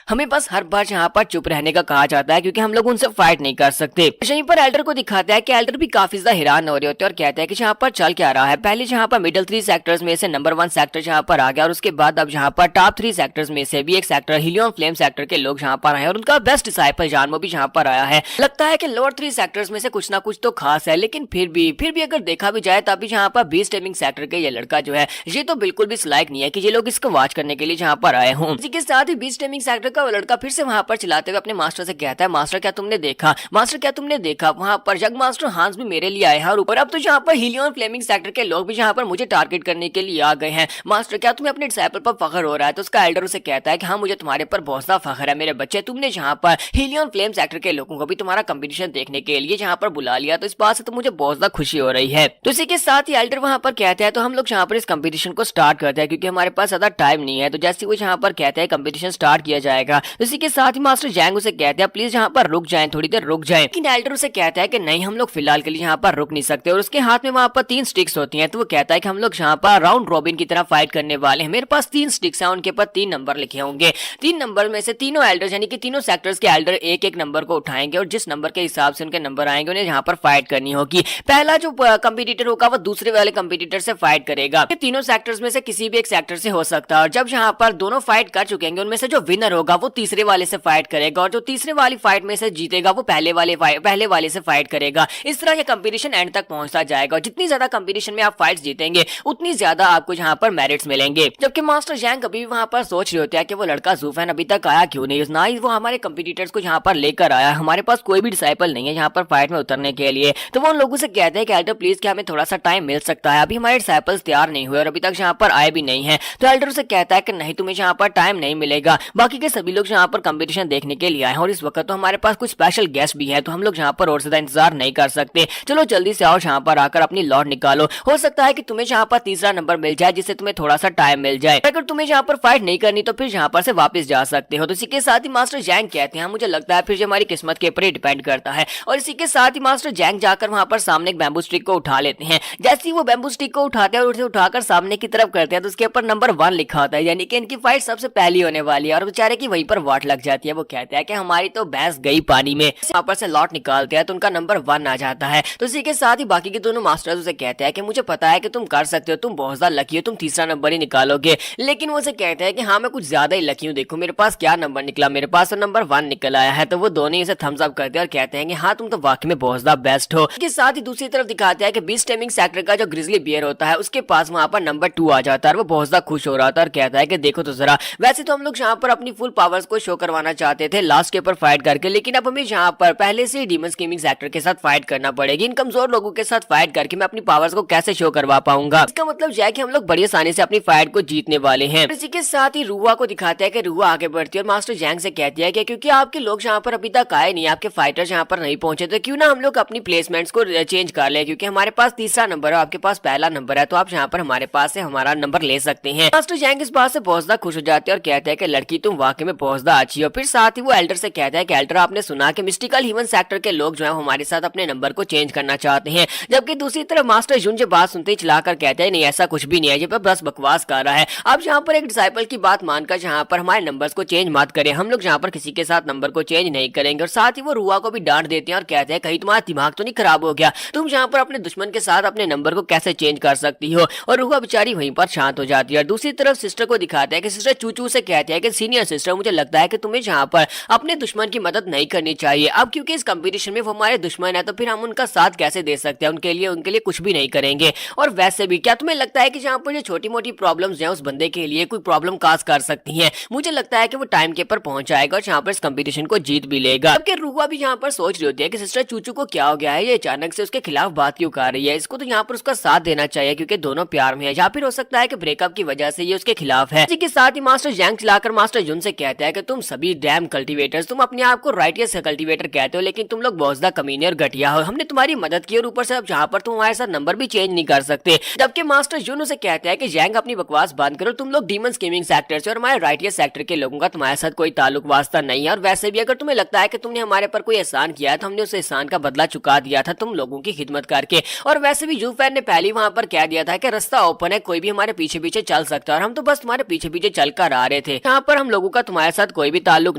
हमें बस हर बार यहाँ पर चुप रहने का कहा जाता है क्योंकि हम लोग उनसे फाइट नहीं कर सकते। यहीं पर एल्डर को दिखाता है कि एल्डर भी काफी ज्यादा हैरान हो रहे होते हैं और कहते हैं कि यहाँ पर चल क्या रहा है। पहले यहाँ पर मिडिल 3 सेक्टर्स में से नंबर 1 सेक्टर यहाँ पर आ गया और उसके बाद अब यहाँ पर टॉप 3 सेक्टर्स में से भी एक सेक्टर हीलियन फ्लेम सेक्टर के लोग यहाँ पर आए और उनका बेस्ट डिसाइपल यानमो भी यहाँ पर आया है। लगता है कि लोअर 3 सेक्टर्स में से कुछ ना कुछ तो खास है, लेकिन फिर भी अगर देखा भी जाए तभी यहाँ पर बीस्ट टाइमिंग सेक्टर के ये लड़का जो है ये तो बिल्कुल भी लायक नहीं है कि ये लोग इसको वॉच करने के लिए यहाँ पर आए हों। इसी के साथ ही बीस्ट टाइमिंग सेक्टर का वो लड़का लड़का फिर से वहां पर चिल्लाते हुए अपने मास्टर से कहता है, मास्टर क्या तुमने देखा, मास्टर क्या तुमने देखा, वहां पर जग मास्टर हांस भी मेरे लिए आए हैं और ऊपर अब तो यहाँ पर हीलियन फ्लेमिंग सेक्टर के लोग भी यहाँ पर मुझे टारगेट करने के लिए आ गए हैं। मास्टर क्या तुम्हें अपने डिसाइपल पर फख्र हो रहा है? तो उसका एल्डर उसे कहता है कि हाँ मुझे तुम्हारे पर बहुत सा फख्र है मेरे बच्चे, तुमने यहाँ पर हीलियन फ्लेम सेक्टर के लोगों को भी तुम्हारा कंपटीशन देखने के लिए यहाँ पर बुला लिया, तो इस बात से तो मुझे बहुत ज्यादा खुशी हो रही है। तो इसी के साथ ही एल्डर वहां पर कहते हैं तो हम लोग यहाँ पर इस कंपटीशन को स्टार्ट करते हैं क्योंकि हमारे पास ज्यादा टाइम नहीं है। तो जैसे वो यहाँ पर कहते हैं कंपटीशन स्टार्ट किया जाएगा, तो इसी के साथ ही मास्टर जैंग उसे कहते हैं प्लीज यहाँ पर रुक जाएं, थोड़ी देर रुक जाएं। लेकिन एल्डर उसे कहता है कि नहीं हम लोग फिलहाल के लिए यहाँ पर रुक नहीं सकते, और उसके हाथ में वहां पर 3 स्टिक्स होती हैं। तो वो कहता है कि हम लोग यहाँ पर राउंड रॉबिन की तरह फाइट करने वाले हैं, मेरे पास 3 स्टिक्स हैं, उनके पर 3 नंबर लिखे होंगे, 3 नंबर में से तीनों एल्डर्स यानी कि तीनों सेक्टर्स के एल्डर एक एक नंबर को उठाएंगे और जिस नंबर के हिसाब से उनके नंबर आएंगे उन्हें यहाँ पर फाइट करनी होगी। पहला जो कंपटीटर होगा वो दूसरे वाले कंपटीटर से फाइट करेगा। ये तीनों सेक्टर्स में से किसी भी एक सेक्टर से हो सकता है, और जब यहाँ पर दोनों फाइट कर चुके हैं उनमें से जो विनर होगा वो तीसरे वाले से फाइट करेगा, और जो तीसरे वाली फाइट में से जीतेगा वो पहले वाले से फाइट करेगा। इस तरह ये कंपटीशन एंड तक पहुंचता जाएगा, और जितनी ज्यादा कंपटीशन में आप फाइट्स जीतेंगे उतनी ज्यादा आपको यहाँ पर मेरिट्स मिलेंगे। जबकि मास्टर जैंग अभी भी वहां पर सोच रहे होते हैं कि वो लड़का ज़ूफेन अभी तक आया क्यों नहीं, ना ही वो हमारे कंपटीटर्स को यहाँ पर लेकर आया, हमारे पास कोई भी डिसाइपल नहीं है यहाँ पर फाइट में उतरने के लिए। तो वो उन लोगों से कहते हैं कि एल्डर प्लीज क्या हमें थोड़ा सा टाइम मिल सकता है, अभी हमारे डिसाइपल्स तैयार नहीं हुए और अभी तक यहाँ पर आए भी नहीं है। तो एल्डर उसे कहता है कि नहीं तुम्हें यहाँ पर टाइम नहीं मिलेगा, बाकी के सभी लोग यहाँ पर कंपटीशन देखने के लिए आए हैं और इस वक्त तो हमारे पास कुछ स्पेशल गेस्ट भी है, तो हम लोग यहाँ पर और ज्यादा इंतजार नहीं कर सकते, चलो जल्दी से आओ यहाँ पर आकर अपनी लॉट निकालो, हो सकता है कि तुम्हें यहाँ पर तीसरा नंबर मिल जाए जिससे तुम्हें थोड़ा सा टाइम मिल जाए, अगर तुम्हें यहाँ पर फाइट नहीं करनी तो फिर यहाँ पर से वापस जा सकते हो। तो इसी के साथ ही मास्टर जैंग कहते हैं मुझे लगता है फिर हमारी किस्मत के ऊपर ही डिपेंड करता है, और इसी के साथ ही मास्टर जैंग जाकर वहां पर सामने एक बैम्बू स्टिक को उठा लेते हैं। जैसे ही वो बैम्बू स्टिक को उठाते हैं और उसे उठाकर सामने की तरफ करते हैं तो उसके ऊपर नंबर 1 लिखा होता है, यानी कि इनकी फाइट सबसे पहली होने वाली है, और बेचारे की वहीं पर वाट लग जाती है। वो कहते हैं कि हमारी तो भैंस गई पानी में, वहां पर से लॉट निकालते हैं तो उनका नंबर 1 आ जाता है। तो इसी के साथ ही बाकी के दोनों मास्टर्स उसे कहते हैं कि मुझे पता है कि तुम कर सकते हो, तुम बहुत ज्यादा लकी हो, तुम तीसरा नंबर ही निकालोगे, लेकिन वो उसे कहते हैं कि हाँ मैं कुछ ज्यादा ही लकी हूँ, देखो मेरे पास क्या नंबर निकला, मेरे पास तो नंबर 1 निकल आया है। तो वो दोनों ही उसे थम्स अप करते हैं और कहते हैं कि हाँ तुम तो वाकई में बहुत ज्यादा बेस्ट हो। इसके साथ ही दूसरी तरफ दिखाते हैं कि बीस्ट टेमिंग सेक्टर का जो ग्रिजली बियर होता है उसके पास वहां पर नंबर 2 आ जाता है, और वो बहुत ज्यादा खुश हो रहा था और कहता है कि देखो तो जरा, वैसे तो हम लोग यहाँ पर अपनी फुल पावर्स को शो करवाना चाहते थे लास्ट के ऊपर फाइट करके, लेकिन अब हमें यहाँ पर पहले से डीमन स्कीमिंग सेक्टर के साथ फाइट करना पड़ेगी, इन कमजोर लोगों के साथ फाइट करके मैं अपनी पावर्स को कैसे शो करवा पाऊंगा। इसका मतलब यह है कि हम लोग बड़ी आसानी से अपनी फाइट को जीतने वाले हैं। इसी के साथ ही रुआ को दिखाते हैं कि रुआ आगे बढ़ती है और मास्टर जैंग से कहती है कि क्योंकि आपके लोग यहाँ पर अभी तक आए नहीं, आपके फाइटर्स यहाँ पर नहीं पहुंचे, तो क्यों ना हम लोग अपनी प्लेसमेंट्स को चेंज कर ले, क्योंकि हमारे पास तीसरा नंबर है, आपके पास पहला नंबर है, तो आप यहाँ पर हमारे पास से हमारा नंबर ले सकते हैं। मास्टर जैंग इस बात से बहुत ज्यादा खुश हो जाते हैं और कहते हैं कि लड़की तुम वाकई में बहुत ज्यादा अच्छी हो। फिर साथ ही वो एल्डर से कहता है कि एल्डर आपने सुना कि मिस्टिकल ह्यूमन सेक्टर के लोग जो है हमारे साथ अपने नंबर को चेंज करना चाहते हैं, जबकि दूसरी तरफ मास्टर जुन जो बात सुनते ही चिल्लाकर कहते हैं नहीं ऐसा कुछ भी नहीं है, ये बस बकवास कर रहा है, आप यहाँ पर एक डिसाइपल की बात मानकर यहाँ पर हमारे नंबर्स को चेंज मत करें, हम लोग यहाँ पर किसी के साथ नंबर को चेंज नहीं करेंगे। और साथ ही वो रुआ को भी डांट देते हैं और कहते हैं कहीं तुम्हारा दिमाग तो नहीं खराब हो गया, तुम यहाँ पर अपने दुश्मन के साथ अपने नंबर को कैसे चेंज कर सकती हो। और रुआ बेचारी वहीं पर शांत हो जाती है। दूसरी तरफ सिस्टर को दिखाते हैं कि सिस्टर चूचू से कहते हैं कि सीनियर सिस्टर मुझे लगता है कि तुम्हें यहाँ पर अपने दुश्मन की मदद नहीं करनी चाहिए, अब क्योंकि इस कंपटीशन में वो हमारे दुश्मन है तो फिर हम उनका साथ कैसे दे सकते हैं, उनके लिए कुछ भी नहीं करेंगे। और वैसे भी क्या तुम्हें लगता है कि जहाँ पर ये छोटी मोटी प्रॉब्लम्स हैं उस बंदे के लिए कोई प्रॉब्लम काज कर सकती हैं? मुझे लगता है कि वो टाइम के पर पहुंच जाएगा और यहाँ पर इस कंपटीशन को जीत भी लेगा। जबकि रुआ भी यहाँ पर सोच रही होती है कि सिस्टर चूचू को क्या हो गया है, ये अचानक से उसके खिलाफ बात क्यों कर रही है, इसको तो यहाँ पर उसका साथ देना चाहिए क्योंकि दोनों प्यार में है, या फिर हो सकता है कि ब्रेकअप की वजह से ये उसके खिलाफ है। इसी के साथ ही मास्टर जैंग चलाकर मास्टर जुन से कहता है कि तुम सभी डैम कल्टीवेटर्स, तुम अपने आप को राइटियस कल्टीवेटर कहते हो, लेकिन तुम लोग बहुत ज्यादा कमीने और घटिया हो, हमने तुम्हारी मदद की और ऊपर से अब जहाँ पर तुम हमारे साथ नंबर भी चेंज नहीं कर सकते। जबकि मास्टर जुन उसे कहता है कि जैंग अपनी बकवास बंद करो, तुम लोग डीमन स्कीमिंग सेक्टर से और हमारे राइटियस सेक्टर के लोगों का तुम्हारे साथ कोई ताल्लुक वास्ता नहीं है, और वैसे भी अगर तुम्हें लगता है कि तुमने हमारे पर कोई एहसान किया है तो हमने उस एहसान का बदला चुका दिया था तुम लोगों की खिदमत करके। और वैसे भी ज़ूफेन ने पहले वहां पर कह दिया था कि रास्ता ओपन है, कोई भी हमारे पीछे पीछे चल सकता है, और हम तो बस तुम्हारे पीछे पीछे चल कर आ रहे थे, यहाँ पर हम लोगों का तुम्हारे साथ कोई भी ताल्लुक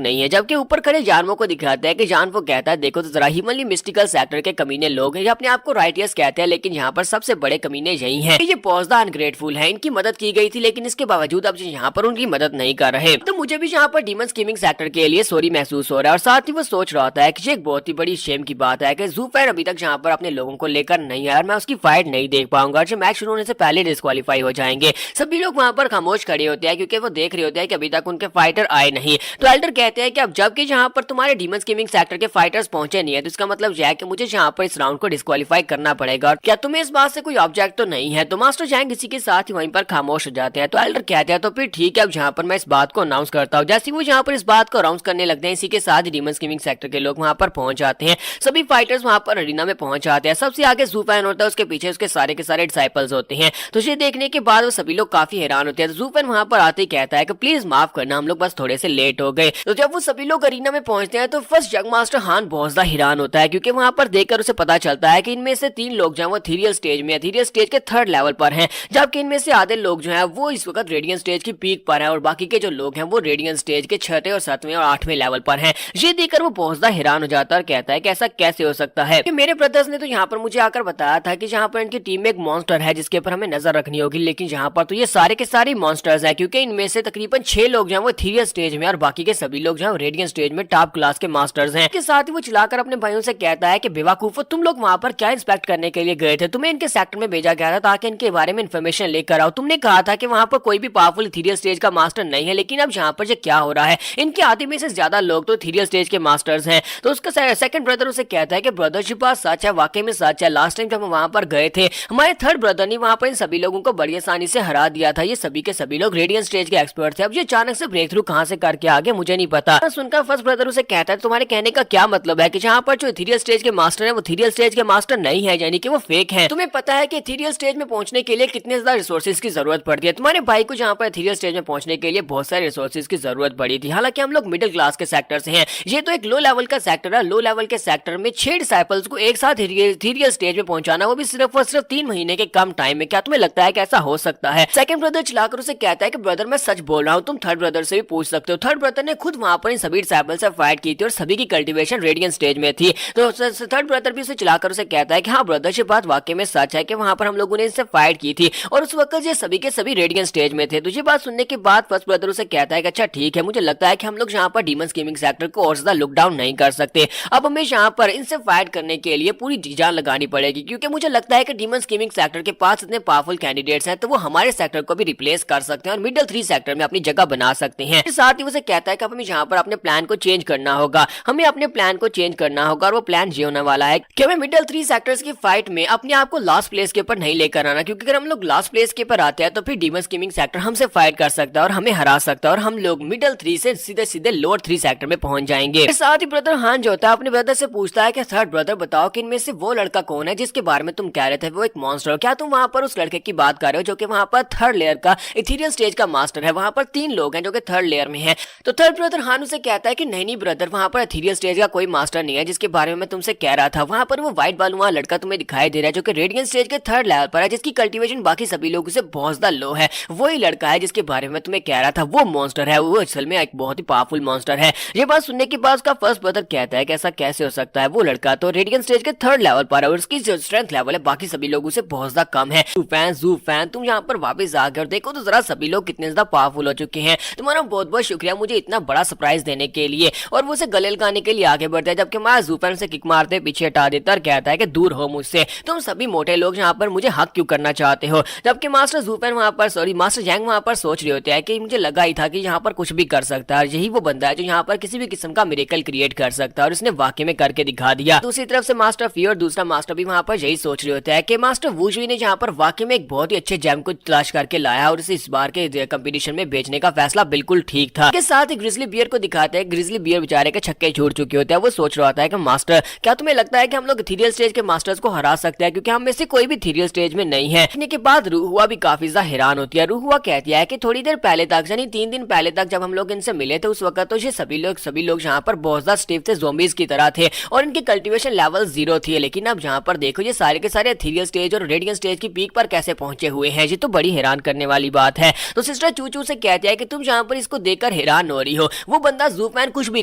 नहीं है। जबकि ऊपर खड़े जानवों को दिखाता है कि जानवो कहता है देखो तो जरा ह्यूमनली मिस्टिकल सेक्टर के कमीने लोग हैं, ये अपने आप को राइटियस कहते हैं, लेकिन यहाँ पर सबसे बड़े कमीने यही हैं, ये बहुत ज्यादा अनग्रेटफुल है, इनकी मदद की गई थी लेकिन इसके बावजूद अब यहाँ पर उनकी मदद नहीं कर रहे, तो मुझे भी यहाँ पर डीमन स्कीमिंग सेक्टर के लिए सॉरी महसूस हो रहा है। और साथ ही वो सोच रहा होता है कि ये एक बहुत ही बड़ी शेम की बात है कि ज़ूफेन अभी तक यहाँ पर अपने लोगों को लेकर नहीं आया और मैं उसकी फाइट नहीं देख पाऊंगा, जो मैच शुरू होने से पहले डिस्क्वालीफाई हो जाएंगे। सभी लोग वहां पर खामोश खड़े होते हैं क्योंकि वो देख रहे होते हैं कि अभी तक उनके फाइटर आए नहीं, तो एल्डर कहते हैं कि अब जबकि जहाँ पर तुम्हारे डीमन स्कीमिंग सेक्टर के फाइटर्स पहुंचे नहीं है, तो इसका मतलब यह है कि मुझे यहाँ पर इस राउंड को डिस्क्वालीफाई करना पड़ेगा। क्या तुम्हें इस बात से कोई ऑब्जेक्ट तो नहीं है? तो मास्टर जैंग इसी के साथ ही वहीं पर खामोश हो जाते हैं। तो एल्डर कहते हैं तो फिर ठीक है, अब जहाँ पर मैं इस बात को अनाउंस करता हूँ। जैसे वो जहाँ पर इस बात को अनाउंस करने लगते हैं, इसी के साथ डीमन स्कीमिंग सेक्टर के लोग वहाँ पर पहुंच जाते हैं। सभी फाइटर्स वहाँ पर अरीना में पहुंच जाते हैं। सबसे आगे ज़ूफेन होता है, उसके पीछे उसके सारे के सारे डिसाइपल्स होते हैं। तो ये देखने के बाद वो सभी लोग काफी हैरान होते हैं। तो ज़ूफेन वहाँ पर आते ही कहता है कि प्लीज माफ करना, हम लोग बस थोड़े से लेट हो गए। तो जब वो सभी लोग अरीना में पहुंचते हैं तो फर्स्ट जंग मास्टर हान बहुत ज्यादा हैरान होता है, क्योंकि वहाँ पर देखकर उसे पता चलता है कि इनमें से 3 लोग जो है वो इथेरियल स्टेज में, इथेरियल स्टेज के 3rd लेवल पर हैं, जबकि इनमें से आधे लोग जो है वो इस वक्त रेडियंट स्टेज की पीक पर हैं और बाकी के जो लोग हैं वो रेडियंट स्टेज के 6थे और 7वें और 8वें लेवल पर हैं। ये देखकर वो बहुत ज्यादा हैरान हो जाता है और कहता है कि ऐसा कैसे हो सकता है, कि मेरे ब्रदर्स ने तो यहाँ पर मुझे आकर बताया था कि यहाँ पर इनकी टीम में एक मॉन्स्टर है जिसके ऊपर हमें नजर रखनी होगी, लेकिन यहाँ पर तो ये सारे के सारे मॉन्स्टर्स हैं, क्योंकि इनमें से तकरीबन 6 लोग जो है वो इथेरियल स्टेज में और बाकी के सभी लोग जो है रेडियंट स्टेज में टॉप क्लास के मास्टर्स हैं। इसके साथ ही वो चिल्लाकर अपने भाइयों से कहता है कि बेवकूफो, तुम लोग वहाँ पर क्या इंस्पेक्ट करने के लिए गए थे? तुम्हें इनके सेक्टर में भेजा गया था ताकि इनके बारे में इन्फॉर्मेशन लेकर आओ। तुमने कहा था कि वहाँ पर कोई भी पावरफुल इथेरियल स्टेज का मास्टर नहीं है, लेकिन अब यहाँ पर जो क्या हो रहा है, इनके आधे में से ज्यादा लोग तो इथेरियल स्टेज के मास्टर्स हैं। तो उसका सेकंड ब्रदर उसे कहता है कि ब्रदर जी बात सच है, वाकई में सच है। लास्ट टाइम जब हम वहाँ पर गए थे, हमारे 3rd ब्रदर ने वहाँ पर इन सभी लोगों को बड़ी आसानी से हरा दिया था। ये सभी के सभी लोग रेडियंट स्टेज के एक्सपर्ट थे। अब ये अचानक से ब्रेक थ्रू कहाँ से करके आगे मुझे नहीं पता। सुनकर फर्स्ट ब्रदर उसे कहता है तुम्हारे कहने का क्या मतलब है कि जहाँ पर जो इथेरियल स्टेज के मास्टर है वो इथेरियल स्टेज के मास्टर नहीं है, यानी कि वो फेक है। तुम्हें पता है कि इथेरियल स्टेज में पहुंचने के लिए कितने ज्यादा रिसोर्सेज की जरूरत पड़ती है? तुम्हारे भाई को जहाँ पर इथेरियल स्टेज में पहुंचने के लिए बहुत सारे रिसोर्सेज की जरूरत पड़ी थी। हालांकि हम लोग मिडिल क्लास के सेक्टर से हैं, ये तो एक लो लेवल का सेक्टर है। लो लेवल के सेक्टर में 6 डिसाइपल्स को एक साथ इथेरियल स्टेज में पहुंचाना, वो भी सिर्फ और सिर्फ 3 महीने के कम टाइम में, क्या तुम्हें लगता है कि ऐसा हो सकता है? सेकंड ब्रदर चिल्लाकर उसे कहता है कि ब्रदर मैं सच बोल रहा हूँ, तुम 3rd ब्रदर से भी पूछ सकते हो। 3rd ब्रदर ने खुद वहां पर इन सभी डिसाइपल्स से फाइट की थी और सभी की कल्टीवेशन रेडियंट स्टेज में थी। तो 3rd ब्रदर भी उसे चिल्लाकर उसे कहता है कि हाँ ब्रदर, ये बात वाकई में सच है कि वहां पर हम लोगों ने इनसे फाइट की थी और उस वक्त ये सभी के सभी रेडियंट स्टेज में थे। तो ये बात सुनने के बाद फर्स्ट ब्रदर उसे कहता है कि अच्छा ठीक है, मुझे लगता है कि हम लोग यहाँ पर डीमन स्कीमिंग सेक्टर को और ज्यादा लुक डाउन नहीं कर सकते। अब हमें यहाँ पर इनसे फाइट करने के लिए पूरी जी जान लगानी पड़ेगी, क्योंकि मुझे लगता है कि डीमन स्कीमिंग सेक्टर के पास इतने पावरफुल कैंडिडेट्स हैं तो वो हमारे सेक्टर को भी रिप्लेस कर सकते हैं और मिडिल 3 सेक्टर में अपनी जगह बना सकते हैं। साथ ही उसे कहता है कि हमें यहाँ पर अपने प्लान को चेंज करना होगा, हमें अपने प्लान को चेंज करना होगा और वो प्लान ये होने वाला है कि हमें मिडिल 3 सेक्टर्स की फाइट में अपने आप को लास्ट प्लेस के ऊपर नहीं लेकर आना, क्योंकि अगर हम लोग लास्ट प्लेस के ऊपर आते हैं तो फिर डीमन स्कीमिंग सेक्टर हमसे फाइट कर सकता है और हमें हरा सकता है और हम लोग मिडिल 3 से सीधे सीधे लोअर 3 सेक्टर में पहुंच जाएंगे। साथ ही ब्रदर हान जो होता है अपने ब्रदर से पूछता है कि 3rd ब्रदर बताओ कि इनमें से वो लड़का कौन है जिसके बारे में तुम कह रहे थे वो एक मॉन्स्टर हो? क्या तुम वहां पर उस लड़के की बात कर रहे हो जो कि वहां पर 3rd लेयर का इथेरियल स्टेज का मास्टर है? वहां पर 3 लोग हैं जो कि 3rd लेयर में हैं। तो 3rd ब्रदर हान उसे कहता है कि नहीं ब्रदर, वहां पर इथेरियल स्टेज का कोई मास्टर नहीं है जिसके बारे में मैं तुमसे कह रहा था। वहां पर वो व्हाइट बालूआ लड़का तुम्हें दिखाई दे रहा है जो कि रेडियंट स्टेज के 3rd लेवल पर है, जिसकी कल्टीवेशन बाकी सभी लोगों से बहुत ज्यादा लो है। वही लड़का है जिसके बारे में तुम्हें कह रहा था, वो मॉन्स्टर है, वो असल में एक बहुत ही पावरफुल मॉन्स्टर है। ये बात सुनने के बाद उसका फर्स्ट ब्रदर कहता है कि ऐसा कैसे हो सकता है? वो लड़का तो रेडियंट स्टेज के 3rd लेवल पर है और उसकी जो स्ट्रेंथ लेवल है बाकी सभी लोगों से बहुत ज्यादा कम है। ज़ूफेन तुम यहाँ पर वापस आ गए और देखो तो जरा सभी लोग कितने ज्यादा पावरफुल हो चुके हैं। तुम्हारा बहुत बहुत शुक्रिया मुझे इतना बड़ा सरप्राइज देने के लिए। और वो उसे गले लगाने के लिए आगे बढ़ता है, जबकि मैं ज़ूफेन से किक मारते पीछे हटा देता और कहता है कि दूर हो मुझसे, तुम सभी मोटे लोग यहाँ पर मुझे हक क्यों करना चाहते हो? जबकि मास्टर ज़ूफेन वहाँ पर मास्टर जैंग वहाँ पर सोच रहे होते हैं कि मुझे लगा ही था कि यहाँ पर कुछ भी कर सकता है, यही वो बंदा है जो यहाँ पर किसी भी किस्म का मिरेकल क्रिएट कर सकता है और उसने वाकई में करके दिखा दिया। दूसरी तरफ से मास्टर फी और दूसरा मास्टर भी वहाँ पर यही सोच रहे होते हैं कि मास्टर वुजुई ने यहाँ पर वाकई में एक बहुत ही अच्छे जेम को तलाश करके लाया और इसे इस बार के कंपटीशन में बेचने का फैसला बिल्कुल ठीक था। इसके साथ ही ग्रिजली बियर को दिखाते हैं। ग्रिजली बियर बेचारे के छक्के छूट चुके होते हैं। वो सोच रहा होता है कि मास्टर क्या तुम्हें लगता है कि हम लोग इथेरियल स्टेज के मास्टर्स को हरा सकते हैं, क्योंकि हम में से कोई भी इथेरियल स्टेज में नहीं है। के बाद रूहुआ भी काफी ज्यादा हैरान होती है। रूहुआ कहती है कि थोड़ी देर पहले तक यानी 3 दिन पहले तक जब हम लोग इनसे मिले थे उस वक्त तो ये सभी लोग यहाँ पर बहुत ज्यादा स्टिफ थे, ज़ोंबीज की तरह थे और इनकी कल्टीवेशन लेवल 0 थी। लेकिन अब यहाँ पर देखो ये सारे के सारे इथेरियल स्टेज और रेडियंट स्टेज की पीक पर कैसे पहुंचे हुए हैं, ये तो बड़ी हैरान करने वाली बात है। तो सिस्टर चूचू से कहती है कि तुम जहाँ पर इसको देखकर हैरान हो रही हो, वो बंदा ज़ूफेन कुछ भी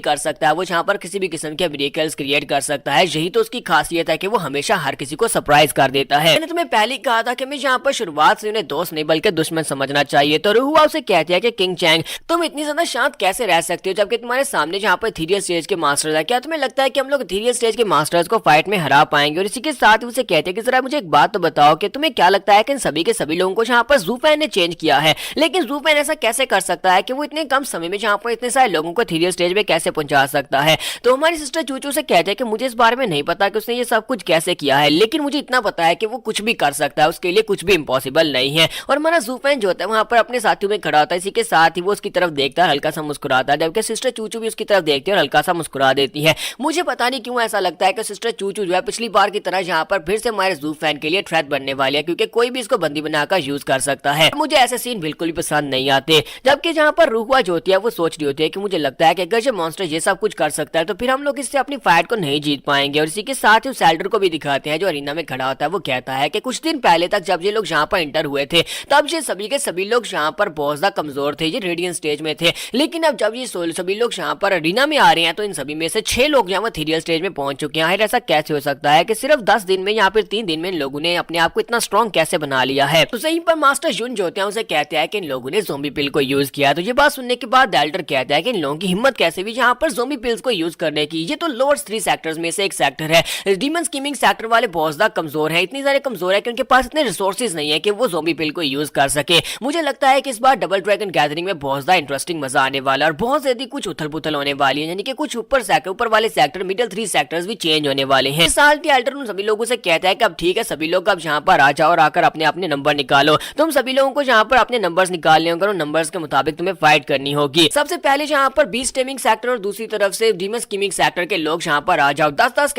कर सकता है, वो यहाँ पर किसी भी किस्म के मिरेकल्स क्रिएट कर सकता है। यही तो उसकी खासियत है कि वो हमेशा हर किसी को सरप्राइज कर देता है। मैंने तुम्हें पहले ही कहा था कि मैं यहाँ पर शुरुआत से उन्हें दोस्त नहीं बल्कि दुश्मन समझना चाहिए। तो रूहुआ उसे कहती है कि किंग चैंग तुम इतनी ज्यादा शांत कैसे रह सकते हो जबकि तुम्हारे सामने जहाँ पर इथेरियल स्टेज के मास्टर्स है? क्या तुम्हें लगता है कि हम लोग इथेरियल स्टेज के मास्टर्स को फाइट में हरा पाएंगे? और इसी के साथ उसे कहते हैं कि जरा मुझे एक बात तो बताओ कि तुम्हें क्या लगता है कि इन सभी के सभी लोगों को यहाँ पर ज़ूफेन ने चेंज किया है, लेकिन ज़ूफेन ऐसा कैसे कर सकता है कि वो इतने कम समय में जहाँ पर इतने सारे लोगों को थीरियल स्टेज पे कैसे पहुंचा सकता है। तो हमारी सिस्टर चूचू से कहते हैं कि मुझे इस बारे में नहीं पता कि उसने ये सब कुछ कैसे किया है, लेकिन मुझे इतना पता है कि वो कुछ भी कर सकता है, उसके लिए कुछ भी इम्पॉसिबल नहीं है। और हमारा जूफैन जो होता है वहां पर अपने साथियों में खड़ा होता है, इसी के साथ ही वो उसकी तरफ देखता है, हल्का सा मुस्कुराता है, जबकि सिस्टर चूचू भी उसकी तरफ देखती है और हल्का सा मुस्कुरा देती है। मुझे पता नहीं क्यों ऐसा लगता है कि सिस्टर चूचू जो है पिछली बार की तरह यहाँ पर फिर से हमारे जूफैन के लिए थ्रेट बनने वाली है, क्योंकि कोई भी इसको बंदी बनाकर यूज कर सकता है। मुझे ऐसे सीन बिल्कुल भी पसंद नहीं आते। जबकि जहाँ पर रूहुआ जो होती है वो सोच रही होती है कि मुझे लगता है कि अगर ये मॉन्स्टर ये सब कुछ कर सकता है तो फिर हम लोग इससे अपनी फाइट को नहीं जीत पाएंगे। और इसी के साथ ही उस एल्डर को भी दिखाते हैं जो अरीना में खड़ा होता है। वो कहता है कि कुछ दिन पहले तक जब ये लोग यहाँ पर इंटर हुए थे तब ये सभी के सभी लोग यहाँ पर बहुत ज्यादा कमजोर थे, ये रेडियंट स्टेज में थे, लेकिन अब जब ये सभी लोग यहाँ पर अरीना में आ रहे हैं तो इन सभी में से 6 लोग यहाँ पर थीरियल स्टेज में पहुंच चुके हैं। ऐसा कैसे हो सकता है कि सिर्फ 10 दिन में यहाँ पर 3 दिन में इन लोगों ने अपने आप को इतना स्ट्रॉन्ग कैसे बना लिया है। तो सही पर मास्टर जुन जो होते हैं उसे कहते हैं कि इन लोगों ने ज़ोंबी पिल को यूज किया। तो ये बात सुनने के बाद एल्डर कहता है कि इन लोगों की हिम्मत कैसे भी यहाँ पर ज़ोंबी पिल्स को यूज करने की। ये तो लोअर 3 सेक्टर्स में से एक सेक्टर है। डीमन स्कीमिंग सेक्टर वाले बहुत ज्यादा कमजोर हैं, इतनी सारे कमजोर है कि उनके पास इतने रिसोर्सेज नहीं है कि वो ज़ोंबी पिल को यूज कर सके। मुझे लगता है कि इस बार डबल ड्रैगन गैदरिंग में बहुत ज्यादा इंटरेस्टिंग मजा आने वाला है और बहुत ज्यादा कुछ उथल पुथल होने वाली है, यानी कि कुछ ऊपर वाले सेक्टर मिडिल 3 सेक्टर्स भी चेंज होने वाले हैं। इस साल की एल्डर उन सभी लोगों से कहता है कि अब ठीक है सभी लोग अब यहाँ पर आ जाओ और आकर अपने अपने नंबर निकालो। तुम सभी लोगों को यहाँ पर अपने नंबर्स निकालने होंगे और नंबर्स के मुताबिक तुम्हें फाइट करनी होगी। सबसे पहले यहाँ पर बीस्ट टेमिंग सेक्टर और दूसरी तरफ से डीमन स्कीमिंग सेक्टर के लोग यहाँ पर आ जाओ। 10-10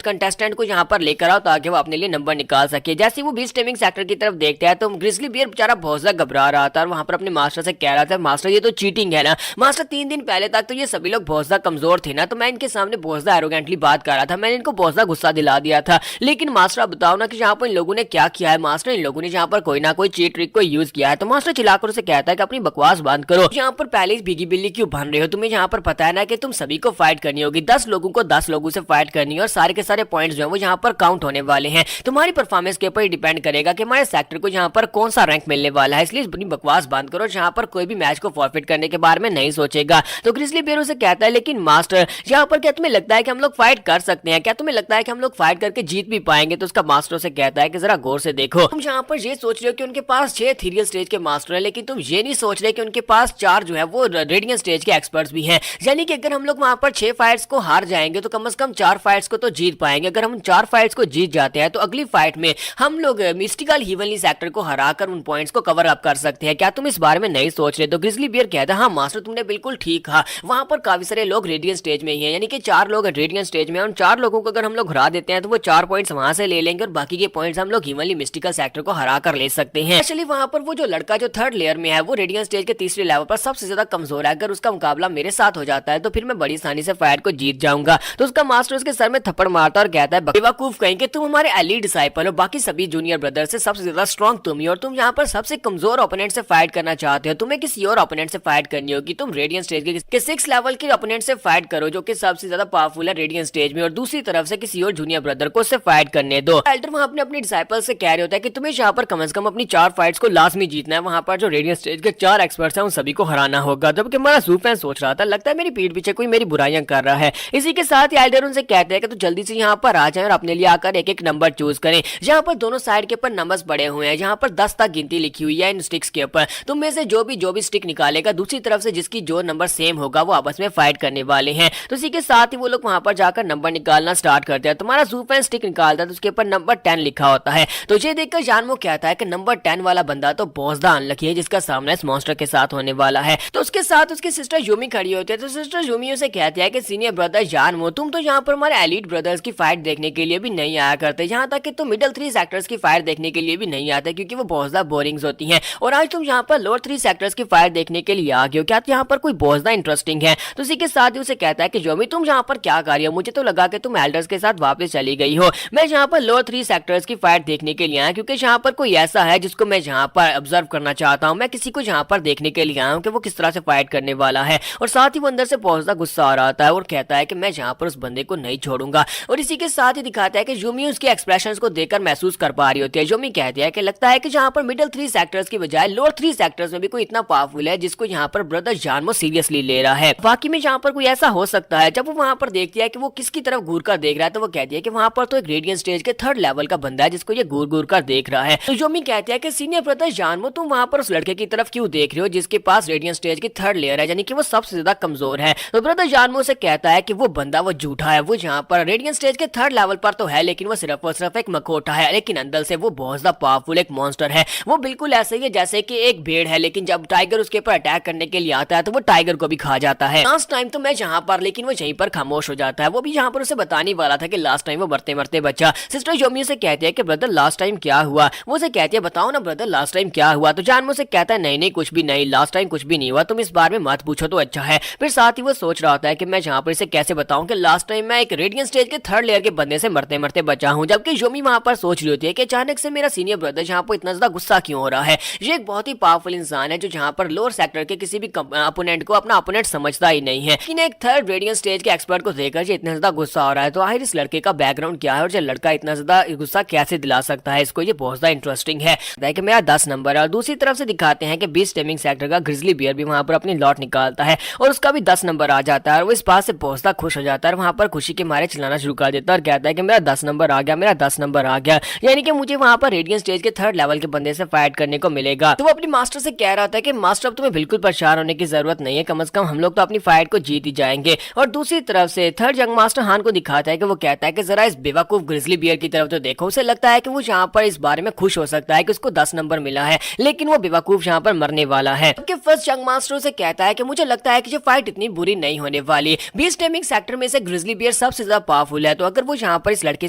कंटेस्टेंट को यहाँ पर लेकर आओ ताकि वो अपने लिए नंबर निकाल सके। जैसे वो बीस्ट टेमिंग सेक्टर की तरफ देखते हैं तो ग्रिजली बियर बेचारा बहुत ज्यादा घबरा रहा था और वहां पर अपने मास्टर से कह रहा था, मास्टर ये तो चीटिंग है ना मास्टर, 3 दिन पहले तक तो ये सभी लोग बहुत ज्यादा कमजोर थे ना, तो मैं इनके सामने बहुत ज्यादा एरोगेंटली बात कर रहा था, मैंने इनको बहुत ज्यादा गुस्सा दिला दिया था। लेकिन मास्टर आप बताओ ना कि यहाँ पर इन लोगों ने क्या किया है। मास्टर इन लोगों ने यहाँ पर कोई ना कोई चीट ट्रिक को यूज किया है। तो मास्टर चिल्लाकर उसे कहता है कि अपनी बकवास बंद करो, यहाँ पर पहले ही भीगी बिल्ली क्यों बन रहे हो, तुम्हें यहाँ पर पता है ना कि तुम सभी को फाइट करनी होगी, 10 लोगों को 10 लोगों से फाइट करनी है और सारे के सारे पॉइंट्स जो है वो यहाँ पर काउंट होने वाले हैं। तुम्हारी परफॉर्मेंस के ऊपर डिपेंड करेगा कि हमारे सेक्टर को यहाँ पर कौन सा रैंक मिलने वाला है, इसलिए अपनी बकवास बंद करो, यहाँ पर कोई भी मैच को फॉरफिट करने के बारे में नहीं सोचेगा। तो ग्रिजली बेयर उसे कहता है लेकिन मास्टर यहाँ पर क्या तुम्हें लगता है कि हम लोग फाइट कर सकते हैं, क्या तुम्हें लगता है कि हम लोग फाइट करके जीत भी पाएंगे। तो उसका मास्टर से कहता है कि जरा गौर से देखो, तुम यहाँ पर ये सोच रहे हो कि उनके पास 6 थीरियल स्टेज के मास्टर है, लेकिन तुम ये नहीं सोच रहे कि उनके पास 4 जो है वो रेडियंट स्टेज के एक्सपर्ट्स भी हैं। यानी कि अगर हम लोग वहां पर 6 फाइट्स को हार जाएंगे तो कम से कम 4 फाइट्स को तो जीत पाएंगे। अगर हम 4 फाइट्स को जीत जाते हैं तो अगली फाइट में हम लोग मिस्टिकल हीवनली सेक्टर को हराकर उन पॉइंट्स को कवर अप कर सकते हैं। क्या तुम इस बारे में नहीं सोच रहे। तो ग्रिजली बियर कहता है हाँ मास्टर तुमने बिल्कुल ठीक कहा, वहां पर काफी सारे लोग रेडियंट स्टेज में ही हैं, यानी कि 4 लोग रेडियंट स्टेज में, उन 4 लोगों को अगर हम लोग हरा देते हैं तो वो 4 पॉइंट्स वहां से ले लेंगे और बाकी के पॉइंट्स हम लोग हीवनली मिस्टिकल सेक्टर को हरा कर ले सकते हैं। एक्चुअली वहां पर वो जो लड़का जो 3rd लेयर में है वो रेडियंट स्टेज के तीसरे लेवल पर सबसे ज्यादा कमजोर है, अगर उसका मुकाबला मेरे साथ हो जाता है तो फिर मैं बड़ी आसानी से फाइट को जीत जाऊंगा। तो उसका मास्टर उसके सर में थप्पड़ मारता और कहता है बेवकूफ कहीं कि तुम हमारे एलीट डिसाइपल हो, बाकी सभी जूनियर ब्रदर से सबसे ज्यादा स्ट्रॉन्ग तुम ही, और तुम यहाँ पर सबसे कमजोर ओपोनेंट से फाइट करना चाहते हो, तुम्हें किसी और ओपोनेंट से फाइट करनी होगी। तुम रेडियंट स्टेज के 6 लेवल के ओपोनेंट से फाइट करो जो कि सबसे ज्यादा पावरफुल है रेडियंट स्टेज में, और दूसरी तरफ से किसी और जूनियर ब्रदर को उससे फाइट करने दो। एल्डर वहां अपने डिसाइपल से कह रहे होता है कि तुम्हें यहाँ पर कम से कम अपनी 4 फाइट्स को लाजमी जीतना है, वहां पर जो रेडियंट स्टेज के 4 एक्सपर्ट्स हैं उन सभी को हराना होगा। जबकि हमारा जूफैन सोच रहा था लगता है मेरी पीठ पीछे कोई मेरी बुराइयां कर रहा है। इसी के साथ एल्डर उनसे कहते हैं कि तो जल्दी से यहाँ पर आ जाएं और अपने लिए आकर एक एक नंबर चूज करें। यहाँ पर दोनों साइड के ऊपर नंबर्स पड़े हुए हैं, यहाँ पर 10 तक गिनती लिखी हुई है इन स्टिक्स के ऊपर। तुम में से जो भी स्टिक निकालेगा दूसरी तरफ से जिसकी जो नंबर सेम होगा वो आपस में फाइट करने वाले हैं। तो इसी के साथ ही वो लोग वहां पर जाकर नंबर निकालना स्टार्ट करते हैं। तुम्हारा जूफैन स्टिक निकालता है तो उसके ऊपर नंबर 10 लिखा होता है। तो ये देखकर जानवो कहता है कि नंबर 10 वाला बंदा तो बहुत ज्यादा अनलकी है जिसका सामना इस मॉन्स्टर के साथ होने वाला है। तो उसके साथ उसकी सिस्टर यूमी खड़ी होती है। तो सिस्टर यूमी उसे कहती है कि सीनियर ब्रदर जानवो तुम तो यहाँ पर हमारे एलीट ब्रदर्स की फाइट देखने के लिए भी नहीं आया करते, यहाँ तक कि तुम मिडिल 3 सेक्टर्स की फाइट देखने के लिए भी नहीं आते क्योंकि वो बहुत ज्यादा बोरिंग होती हैं, और आज तुम यहाँ पर लोअर 3 सेक्टर्स की फाइट देखने के लिए आ गए हो, क्या यहाँ पर कोई बहुत ज्यादा इंटरेस्टिंग है। तो इसी के साथ ही उसे कहता है कि यूमी तुम यहाँ पर क्या कर रही हो, मुझे तो लगा कि तुम एल्डर्स के साथ वापस चली गई हो। मैं यहाँ पर लोअर 3 सेक्टर्स की फाइट देखने के लिए आया क्योंकि यहाँ पर कोई ऐसा है जिसको मैं यहाँ पर ऑब्जर्व करना चाहता हूँ, मैं किसी को यहाँ पर देखने के लिए आया हूँ कि वो किस तरह से फाइट करने वाला है। और साथ ही वो अंदर से बहुत ज्यादा गुस्सा आ रहा है और कहता है कि मैं यहाँ पर उस बंदे को नहीं छोड़ूंगा। और इसी के साथ ही दिखाता है कि यूमी उसके एक्सप्रेशंस को देखकर महसूस कर पा रही होती है। यूमी कहती है कि लगता है कि जहाँ पर मिडिल 3 सेक्टर्स की बजाय लोअर 3 सेक्टर्स में भी कोई इतना पावरफुल है जिसको यहाँ पर ब्रदर जानवो सीरियसली ले रहा है। बाकी में यहाँ पर कोई ऐसा हो सकता है। जब वो वहां पर देखती है कि वो किसकी तरफ घूर कर देख रहा है तो वो कहती है कि वहां पर तो एक रेडियंट स्टेज के 3rd लेवल का बंदा है जिसको ये घूर घूर कर देख रहा है। तो यूमी कहती है कि सीनियर ब्रदर जानवो तुम वहां पर उस लड़के की तरफ क्यों देख रहे हो जिसके पास रेडियंट स्टेज की थर्ड लेयर है, यानी कि वो सबसे ज्यादा कमजोर है। तो ब्रदर जानमो से कहता है कि वो बंदा वो झूठा है, वो जहाँ पर रेडियंट स्टेज के थर्ड लेवल पर तो है, लेकिन वो सिर्फ और सिर्फ एक मखौटा है, लेकिन अंदर से वो बहुत ज्यादा पावरफुल एक मॉन्स्टर है। वो बिल्कुल ऐसे ही है जैसे कि एक भेड़ है, लेकिन जब टाइगर उसके ऊपर अटैक करने के लिए आता है तो वो टाइगर को भी खा जाता है। लास्ट टाइम तो मैं जहाँ पर, लेकिन वो यहीं पर खामोश हो जाता है। वो भी जहाँ पर उसे बताने वाला था कि लास्ट टाइम वो मरते मरते बचा। सिस्टर जोमी से कहती है कि ब्रदर लास्ट टाइम क्या हुआ। वो उसे कहती है बताओ ना ब्रदर लास्ट टाइम क्या हुआ। तो जानमो से कहता है नहीं नहीं कुछ भी नहीं, लास्ट टाइम कुछ भी नहीं हुआ, तुम इस बारे में मत पूछो तो अच्छा है। फिर साथ ही वो सोच रहा होता है कि मैं जहाँ पर इसे कैसे बताऊं कि लास्ट टाइम मैं एक रेडियंट स्टेज के थर्ड लेयर के बंदे से मरते मरते बचा हूँ। जबकि जोमी वहां पर सोच रही होती है कि अचानक से मेरा सीनियर ब्रदर जहाँ पर इतना ज्यादा गुस्सा क्यों हो रहा है। ये एक बहुत ही पावरफुल इंसान है जो जहाँ पर लोअर सेक्टर के किसी भी अपोनेंट को अपना अपोनेंट समझता ही नहीं है, लेकिन एक थर्ड रेडियंट स्टेज के एक्सपर्ट को देखकर ये इतना ज्यादा गुस्सा हो रहा है। तो आखिर इस लड़के का बैकग्राउंड क्या है और ये लड़का इतना ज्यादा गुस्सा कैसे दिला सकता है इसको, ये बहुत ज्यादा इंटरेस्टिंग है कि मेरा 10 नंबर है। और दूसरी तरफ से दिखाते हैं कि बीस्ट टेमिंग सेक्टर का ग्रिजली बियर भी वहां पर अपनी लॉट निकालता है और उसका भी 10 नंबर आ जाता है और वो इस बात से बहुत ज्यादा खुश हो जाता है और वहां पर खुशी के मारे चिल्लाना शुरू कर देता है और कहता है कि मेरा 10 नंबर आ गया, मेरा 10 नंबर आ गया, यानी कि मुझे वहां पर रेडियंट स्टेज के थर्ड लेवल के बंदे से फाइट करने को मिलेगा। तो वो अपनी मास्टर से कह रहा था कि मास्टर अब तुम्हें बिल्कुल परेशान होने की जरूरत नहीं है, कम से कम हम लोग तो अपनी फाइट को जीत ही जाएंगे। और दूसरी तरफ से थर्ड यंग मास्टर हान को दिखाता है कि वो कहता है कि जरा इस बेवकूफ ग्रिजली बियर की तरफ तो देखो। उसे लगता है कि वो यहाँ पर इस बारे में खुश हो सकता है कि उसको 10 नंबर मिला है, लेकिन वो बेवकूफ यहाँ पर मरने वाला है। जबकि फर्स्ट यंग मास्टर से कहता है कि मुझे लगता है कि ये फाइट इतनी बुरी नहीं होने वाली। बीस्ट टेमिंग सेक्टर में से ग्रिजली बियर सबसे ज्यादा पावरफुल है, तो अगर वो यहाँ पर इस लड़के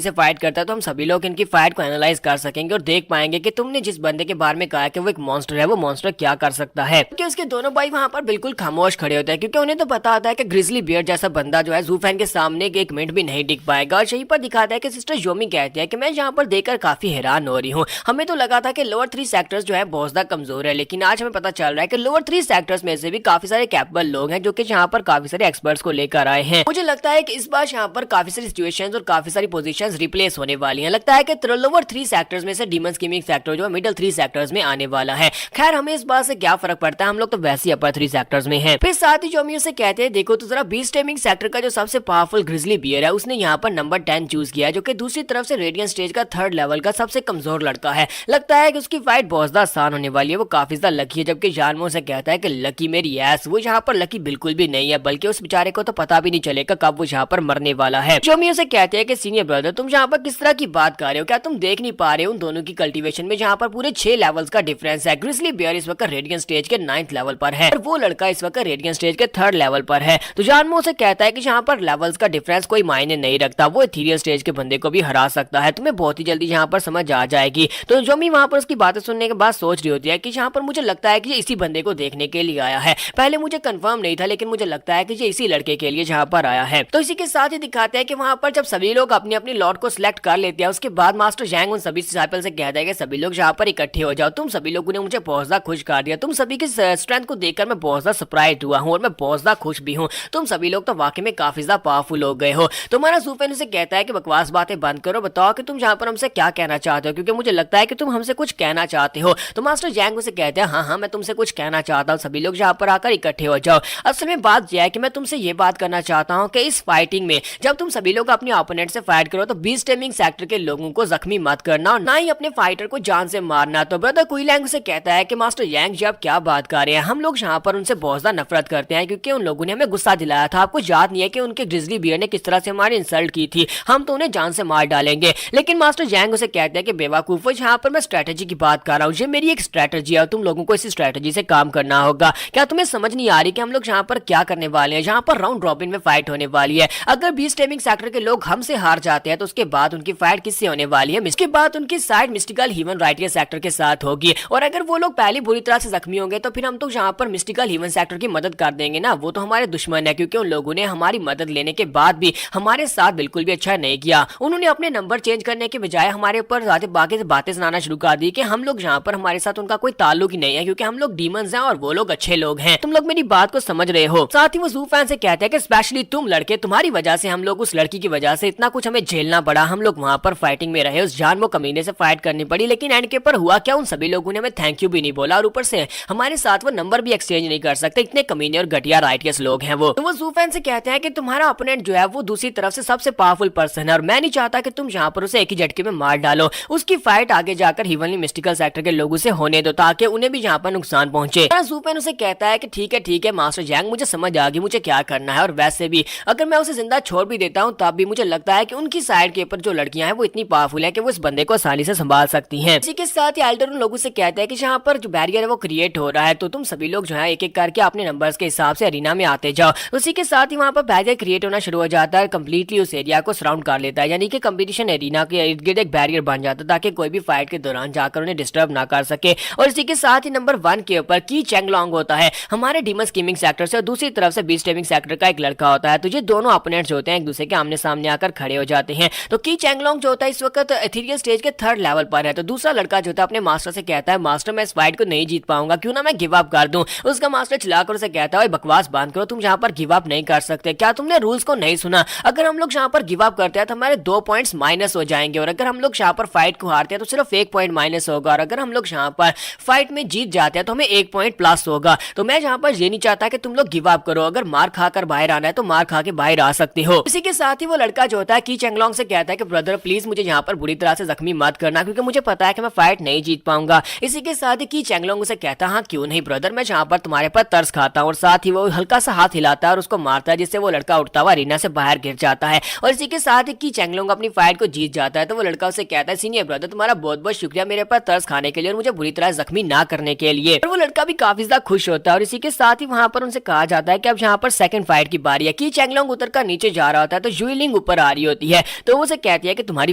से फाइट करता है तो हम सभी लोग इनकी फाइट को एनालाइज कर सकेंगे और देख पाएंगे कि तुमने जिस बंदे के बारे में कहा कि वो एक मॉन्स्टर है, वो मॉन्स्टर क्या कर सकता है। क्योंकि उसके दोनों भाई वहां पर बिल्कुल खामोश खड़े होते हैं, क्योंकि उन्हें तो पता होता है कि ग्रिजली बियर जैसा बंदा जो है ज़ूफैन के सामने एक मिनट भी नहीं टिक पाएगा। और यहीं पर दिखाता है कि सिस्टर जोमी कहती है कि मैं यहाँ पर देखकर काफी हैरान हो रही हूँ। हमें तो लगा था कि लोअर 3 सेक्टर्स जो है बहुत ज्यादा कमजोर है, लेकिन आज हमें पता चल रहा है कि लोअर 3 सेक्टर्स में से भी काफी सारे कैपेबल लोग हैं जो कि यहाँ पर काफी सारे एक्सपर्ट्स को लेकर आए हैं। मुझे लगता है कि इस बार यहाँ पर काफी सारी सिचुएशंस और काफी सारी पोजीशंस रिप्लेस होने वाली हैं। लगता है कि लोअर 3 सेक्टर्स में से डीमन स्कीमिंग सेक्टर जो है मिडिल 3 सेक्टर्स में आने वाला है। खैर हमें इस बात से क्या फर्क पड़ता है, हम लोग तो वैसे ही अपर 3 सेक्टर्स में हैं। फिर साथ ही जोमी से कहते हैं देखो तो जरा बीस्ट टेमिंग सेक्टर का जो सबसे पावरफुल ग्रिजली बियर है उसने यहाँ पर नंबर 10 चूज किया है, जो कि दूसरी तरफ से रेडियंट स्टेज का थर्ड लेवल का सबसे कमजोर लड़का है। लगता है कि उसकी फाइट बहुत ज्यादा आसान होने वाली है, वो काफी ज्यादा लकी है। जबकि जानमो से कहता है कि लकी मेरी ऐस, वो यहाँ पर लकी बिल्कुल भी नहीं है, बल्कि उस बेचारे को तो पता भी नहीं चलेगा कब वो यहाँ पर मरने वाला है। जोमी से कहते हैं कि सीनियर ब्रदर तुम यहाँ पर किस तरह की बात कर रहे हो, क्या तुम देख नहीं पा रहे हो उन दोनों की कल्टीवेशन में जहाँ पर पूरे 6 लेवल्स का डिफरेंस है। ग्रिजली बियर इस वक्त रेडियंट स्टेज के 9th लेवल पर है और वो लड़का इस वक्त रेडियंट स्टेज के 3rd लेवल पर है। तो जानमो से कहता है कि यहाँ पर लेवल्स का डिफरेंस कोई मायने नहीं रखता, वो इथीरियल स्टेज के बंदे को भी हरा सकता है, तुम्हें बहुत ही जल्दी यहाँ पर समझ आ जाएगी। तो जोमी वहाँ पर उसकी बातें सुनने के बाद सोच रही होती है कि यहाँ पर मुझे लगता है कि ये इसी बंदे को देखने के लिए आया है। पहले मुझे कंफर्म नहीं था, लेकिन मुझे लगता है कि ये इसी लड़के के लिए यहाँ पर आया है। तो इसी के साथ ही दिखाते हैं कि वहाँ पर जब सभी लोग अपनी अपनी लॉट को सिलेक्ट कर लेते हैं, उसके बाद मास्टर जैंग उन सभी डिसाइपल से कहता है कि सभी लोग यहाँ पर इकट्ठे हो जाओ, तुम सभी लोगों ने मुझे बहुत ज्यादा खुश कर दिया, तुम सभी की स्ट्रेंथ को देखकर मैं बहुत ज्यादा सरप्राइज हुआ हूँ और मैं बहुत ज्यादा खुश भी हूँ, तुम सभी लोग तो वाकई में काफी ज्यादा पावरफुल हो गए हो। तुम्हारा ज़ूफेन से कहता है कि बकवास बातें बंद करो, बताओ कि तुम यहाँ पर हमसे क्या कहना चाहते हो, क्योंकि मुझे लगता है कि तुम हमसे कुछ कहना चाहते हो। तो मास्टर जैंग से कहते हैं हाँ मैं तुमसे कुछ कहना चाहता हूँ, सभी लोग यहाँ पर आकर इकट्ठे हो जाओ। असल में बात यह है कि मैं तुमसे ये बात करना चाहता हूँ कि इस फाइटिंग में जब तुम सभी लोग अपने ओपोनेंट से फाइट करो तो बीस्ट टेमिंग सेक्टर के लोगों को जख्मी मत करना और ना ही अपने फाइटर को जान से मारना। तो ब्रदर कुईलैंग से कहता है कि मास्टर यांग जी आप क्या बात कर रहे हैं, हम लोग यहाँ पर उनसे बहुत ज्यादा नफरत करते हैं क्योंकि उन लोगों ने हमें गुस्सा दिलाया था। आपको याद नहीं है कि उनके ग्रिजली बियर ने किस तरह से हमारी इंसल्ट की थी, हम तो उन्हें जान से मार डालेंगे। लेकिन मास्टर जैंग उसे कहते हैं कि बेवकूफ, यहाँ पर मैं स्ट्रेटेजी की बात कर रहा हूँ, ये मेरी एक स्ट्रेटेजी है, तुम लोगों को इसी स्ट्रेटेजी से काम करना होगा। क्या तुम्हें समझ नहीं आ रही कि हम लोग यहाँ पर क्या करने वाले हैं? यहाँ पर राउंड रॉबिन में फाइट होने वाली है। अगर बीस्ट टेमिंग सेक्टर के लोग हमसे हार जाते हैं तो उसके बाद उनकी फाइट किससे होने वाली है? इसके बाद उनकी साइड मिस्टिकल ह्यूमन राइटियर सेक्टर के साथ होगी और अगर वो लोग पहले बुरी तरह से जख्मी होंगे तो फिर हम तो यहाँ पर मिस्टिकल ह्यूमन सेक्टर की मदद कर देंगे ना, वो तो हमारे दुश्मन है क्योंकि उन लोगों ने हमारी मदद लेने के बाद भी हमारे साथ बिल्कुल भी अच्छा नहीं किया। उन्होंने अपने नंबर चेंज करने के बजाय हमारे ऊपर बाकी से बातें सुनाना शुरू कर दी कि हम लोग यहाँ पर हमारे साथ उनका कोई ताल्लुक ही नहीं है क्योंकि हम लोग डीमंस हैं और वो लोग अच्छे लोग हैं। तुम लोग मेरी बात को समझ रहे हो? साथ ही वो ज़ूफैन से कहते हैं कि स्पेशली तुम लड़के, तुम्हारी वजह से हम लोग उस लड़की की वजह से इतना कुछ हमें झेलना पड़ा, हम लोग वहाँ पर फाइटिंग में रहे, उस जानमो कमीने से फाइट करनी पड़ी, लेकिन एंड के ऊपर हुआ क्या, उन सभी लोगों ने हमें थैंक यू भी नहीं बोला और ऊपर से हमारे साथ वो नंबर भी एक्सचेंज नहीं कर सकते, इतने कमीने और घटिया राइटियस लोग हैं वो। तो वो ज़ूफैन से कहते हैं कि तुम्हारा ओपोनेंट जो है वो दूसरी तरफ से सबसे पावरफुल पर्सन है और मैं नहीं चाहता कि तुम यहाँ पर उसे एक ही झटके में मार डालो, उसकी फाइट आगे जाकर हीवनली मिस्टिकल सेक्टर के लोगों से होने दो ताकि उन्हें भी यहाँ पर नुकसान पहुंचे। ज़ूफैन उसे कहता कहता है कि ठीक है मास्टर जैंग, मुझे समझ आ गई मुझे क्या करना है, और वैसे भी अगर मैं उसे जिंदा छोड़ भी देता हूँ तब भी मुझे लगता है कि उनकी साइड के ऊपर जो लड़कियां हैं वो इतनी पावरफुल हैं कि वो इस बंदे को आसानी से संभाल सकती हैं। इसी के साथ ही एल्डर उन लोगों से कहता है कि जहाँ पर जो बैरियर है वो क्रिएट हो रहा है, तो तुम सभी लोग जो है एक एक करके अपने नंबर्स के हिसाब से अरीना में आते जाओ। उसी के साथ ही वहाँ पर बैरियर क्रिएट होना शुरू हो जाता है, कंप्लीटली उस एरिया को सराउंड कर लेता है, यानी कि कंपटीशन एरिना के इर्द गिर्द एक बैरियर बन जाता है ताकि कोई भी फाइट के दौरान जाकर उन्हें डिस्टर्ब ना कर सके। और इसी के साथ ही नंबर 1 के ऊपर की चैंगलोंग होता है हमारे डीमन स्कीमिंग सेक्टर से, और दूसरी तरफ से बीस्ट टेमिंग सेक्टर का एक लड़का होता है। तो ये दोनों अपोनेंट्स होते हैं एक दूसरे के आमने सामने आकर खड़े हो जाते हैं। तो की चैंगलोंग जो होता है इस वक्त एथेरियल स्टेज के 3rd लेवल पर है। तो दूसरा लड़का जो होता है अपने मास्टर से कहता है मास्टर मैं इस फाइट को नहीं जीत पाऊंगा, क्यों ना मैं गिव अप कर दूं। उसका मास्टर चिल्लाकर उसे कहता है बकवास बंद करो, तुम यहाँ पर गिव अप नहीं कर सकते, क्या तुमने रूल्स को नहीं सुना? अगर हम लोग यहाँ पर गिव अप करते हैं तो हमारे 2 पॉइंट्स माइनस हो जाएंगे, और अगर हम लोग यहाँ पर फाइट को हारते हैं तो सिर्फ 1 पॉइंट माइनस होगा, और अगर हम लोग यहाँ पर फाइट में जीत जाते हैं तो हमें 1 पॉइंट प्लस होगा। तो मैं यहाँ पर ये नहीं चाहता कि तुम लोग गिव अप करो, अगर मार खाकर बाहर आना है तो मार खा के बाहर आ सकते हो। इसी के साथ ही वो लड़का जो होता है की चैंगलोंग से कहता है कि ब्रदर प्लीज मुझे यहाँ पर बुरी तरह से जख्मी मत करना, क्योंकि मुझे पता है कि मैं फाइट नहीं जीत पाऊंगा। इसी के साथ ही की चैंगलोंग उसे कहता है हाँ क्यों नहीं ब्रदर, मैं यहाँ पर तुम्हारे पर तरस खाता हूँ। और साथ ही वो हल्का सा हाथ हिलाता है और उसको मारता है, जिससे वो लड़का उठता हुआ अरीना से बाहर गिर जाता है। और इसी के साथ ही की चैंगलोंग अपनी फाइट को जीत जाता है। तो वो लड़का उसे कहता है सीनियर ब्रदर तुम्हारा बहुत बहुत शुक्रिया मेरे पर तरस खाने के लिए और मुझे बुरी तरह जख्मी ना करने के लिए। और वो लड़का भी काफी ज्यादा खुश होता है। और इसी के साथ ही वहां पर उनसे कहा जाता है कि अब यहाँ पर सेकंड फाइट की बारी है। की चैंगलोंग उतर कर नीचे जा रहा होता है तो जुइलिंग ऊपर आ रही होती है, तो वो उसे कहती है कि तुम्हारी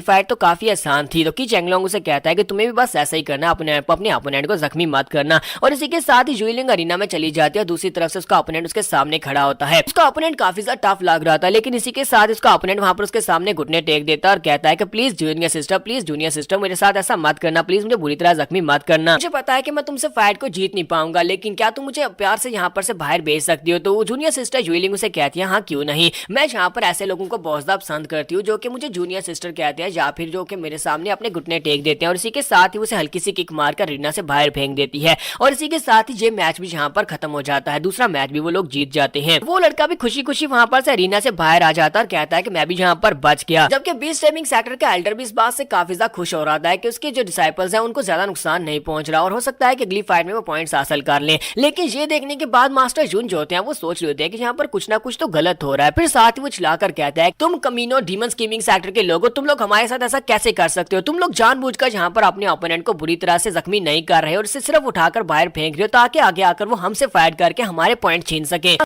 फाइट तो काफी आसान थी। तो की चैंगलोंग उसे कहता है कि तुम्हें भी बस ऐसा ही करना, अपने अपोनेंट को जख्मी मत करना। और इसी के साथ ही जुइलिंग अरीना में चली जाती है, दूसरी तरफ से उसका अपोनेंट उसके सामने खड़ा होता है। उसका अपोनेंट काफी ज्यादा टफ लग रहा था, लेकिन इसी के साथ उसका अपोनेंट वहां पर उसके सामने घुटने टेक देता है और कहता है कि प्लीज जूनियर सिस्टर मेरे साथ ऐसा मत करना, प्लीज मुझे बुरी तरह जख्मी मत करना। मुझे पता है कि मैं तुमसे फाइट को जीत नहीं पाऊंगा, लेकिन क्या तुम मुझे प्यार से यहाँ पर से बाहर भेज सकती हो? तो जूनियर सिस्टर जुइलिंग उसे कहती है हाँ क्यों नहीं, मैं यहाँ पर ऐसे लोगों को बहुत ज्यादा पसंद करती हूँ जो कि मुझे जूनियर सिस्टर कहते हैं या फिर जो कि मेरे सामने अपने घुटने टेक देते हैं। और इसी के साथ ही उसे हल्की सी किक मारकर रीना से बाहर फेंक देती है। और इसी के साथ ही ये मैच भी यहाँ पर खत्म हो जाता है, दूसरा मैच भी वो लोग जीत जाते हैं। वो लड़का भी खुशी खुशी वहां पर से रीना से बाहर आ जाता है और कहता है कि मैं भी यहाँ पर बच गया। जबकि बीस्ट टेमिंग सेक्टर का एल्डर भी इस बात से काफी ज्यादा खुश हो रहा था कि उसके जो डिसाइपल्स हैं उनको ज्यादा नुकसान नहीं पहुंच रहा और हो सकता है कि अगली फाइट में वो पॉइंट्स हासिल कर लें। लेकिन ये देखने के बाद मास्टर जून जो होते हैं वो सोच रहे होते हैं कि यहाँ पर कुछ ना कुछ तो गलत हो रहा है। फिर साथ ही वो चिल्लाकर कहता है तुम कमीनो डीमन स्कीमिंग सेक्टर के लोगो, तुम लोग हमारे साथ ऐसा कैसे कर सकते हो? तुम लोग जानबूझकर यहाँ पर अपने ओपोनेंट को बुरी तरह से जख्मी नहीं कर रहे और इसे सिर्फ उठाकर बाहर फेंक रहे हो ताकि आगे आकर वो हमसे फाइट करके हमारे पॉइंट छीन सके।